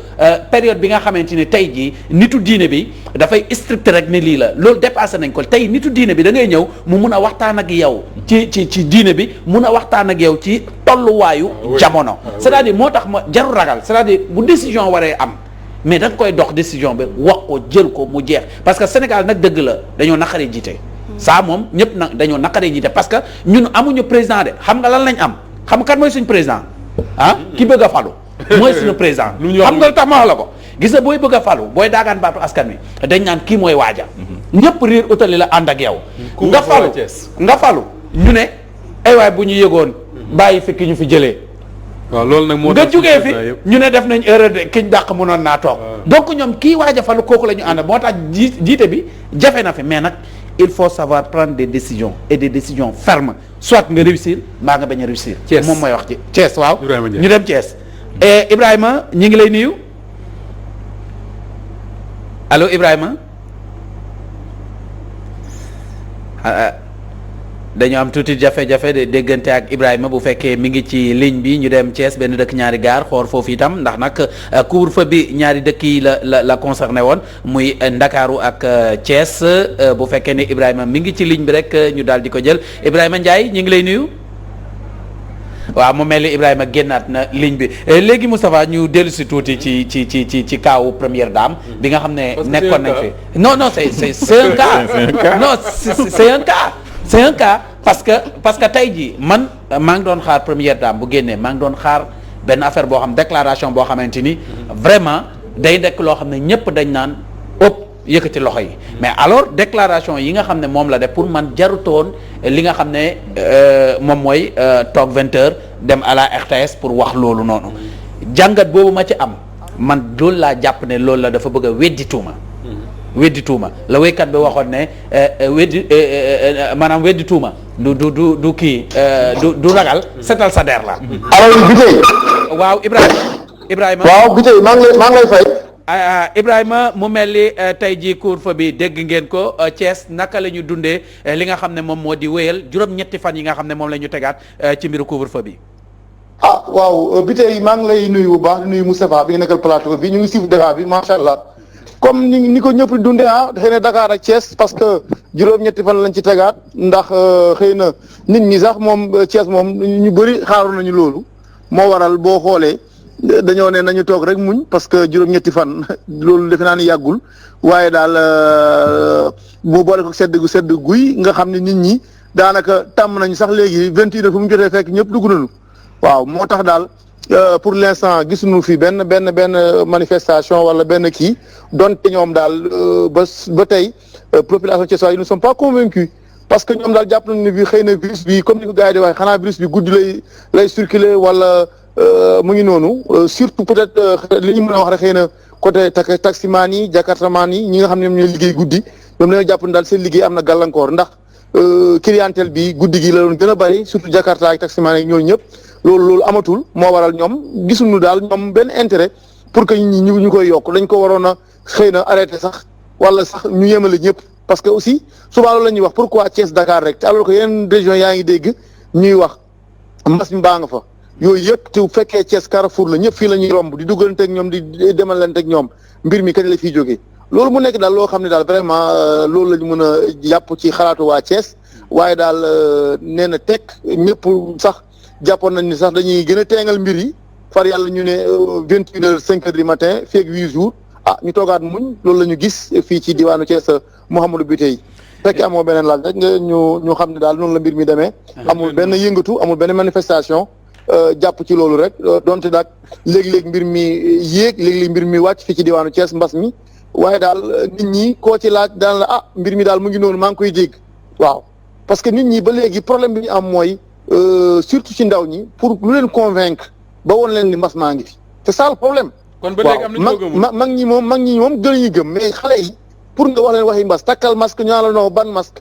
période bi nga xamante ni tey jii nitu diine bi dafay strict rek ne lii la loolu dépassé nañ ko tey nitu diine bi da ngay ñëw mu mun a waxtaan ak yow ci diine bi mun a waxtaan ak yow ci tolluwaayu jamono c'est-à-dire moo tax ma jarul ragal c'est-à-dire bu décision waree am mais da nga koy dox décision bi wax ko jël ko mu jeex parce que Sénégal nag dëgg la dañoo naqaree jiite ça moom ñëpp nag dañoo naqaree jiite parce que ñun amuñu président de xam nga lan lañ am xam nga kan mooy suñu président ki bëgg a falu mooy suñu président xam nga lu tax ma wax la ko gis nga booy bëgg a falu booy daagaan baatu askan wi dañ naan kii mooy waaja ñëpp riir utali la ànd ak yow nga falu ñu ne ay waay bu ñu yëgoon bàyyi fi ki ñu fi jëlee waaw loolu nag moo nga jugee fi ñu ne def nañ erreur de kiñ dàq mënoon naa toog donc ñoom kii waaj a falu kooku la ñu ànd moo tax jiite bi jafe na fi mais nag il faut savoir prendre des décisions et des décisions fermes soit nga réussir mbaa nga bañ a réussir moom mooy wax ci Thiès waaw ñu dem Thiès Ibrahima ñi ngi lay nuyu allo Ibrahima dañoo am tuuti jafe-jafe de déggante ak Ibrahima bu fekkee mi ngi ci ligne bi ñu dem Thiès benn dëkk ñaari gaar xool foofu itam ndax nag couvre-feu bi ñaari dëkk yi la concerné woon muy Ndakaaru ak Thiès bu fekkee ne Ibrahima mi ngi ci ligne bi rek ñu daal di ko jël Ibrahima Ndiaye ñu ngi lay nuyu. waaw mu mel ni Ibrahima génnaat na ligne bi léegi Moustapha ñu dellu si tuuti ci kaawu première dame bi nga xam ne nekkoon nañ fi non c'est un cas non c'est un cas c'est un cas parce que tey jii man maa ngi doon xaar première dame bu génnee maa ngi doon xaar benn affaire boo xam déclaration boo xamante ni vraiment day nekk loo xam ne ñëpp dañ naan ëpp yëkkati loxo yi mais alors déclaration yi nga xam ne moom la def pour man jarutoon li nga xam ne moom mooy toog 20 heures dem à la RTS pour wax loolu noonu jàngat boobu ma ci am man loolu laa jàpp ne loolu la dafa bëgg a weddi tuuma la wéykat bi waxoon ne maanaam weddi tuuma du kii du ragal setal sa der la. alors Biteye. waaw Ibrahima. waaw Biteye maa ngi lay fay. Ibrahima mu mel ni tey jii couvre-feu bi dégg ngeen ko Thiès naka la ñu dundee li nga xam ne moom moo di wéyal juróom-ñetti fan yi nga xam ne moom la ñu tegaat ci mbiru couvre-feu bi. ah waaw Biteye maa ngi lay nuyu bu baax di nuyu Moustapha bi nga nekkal plateau bi ñu ngi suivre débat bi macha allah. comme ni ko ñëpp dundee xëy na Dakar ak Thiès parce que juróom-ñetti fan lañ ci tegaat ndax xëy na nit ñi sax moom Thiès moom ñu bëri xaaru nañu loolu moo waral boo xoolee dañoo ne nañu toog rek muñ parce que juróom-ñetti fan loolu defe naa ni yàggul waaye daal boo boole ko sedd guy nga xam ne nit ñi daanaka tàmm nañu sax léegi 21 fu mu jotee fekk ñëpp dugg nañu waaw moo tax daal. pour l'instant gisuñu fi benn manifestation wala benn kii donte ñoom daal ba tey population thiessoise ils ne sont pas convaincus parce que ñoom daal jàpp nañu ne bi xëy na virus bi comme ni ko gars yi di waxee xanaa virus bi guddi lay circuler wala mu ngi noonu surtout peut-être li ñu mën a wax rek xëy na côté taximaan yi jakartamaan yi ñi nga xam ne ñoom ñooy liggéey guddi ñoom dañoo jàpp ne daal seen liggéey am na gàllankoor ndax clientèle bi guddi gi la doon gën a bari surtout jakarta ak taximaan yi ñooñu ñëpp. loolu amatul moo waral ñoom gisuñu daal ñoom benn intérêt pour que ñu koy yokk dañ ko waroon a xëy na arrêté sax wala sax ñu yemale ñëpp parce que aussi souvent loolu la ñuy wax pourquoi Thiès Dakar rek te alors que yeneen région yaa ngi dégg ñuy wax mbas mi baa nga fa yooyu yëpp te bu fekkee Thiès Carrefour la ñëpp fii la ñuy romb di duggalanteeg ñoom di demalanteeg ñoom mbir mi kañ la fiy jógee loolu mu nekk daal loo xam ne daal vraiment loolu la ñu mën a jàpp ci xalaatu waa Thiès waaye daal nee na teg ñëpp sax jàppoon nañ ni sax dañuy gën a teengal mbir yi far yàlla ñu ne 21 heures 5 heures du matin feeg 8 jours ñu toogaat muñ loolu la ñu gis fii ci diwaanu Thiès Mouhamadou Biteye fekkee amoo beneen laaj rek nga ñu xam ne daal noonu la mbir mi demee amul benn yëngatu amul benn manifestation jàpp ci loolu rek donte daal léeg-léeg mbir mi yéeg léeg-léeg mbir mi wàcc fii ci diwaanu Thiès mbas mi waaye daal nit ñi koo ci laaj daan la mbir mi daal mu ngi noonu maa ngi koy dégg waaw parce que nit ñi ba léegi problème bi ñu am mooy surtout ci ndaw ñi pour lu leen convaincre ba woon leen ni mbas maa ngi fi c'est ça le problème. kon ba léegi am nañu ko gëmul mag ñi moom gën ñu gëm mais xale yi pour nga wax leen waxi mbas takkal masque ñu naan la non ban masque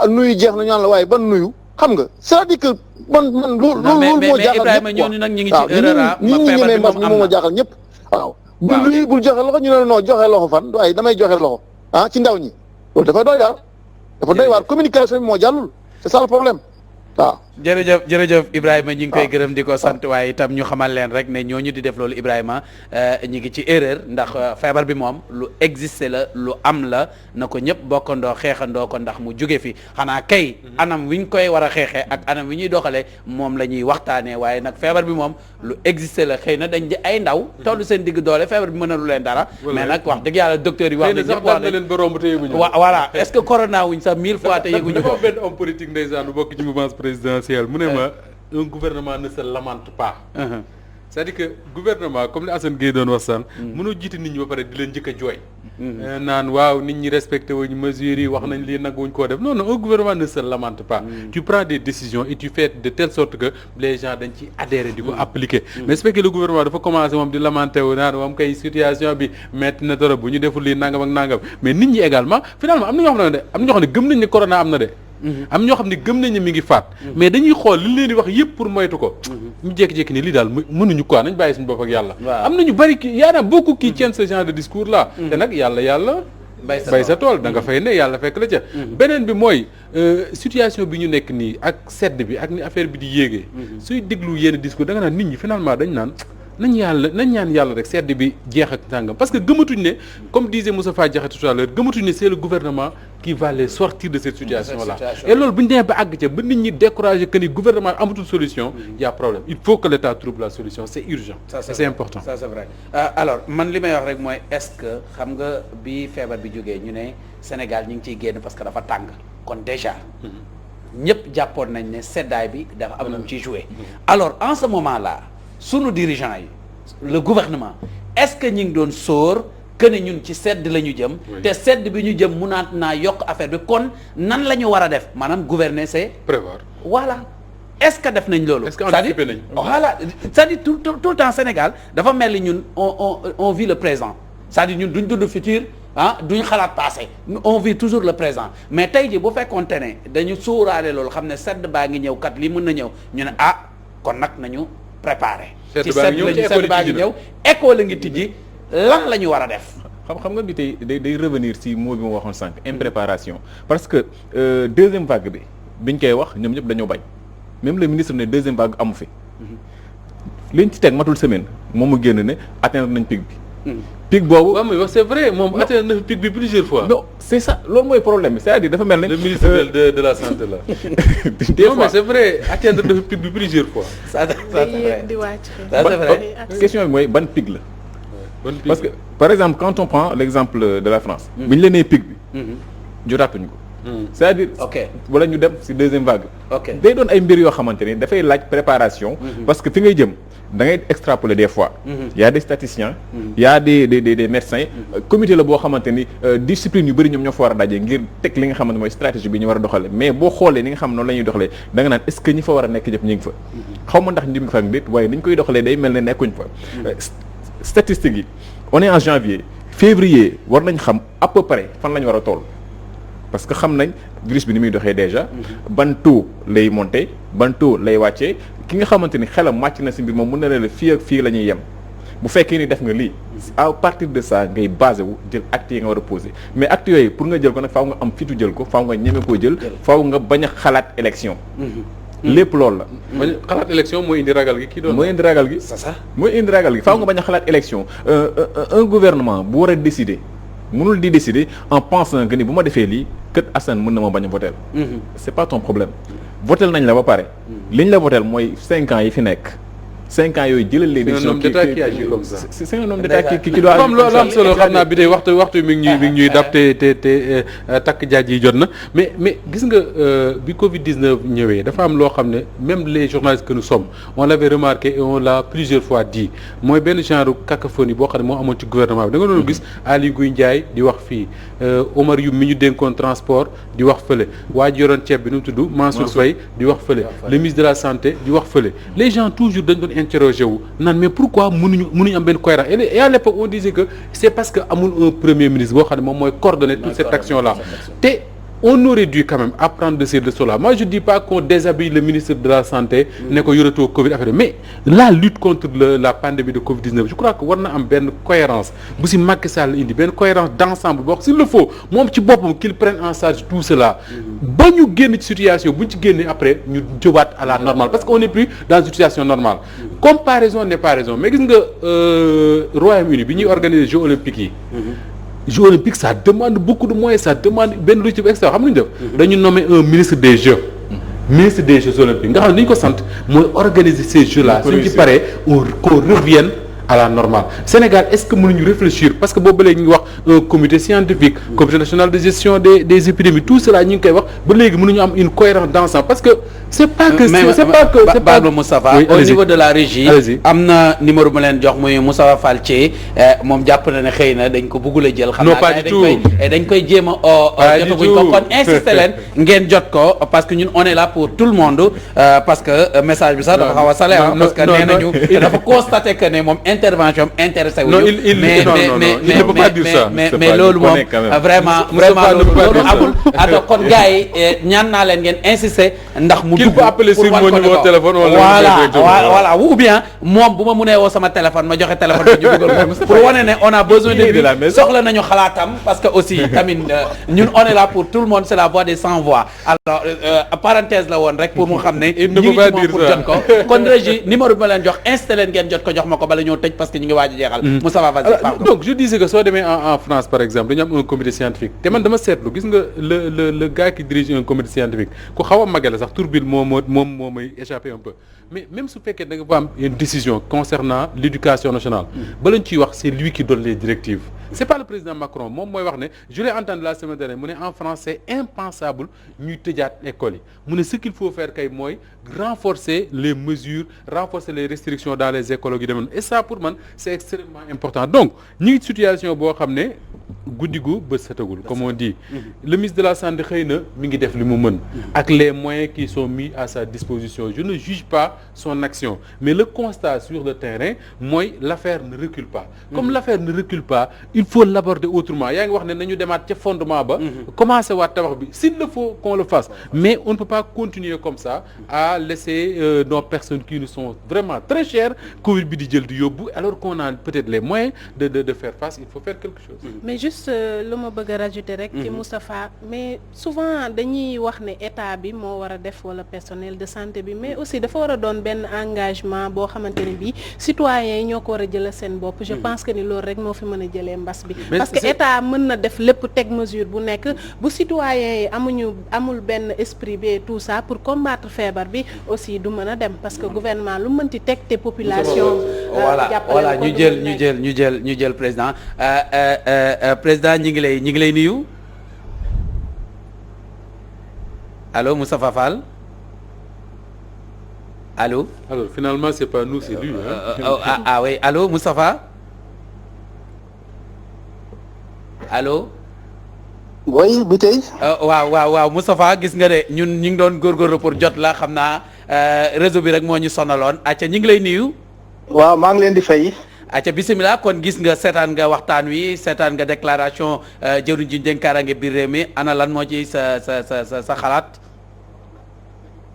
nuyu jeex na ñu naan la waaye ban nuyu xam nga c'est-à-dire que man loolu moo jaaxal Ibrahima ñooñu nag ñu ngi ci erreur ñi ñemee mbas mi moo jaaxal ñëpp waaw bul nuyu bul joxe loxo ñu ne non joxe loxo fan waaye damay joxe loxo ci ndaw ñi loolu dafay doy waar dafa doy waar communication bi moo jàllul c'est ça le problème waaw jërëjëf Ibrahima ñi ngi koy gërëm di ko sant waaye itam ñu xamal leen rek ne ñooñu di def loolu Ibrahima ñi ngi ci erreur ndax feebar bi moom lu existé la lu am la na ko ñëpp bokkandoo xeexandoo ko ndax mu jóge fi xanaa kay anam wi ñu koy war a xeexee ak anam wi ñuy doxalee moom la ñuy waxtaanee waaye nag feebar bi moom lu existé la xëy na dañ di ay ndaw tollu seen digg doole feebar bi mënalu leen dara mais nag wax dëgg yàlla docteur yi wax nañ ñëpp wax nañ voilà est-ce que corona wuñ sax 1000 fois te yëguñu ko benn homme politique ndeysaan bokk ci mouvance présidentielle mu ne ma un gouvernement ne se lamente pas c'est-à-dire que gouvernement comme li Assane Gueye doon wax sànq mënoo jiite nit ñi ba pare di leen njëkk a jooy naan waaw nit ñi respecté wuñu mesures yi wax nañ lii nag wuñ koo def non un gouvernement ne se lamente pas tu prends des décisions et tu fais de telle sorte que les gens dañ ci adhérer di ko appliquer mais su fekkee le gouvernement dafa commencé moom di lamenté wu naan moom kay situation bi metti na dara bu ñu deful lii nangam ak nangam mais nit ñi également finalement am na ñoo xam ne gëm nañ ne corona am na de am ñoo xam ne gëm nañ ne mi ngi faat mais dañuy xool li leen di wax yëpp pour moytu ko ñu jékki-jékki ni lii daal mënuñu quoi nañ bàyyi suñu bopp ak yàlla am nañu bari ki yaa naa beaucoup qui tiennent ce genre de discours là te nag yàlla bay sa tool da nga fay ne yàlla fekk la ca beneen bi mooy situation bi ñu nekk nii ak sedd bi ak ni affaire bi di yéegee suy déglu yenn discours da nga naan nit ñi finalement dañ naan nañ ñaan yàlla rek sedd bi jeex ak tàngam parce que gëmatuñ ne comme disait Moustapha Diakhaté tout à l'heure gëmatuñ ne c'est le gouvernement qui va les sortir de cette situation là et loolu bu ñu demee ba àgg ca ba nit ñi découragé que ni gouvernement amatul solution y a problème il faut que l'État trouve la solution c'est urgent c'est important ça c'est vrai alors man li may wax rek mooy est-ce que xam nga bi feebar bi jógee ñu ne Sénégal ñu ngi ciy génn parce que dafa tàng kon déjà ñëpp jàppoon nañ ne seddaay bi dafa am lu ciy joué alors en ce moment là sunu dirigeants yi le gouvernement est-ce que ñu ngi doon sóor que ne ñun ci sedd la ñu jëm te sedd bi ñu jëm munaat naa yokk affaire bi kon nan la ñu war a def maanaam gouverner c'est prévoir voilà est-ce que def nañ loolu c'est-à-dire nañ voilà c'est-à-dire tout le temps Sénégal dafa mel ni ñun on vit le présent c'est-à-dire ñun duñ dund futur duñ xalaat passé on vit toujours le présent mais tey ji bu fekkoonte ne dañu sóoraale loolu xam ne sedd baa ngi ñëw kat lii mën na ñëw ñu ne kon nag nañu préparé ci sedd baa ngi ñëw école la ngi tijji lan la ñu war a def xam nga bi tey day revenir si mot bi ma waxoon sànq impréparation parce que deuxième vague bi biñ koy wax ñoom ñëpp dañoo bañ même le ministre ne deuxième vague amu fi liñ ci teg matul semaine moom mu génn ne atteindre nañ pic bi pic boobu waaw mais c'est vrai moom atteindre na pic bi plusieurs fois non c'est ça loolu mooy problème bi c'est-à-dire dafa mel ne le ministre de la santé là non mais c'est vrai atteindre na pic bi plusieurs fois ça di wàcc c'est vrai question bi mooy ban pic la parce que par exemple quand on prend l'exemple de la France bi ñu la nee pic bi jotaatuñu ko c'est-à-dire wala ñu dem ci deuxième vague day doon ay mbir yoo xamante ni dafay laaj préparation parce que fi ngay jëm da ngay extrapoler des fois y a des statisticiens y a des médecins comité la boo xamante ni discipline yu bëri ñoom ñoo fa war a daje ngir teg li nga xamante mooy stratégie bi ñu war a doxale mais boo xoolee ni nga xam noonu la ñuy doxalee da nga naan est-ce que ñi fa war a nekk ñëpp ñu ngi fa xaw ma ndax ndim fa ak déet waaye ni ñu koy doxalee day mel ne nekkuñ fa statistiques yi on est en janvier février war nañ xam à peu près fan la ñu war a toll parce que xam nañ virus bi ni muy doxee déjà ban taux lay monter ban taux lay wàccee ki nga xamante ni xelam màcc na si mbir moom mën na la fii ak fii la ñuy yem bu fekkee ni def nga lii à partir de ça ngay basé wu jël actes yi nga war a poser mais actes yooyu pour nga jël ko nag faaw nga am fitu jël ko faaw nga ñeme koo jël faaw nga bañ a xalaat élection lépp loolu la. bañ xalaat élection mooy indi ragal gi kii doon. mooy indi ragal gi. c'est ça mooy indi ragal gi faaw nga bañ a xalaat élection un gouvernement bu war a décider mënul di décider en pensant que ni bu ma defee lii kët Assane mën na ma bañ a voter. c'est pas ton problème. votel nañ la ba pare. liñ la votel mooy 5 ans yi fi nekk. 5 ans yooyu jëlal les décisions qui agit comme ça. c'est un homme d'état qui doit comme loolu am solo xam naa bi tey waxtu mi ngi ñuy dab te takk jaaj yi jot na mais gis nga bi Covid 19 ñëwee dafa am loo xam ne même les journalistes que nous sommes on l'avait remarqué et on l'a plusieurs fois dit mooy benn genre cacophonie boo xam ne moo amoon ci gouvernement bi da nga doon gis Aly Ngouille Ndiaye di wax fii Omar Youm mi ñu dénkoon transport di wax fële waa ji yoroon ceeb bi nu mu tudd Mansour Faye di wax fële le ministre de la santé di wax fële les gens toujours dañ doon interroger wu naan mais pourquoi mënuñu am benn cohérence et à l'époque on disait que c'est parce que amul un premier ministre boo xam ne moom mooy coordonner toute cette action là te on aurait dû quand même apprendre de ces leçons-là. Moi, je dis pas qu'on déshabille le ministre de la Santé, ne ko yoratoo Covid affaire mais la lutte contre la pandémie de Covid-19, je crois que war na am benn cohérence bu si Macky Sall indi benn cohérence d'ensemble boo s'il le faut moom ci boppam qu'il prenne en charge tout cela ba ñu génn ci situation bu ñu ci génnee après ñu jëwaat à la normale parce qu'on n'est plus dans une situation normale. Comparaison n'est pas raison mais gis nga Royaume-Uni bi ñuy organiser Jeux olympiques yi. Jeux olympiques ça demande beaucoup de moyens ça demande benn lu ci extra xam nañu def dañu nommer un ministre des Jeux olympiques nga xam ne li ñu ko sant mooy organiser ces Jeux là suñ ci paree qu'on revienne à la normale. Sénégal est-ce que mënuñu réfléchir parce que boobu ba léegi ñu ngi wax un comité scientifique comité national de gestion des épidémies tout cela ñu ngi koy wax ba léegi mënuñu am une cohérence d'ensemble parce que c'est pas que Moustapha au niveau de la régie am na numéro mu leen jox muy Moustapha Fall Thié moom jàpp na ne xëy na dañ ko bëggul a jël xam naa dañ koy jéem a jotaguñ ko kon insisté leen ngeen jot ko parce que ñun on est là pour tout le monde parce que message bi sax dafa xaw a salé parce que nee nañu dafa constaté que ne moom intervention intéressé wu mais loolu moom vraiment loolu amul ado kon gars yi ñaan naa leen ngeen insister ndax mu dugg pour wan ko ne téléphone voilà ou bien moom bu ma mënee woo sama téléphone ma joxe téléphone bi ñu dugal ko pour wane ne on a besoin de lui soxla nañu xalaatam parce que aussi tamit ñun on est là pour tout le monde c'est la voix des sans voix alors parenthèse la woon rek pour mu xam ne ñu ngi ci moom pour jot ko kon régie numéro bi ma leen jox insté leen ngeen jot ko jox ma ko bala ñoo tëj parce que ñu ngi waaj a jeexal Moussa vas-y donc je disais que soo demee en France par exemple dañu am un comité scientifique te man dama seetlu gis nga le gars qui dirige un comité scientifique ku xaw a mage la sax tur bi moo may échappé un peu mais même su fekkee da nga fa am une décision concernant l'éducation nationale ba lañ ciy wax c'est lui qui donne les directives c'est pas le président Macron moom mooy wax ne je l'ai entendu la semaine dernière mu ne en France c'est impensable ñuy tëjaat école yi mu ne ce qu'il faut faire kay mooy renforcer les mesures renforcer les restrictions dans les écoles yi demoon et ça pour man c'est extrêmement important donc ñi ngi situation boo xam ne guddi gu bët setagul comme on dit le ministre de la santé xëy na mi ngi def li mu mën ak les moyens qui sont mis à sa disposition je ne juge pas son action mais le constat sur le terrain mooy l'affaire ne recule pas comme l'affaire ne recule pas il faut l'aborder autrement yaa ngi wax ne nañu demaat ca fondement ba commencer waat tabax bi s'il le faut qu'on le fasse mais on ne peut pas continuer comme ça à laisser nos personnes qui nous sont vraiment très chères Covid bi di jël di yóbbu alors qu'on a peut-être les moyens de faire face il faut faire quelque chose mais juste lu ma bëgg a rajouter rek ci Moustapha mais souvent dañuy wax ne état bi moo war a def wala personnel de santé bi mais aussi dafa war a doon benn engagement boo xamante ne bii citoyens yi ñoo ko war a jëlee seen bopp je pense que ni loolu rek moo fi mën a jëlee mbas bi parce que état mën na def lépp teg mesure bu nekk bu citoyens yi amul benn esprit bi tout ça pour combattre feebar bi aussi du mën a dem parce que gouvernement lu mënti teg te population voilà ñu jël président président ñi ngi lay nuyu allô Moustapha Fall allô alors finalement c'est pas nous c'est lui oui allô Moustapha allô oui bi tey waaw Moustapha gis nga de ñun ñu ngi doon góorgóorlu pour jot la xam naa réseau bi rek moo ñu sonaloon acca ñi ngi lay nuyu waaw maa ngi leen di fay acca bisimilah kon gis nga seetaan nga waxtaan wi seetaan nga déclaration jëwriñ ji dénkaaraange biir réew mi ana lan moo ci sa xalaat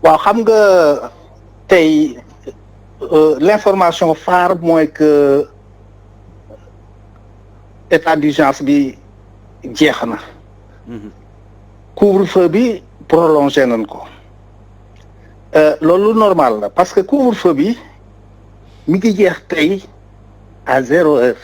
waaw xam nga tey l'information phare mooy que état d'urgence bi jeex na couvre-feu bi prolongé nañ ko loolu normal la parce que couvre-feu bi mi ngi jeex tey à 0 heure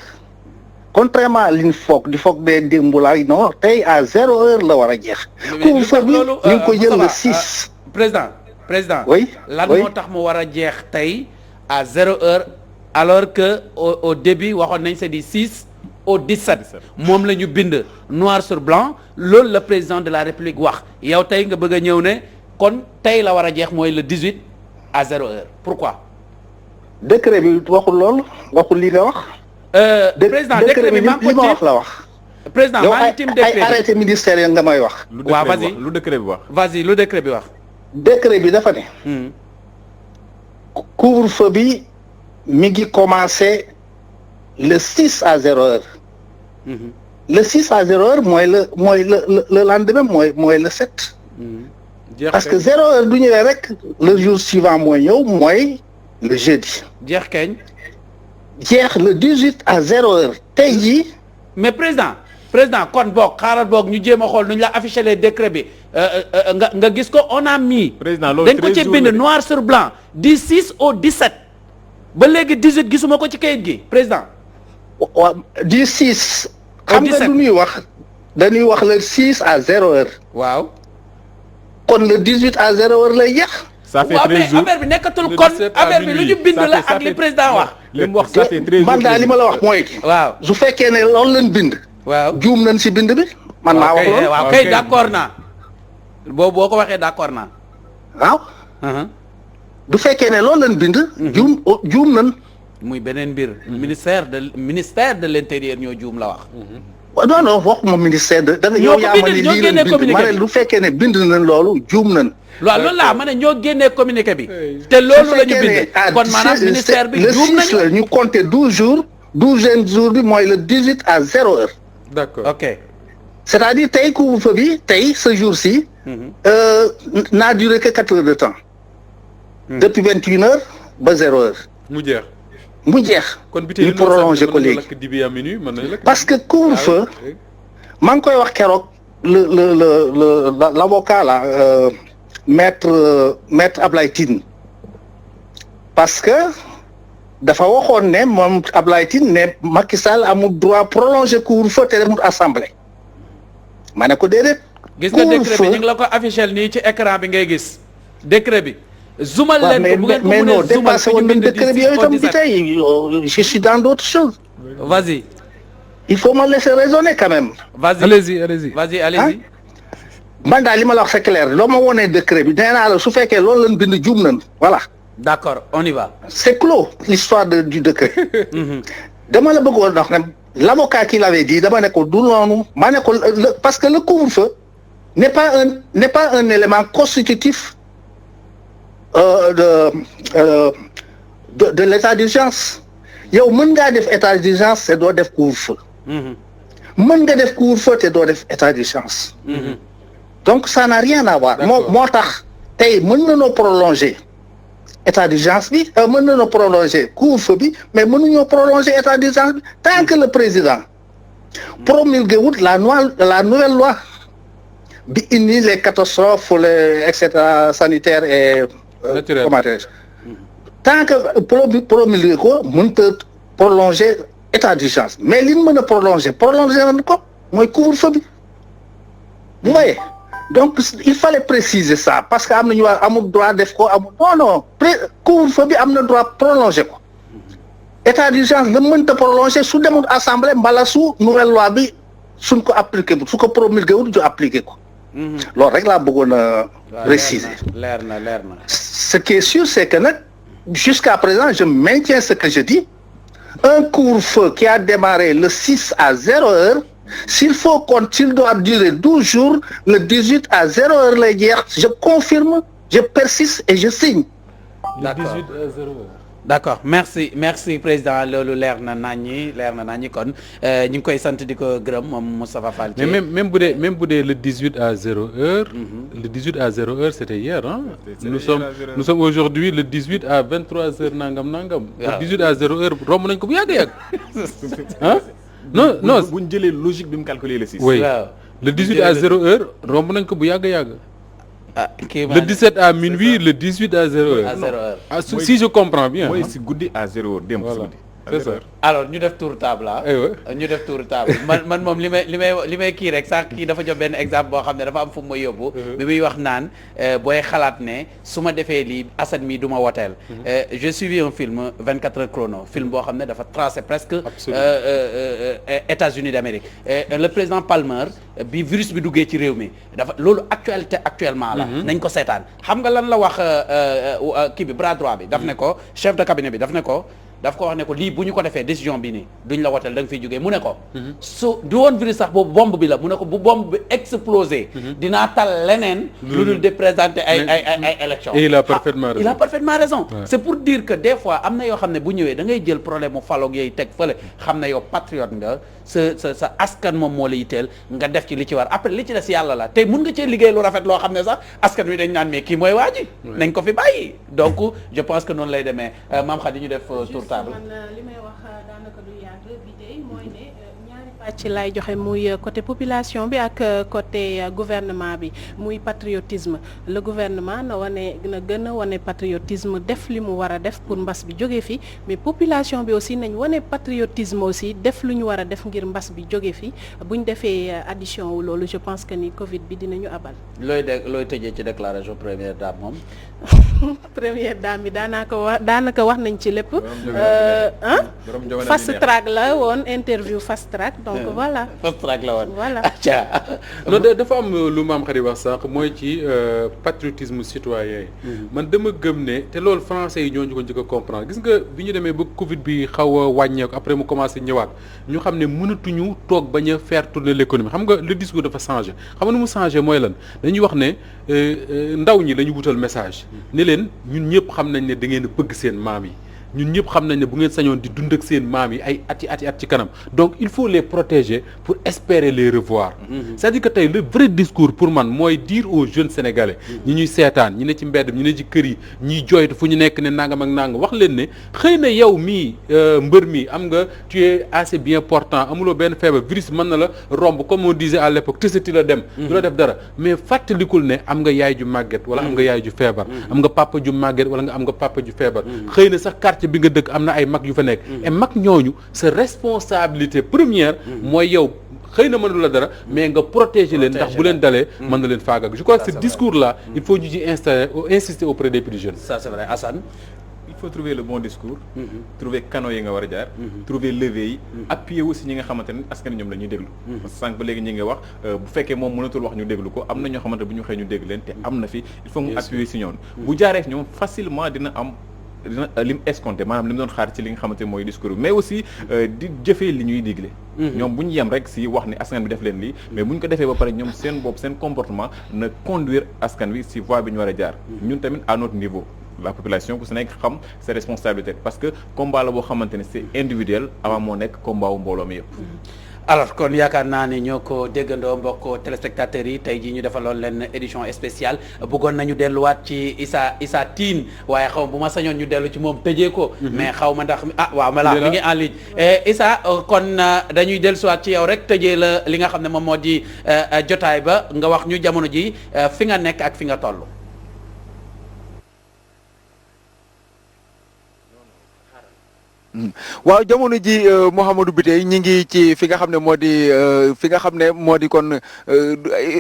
contrairement à liñ foog de démb la non tey à 0 heure la war a jeex couvre-feu bi ñu ngi ko jël le 6 président oui lan moo tax mu war a jeex tey à 0 heure alors que au début waxoon nañ c'est du 6 au 17 moom la ñu bind noir sur blanc loolu le président de la république wax yow tey nga bëgg a ñëw ne kon tey la war a jeex mooy le 18 à 0 heure pourquoi décret bi waxul loolu waxul li nga wax président décret bi maa ngi ko wax la wax président maa ngi tim décret bi ay arrêté ministériel nga may wax waaw vas-y lu décret bi wax vas-y lu décret bi wax décret bi dafa ne couvre-feu bi mi ngi commencé le 6 à 0 heure. Le 6 à 0 heure mooy le lendemain mooy le 7. Parce que 0 heure du ñëwee rek le jour suivant mooy ñëw mooy le jeudi. jeex keñ. jeex le 18 à 0 heure tey jii. mais président kon boog xaaral boog ñu jéem a xool nu ñu la affiché les décret bi nga gis ko on a mis. président loolu dañ ko ci bind noir sur blanc du 6 au 17. ba léegi 18 gisuma ko ci kayit gi président. waaw du 6. xam nga du ñuy wax dañuy wax le 6 à 0 heure. waaw. kon le 18 à 0 heure lay jeex. ça fait 13 jours affaire bi nekkatul kon affaire bi lu ñu bind la ak li président wax. li mu wax ça fait 13 jours man daal li ma la wax mooy. waaw su fekkee ne loolu lañ bind. waaw juum nañ si bind bi. man maa wax loolu waaw kay d'accord naa. boo ko waxee d'accord naa. waaw. du fekkee ne loolu lañ bind. juum nañ. muy beneen mbir. ministère de l'intérieur ñoo juum la wax. non non waxuma ministère de. da nga yow yaa ma ne lii lañ bind ma ne lu fekkee ne bind nañ loolu juum nañ. waaw loolu laa ma ne ñoo génnee communiqué bi. te loolu la ñu bind kon maanaam ministère bi juum nañu le 6 la ñu compter 12 jours 12e jour bi mooy le 18 à 0 heure. d'accord ok. c'est-à-dire tey couvre-feu bi tey ce jour-ci. n'a duré que 4 heures de temps. depuis 21 heures ba 0 heure. mu jeex. mu jeex. kon bi tey ñu prolongé ko léegi parce que couvre-feu maa ngi koy wax keroog l'avocat là maître Ablaye Tine parce que dafa waxoon ne moom Ablaye Tine ne Macky Sall amul droit prolonger couvre-feu te demul assemblée ma ne ko déedéet. gis nga décret bi ñu ngi la ko affiché nii ci écran bi ngay gis décret bi. zoomal leen ko bu ngeen ko mënee zoomal dépassé woon nañ décret bi yooyu tam bi tey je suis dans d'autres choses. vas-y. il faut me laisser raisonner quand même. vas-y allez-y. man daal li ma la wax c'est clair loo ma wonee décret bi nee naa la su fekkee loolu lañ bind juum nañ voilà. d'accord on y va. c'est clos l'histoire du décret. dama la bëggoon wax ne l'avocat qui l'avait dit dama ne ko du noonu ma ne ko parce que le couvre-feu n'est pas un élément constitutif. De l'état d'urgence yow mën ngaa def état d'urgence te doo def couvre-feu. mën nga def couvre-feu te doo def état d'urgence. donc ça n'a rien à voir. moo tax tey mën nañoo prolonger état d'urgence bi mën nañoo prolonger couvre-feu bi mais mënuñoo prolonger état d'urgence bi tant que le président promulgué wut la nouvelle loi bi indi les catastrophes les et cetera sanitaires et. comment dirais-je tant que promulgué ko mënut a prolonger état d'urgence mais li ñu mën a prolonger nañ ko mooy couvre-feu bi vous voyez donc il fallait préciser ça parce que am na ñu wax amul droit def ko amul non couvre-feu bi am na droit prolonger ko état d'urgence la mënut a prolonger su demul assemblée mbala su nouvelle loi bi suñ ko appliqué su ko promulgué wul ñu appliqué ko. loolu rek laa bëggoon a préciser. leer na. Ce qui est sûr, c'est que jusqu'à présent, je maintiens ce que je dis. Un couvre-feu qui a démarré le 6 à 0 heure, s'il doit durer 12 jours, le 18 à 0 heure lay jeex, je confirme, je persiste et je signe. Le 18 à 0 heure. d'accord merci président loolu leer na naññi kon ñu ngi koy sant di ko gërëm moom Moustapha Fall. mais même bu dee le 18 à 0 heure. le 18 à 0 heure c'était hier hein. nous sommes aujourd'hui le 18 à 23 heures nangam. le 18 à 0 heure romb nañ ko bu yàgg ah. non bu ñu jëlee logique bi mu calculer le 6. oui le 18 à 0 heure romb nañ ko bu yàgg. le 17 à minuit le 18 à 0 heure. à 0 heure. Si je comprends bien. mooy si guddi à 0 heure démb si guddi. c'est ça. alors ñu def tour table ñu def tour table man moom li may kii rek sax kii dafa jox benn exemple boo xam ne dafa am fu mu ma yóbbu. bi muy wax naan booy xalaat ne su ma defee lii Assane mi du ma woteel. j'ai suivi un film 24 heures chrono film boo xam ne dafa tracé presque. États-Unis d'Amérique le président Palmer bi virus bi duggee ci réew mi dafa loolu actuellement la. nañ ko seetaan xam nga lan la wax kii bi bras droit bi. daf ne ko chef de cabinet bi daf ne ko. daf ko wax ne ko lii bu ñu ko defee décision bi nii duñ la woteel da nga fiy jógee mu ne ko su du woon virus sax boobu bombe bi la mu ne ko bu bombe bi explosé dinaa tal leneen lu dul de présenter ay élection et il a parfaitement raison il a parfaitement raison c'est pour dire que des fois am na yoo xam ne bu ñëwee da ngay jël problème mu faloog yooyu teg fële xam ne yow patriote nga sa askan moom moo la yitteel nga def ci li ci war après li ci des yàlla la tey mun nga cee liggéey lu rafet loo xam ne sax askan wi dañ naan mais kii mooy waa ji nañ ko fi bàyyi donc je pense que noonu lay demee maam Khady ñu def tour table li may wax daanaka du yàgg bi tey mooy ne ñaari pàcc lay joxe muy côté population bi ak côté gouvernement bi muy patriotisme le gouvernement na gën a wane patriotisme def li mu war a def pour mbas bi jóge fi mais population bi aussi nañ wane patriotisme aussi def lu ñu war a def ngir mbas bi jóge fi bu ñu defee addition wu loolu je pense que ni Covid bi dinañu abal. looy tëjee ci déclaration première dame moom. première dame bi daanaka wax nañ ci lépp. fast track la woon interview fast track donc voilà. fast track la woon voilà. non dafa am lu maam Khady wax sànq mooy ci patriotisme citoyen yi. man dama gëm ne te loolu français yi ñoo ñu ko njëkk a comprendre gis nga bi ñu demee ba Covid bi xaw a wàññeeku après mu commencé ñëwaat ñu xam ne mënatuñu toog bañ a faire tourner l'économie xam nga le discours dafa changé xam nga nu mu changé mooy lan dañuy wax ne ndaw ñi la ñu wutal message ne leen ñun ñëpp xam nañ ne da ngeen a bëgg seen maam yi ñun ñëpp xam nañ ne bu ngeen sañoon di dund ak seen maam yi ay at ci kanam donc il faut les protéger pour espérer les revoir c'est-à-dire que tey le vrai discours pour man mooy dire aux jeunes sénégalais ñi ñuy seetaan ñi ne ci mbedd ñi ne ci kër yi ñiy jooytu fu ñu nekk ne nangam ak nangam wax leen ne xëy na yow mii mbër mi am nga tu es assez bien portant amuloo benn feebar virus mën na la romb comme on disait à l'époque tësati la dem du la def dara mais fàttalikul ne am nga yaay ju màgget wala am nga yaay ju feebar am nga papa ju màgget wala nga am nga papa ju feebar xëy na sax quartier bi nga dëkk am na ay mag yu fa nekk et mag ñooñu sa responsabilité première mooy yow xëy na mënul la dara mais nga protéger leen ndax bu leen dalee mën na leen faagag je crois que ce discours là il faut ñu ci insister auprès des plus jeunes. Ça c'est vrai. Assane, il faut trouver le bon discours trouver canaux yi nga war a jaar trouver levier yi appuyer aussi ñi nga xamante ne askan ñoom la ñuy déglu parce que sànq ba léegi ñi ngi wax bu fekkee moom mënatul wax ñu déglu ko am na ñoo xamante bu ñu xëy ñu dégg leen te am na fi il faut mu appuyer si ñoom bu jaaree si ñoom facilement dina lim escompté maanaam li mu doon xaar ci li nga xamante mooy discours bi mais aussi di jëfee li ñuy digle ñoom bu ñu yem rek si wax ni askan bi def leen lii mais bu ñu ko defee ba pare ñoom seen bopp seen comportement na conduire askan wi si voie bi ñu war a jaar ñun tamit à notre niveau la population ku si nekk xam ses responsabilités parce que combat la boo xamante ne c'est individuel avant moo nekk combat wu mbooloo mi yëpp alors kon yaakaar naa ne ñoo ko déggandoo mbokk téléspectateurs yi tey jii ñu defaloon leen édition spéciale bëggoon nañu delluwaat ci Issa Tine waaye xaw bu ma sañoon ñu dellu ci moom tëjee ko mais xaw ma ndax waaw voilà mi ngi en ligne Issa kon dañuy dellusiwaat ci yow rek tëjee la li nga xam ne moom moo di jotaay ba nga wax ñu jamono ji fi nga nekk ak fi nga toll. waaw jamono ji Mouhamadou Biteye ñi ngi ci fi nga xam ne moo di kon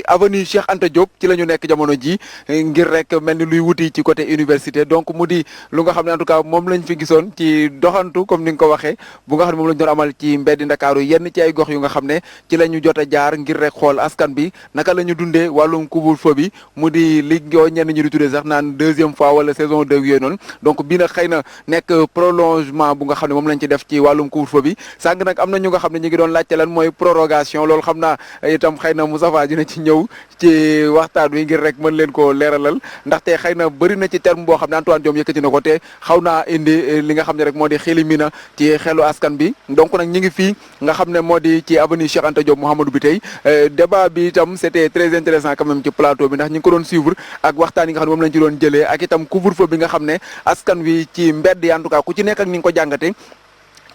avenue Cheikh Anta Diop ci la ñu nekk jamono ji ngir rek mel ni luy wuti ci côté université donc mu di lu nga xam ne en tout cas moom lañ fi gisoon ci doxantu comme ni nga ko waxee bu nga xam ne moom lañ doon amal ci mbeddi Ndakaaru yenn ci ay gox yu nga xam ne ci la ñu jot a jaar ngir rek xool askan bi naka la ñu dundee wàllum couvre-feu bi mu di li ñoo ñenn ñi di tuddee sax naan deuxième fois wala saison 2 yooyu noonu donc bii nag xëy na nekk prolongement bu nga xam ne moom lañ ci def ci wàllum couvre-feu bi sànq nag am na ñu nga xam ne ñu ngi doon laajte lan mooy prorogation loolu xam naa itam xëy na Moustapha dina ci ñëw ci waxtaan wi ngir rek mën leen koo leeralal ndaxte xëy na bëri na ci terme boo xam ne Antoine Diome yëkkati na ko te xaw naa indi li nga xam ne rek moo di xilimi na ci xelu askan bi donc nag ñi ngi fii nga xam ne moo di ci avenue Cheikh Anta Diop Mouhamadou Biteye débat bi itam c'était très intéressant quand même ci plateau bi ndax ñi ngi ko doon suivre ak waxtaan yi nga xam ne moom lañ ci doon jëlee ak itam couvre-feu bi nga xam ne askan wi ci mbedd yi en tout cas ku ci nekk ak ni nga ko jàngate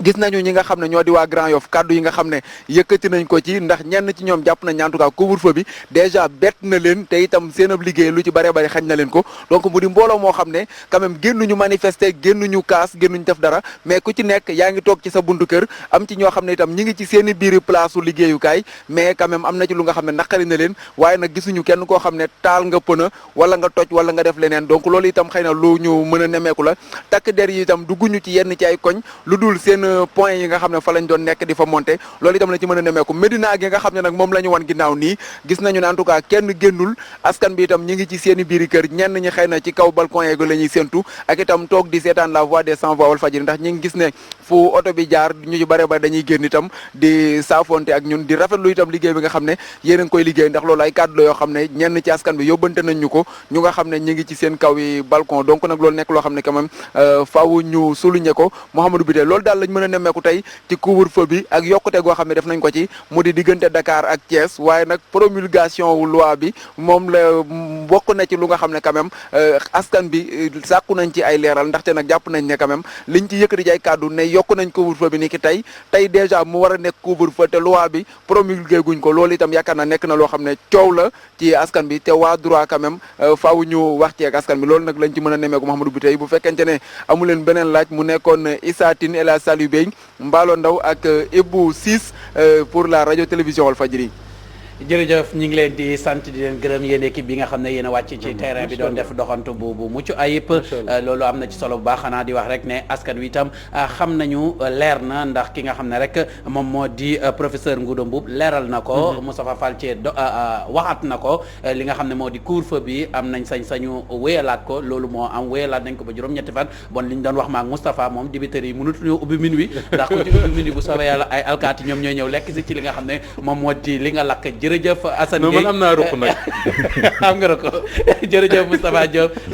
gis nañu ñi nga xam ne ñoo di waa Grand Yoff kaddu yi nga xam ne yëkkati nañ ko ci ndax ñenn ci ñoom jàpp nañ en tout cas couvre-feu bi déjà bett na leen te itam seen ab liggéey lu ci bëree bëri xañ na leen ko donc mu di mbooloo moo xam ne quand même génnuñu manifester génnuñu kaas génnuñu def dara mais ku ci nekk yaa ngi toog ci sa buntu kër am ci ñoo xam ne itam ñi ngi ci seen i biiri place u liggéeyukaay mais quand même am na ci lu nga xam ne naqari na leen waaye nag gisuñu kenn koo xam ne taal nga pëna wala nga toj wala nga def leneen donc loolu itam xëy na lu ñu mën a nemeeku la takk der yi itam dugguñu ci yenn ci ay koñ lu dul seen point yi nga xam ne fa lañ doon nekk di fa monter loolu itam la ci mën a nemmeeku Médina gi nga xam ne nag moom la ñu wan ginnaaw nii gis nañu ne en tout cas kenn génnul askan bi itam ñi ngi ci seeni biiri kër ñenn ñi xëy na ci kaw balcon yeegu la ñuy séntu ak itam toog di seetaan la voix des sans voix Walfadjri ndax ñi ngi gis ne fu oto bi jaar ñu ci bare bare dañuy génn itam di saafonte ak ñun di rafetlu itam liggéey bi nga xam ne yéen a ngi koy liggéey ndax loolu ay kàddu la yoo xam ne ñenn ci askan bi yóbbante nañ ñu ko ñu nga xam ne ñi ngi ci seen kaw yi balcon donc nag loolu nekk loo xam ne quand même faaw ñu souligner ko Mouhamadou Biteye loolu daal lañ mën a nemmeeku tey ci couvre-feu bi ak yokkute goo xam ne def nañ ko ci mu di diggante Dakar ak Thiès waaye nag promulgation wu loi bi moom la bokk na ci lu nga xam ne quand même askan bi sàkku nañ ci ay leeral ndaxte nag jàpp nañ ne quand même liñ ci yëkkati ci ay kàddu ne yokk nañ couvre-feu bi ni ki tey déjà mu war a nekk couvre-feu te loi bi promulgué guñ ko loolu itam yaakaar naa nekk na loo xam ne coow la ci askan bi te waa droit quand même faaw ñu wax ci ak askan bi loolu nag lañ ci mën a nemmeeku Mouhamadou Biteye bu fekkente ne amu leen beneen laaj mu nekkoon Issa Tine El Hadj Saliou Bey Mballo Ndaw ak Ibou Ciss pour la radio télévision Walfadjri. jërëjëf ñu ngi leen di sant di leen gërëm yéen équipe bi nga xam ne yéen a wàcc ci terrain bi doon def doxantu bu mucc ayib loolu am na ci solo bu baax xanaa di wax rek ne askan wi itam xam nañu leer na ndax ki nga xam ne rek moom moo di professeur Ngouda Mboup leeral na ko Moustapha Fall ci waxaat na ko li nga xam ne moo di couvre-feu bi am nañ sañ-sañu wéyalaat ko loolu moo am wéyalaat nañ ko ba juróom-ñetti fan bon li ñu doon wax maak Moustapha moom dibiteri yi mënut ñoo ubbi minuit ndax ku ci ubbi minuit bu soobee yàlla ay alkaati ñoom ñooy ñëw lekk si ci li nga xam ne moom moo di li nga lakk jërëjëf Assane Gueye man am naa ruq nag am nga ko jërëjëf Moustapha Diop